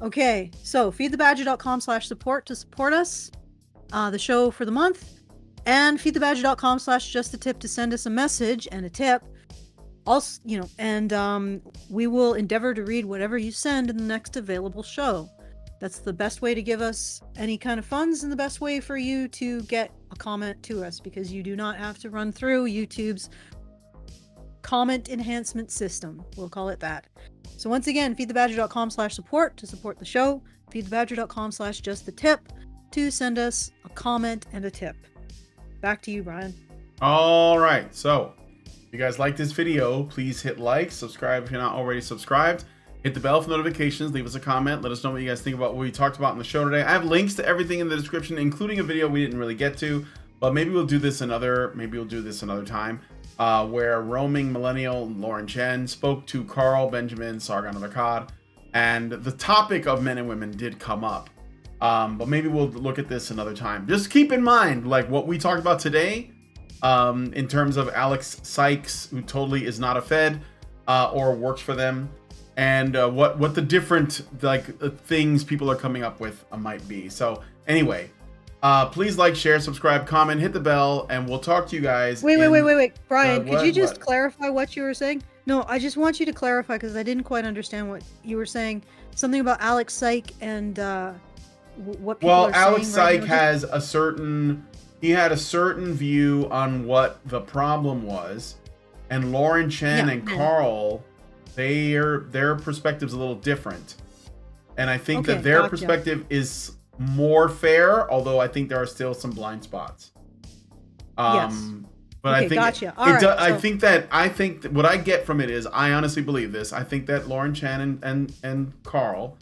Okay, so feedthebadger.com/support to support us, the show for the month, and feedthebadger.com/justatip to send us a message and a tip. Also, and we will endeavor to read whatever you send in the next available show. That's the best way to give us any kind of funds and the best way for you to get a comment to us, because you do not have to run through YouTube's comment enhancement system. We'll call it that. So once again, feedthebadger.com/support to support the show, feedthebadger.com/justthetip to send us a comment and a tip. Back to you, Brian. All right, so if you guys like this video, please hit like, subscribe if you're not already subscribed, hit the bell for notifications, leave us a comment, let us know what you guys think about what we talked about in the show today. I have links to everything in the description, including a video we didn't really get to, but maybe we'll do this another time. Where roaming millennial Lauren Chen spoke to Carl Benjamin Sargon of Akkad, and the topic of men and women did come up. But maybe we'll look at this another time. Just keep in mind, like what we talked about today, in terms of Alex Sykes, who totally is not a Fed or works for them, and what the different things people are coming up with might be. So anyway. Please like, share, subscribe, comment, hit the bell, and we'll talk to you guys. Wait. Brian, could you just clarify what you were saying? No, I just want you to clarify because I didn't quite understand what you were saying. Something about Alex Syke and what people are saying. Well, Alex Syke has he had a certain view on what the problem was, and Lauren Chen and Carl, their perspective's a little different. And I think that their perspective is more fair, although I think there are still some blind spots. Yes. But okay, I think gotcha. I think what I get from it is, I honestly believe this. I think that Lauren Chen and Carl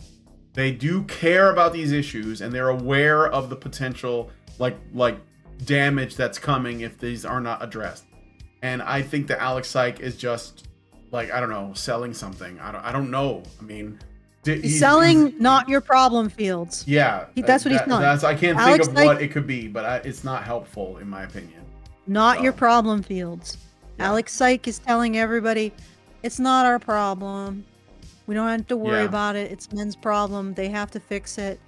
They do care about these issues, and they're aware of the potential like damage that's coming if these are not addressed. And I think that Alex Syke is just like, I don't know, selling something. I don't know. I mean, he's selling not your problem fields. Yeah, That's what he's selling. I can't Alex think of what Syke, it could be, but it's not helpful in my opinion. Not your problem fields. Yeah. Alex Syke is telling everybody, it's not our problem. We don't have to worry about it. It's men's problem. They have to fix it.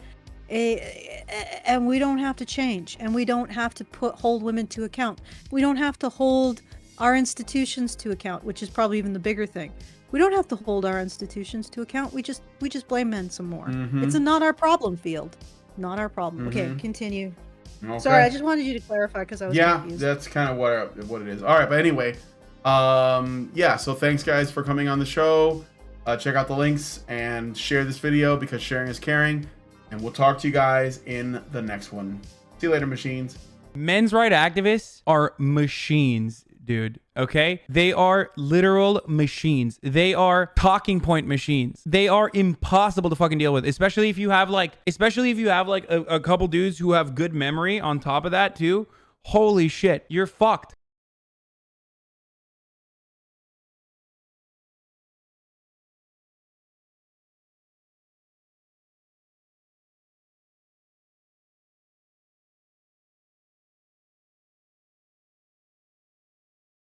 And we don't have to change. And we don't have to hold women to account. We don't have to hold our institutions to account, which is probably even the bigger thing. We don't have to hold our institutions to account. We just blame men some more. It's a not our problem field. Not our problem. Okay, continue. Okay. Sorry, I just wanted you to clarify because I was confused. That's kind of what it is. All right, but anyway, yeah. So thanks guys for coming on the show. Check out the links and share this video because sharing is caring. And we'll talk to you guys in the next one. See you later, machines. Men's right activists are machines, dude. Okay? They are literal machines. They are talking point machines. They are impossible to fucking deal with, especially if you have like a couple dudes who have good memory on top of that too. Holy shit, you're fucked.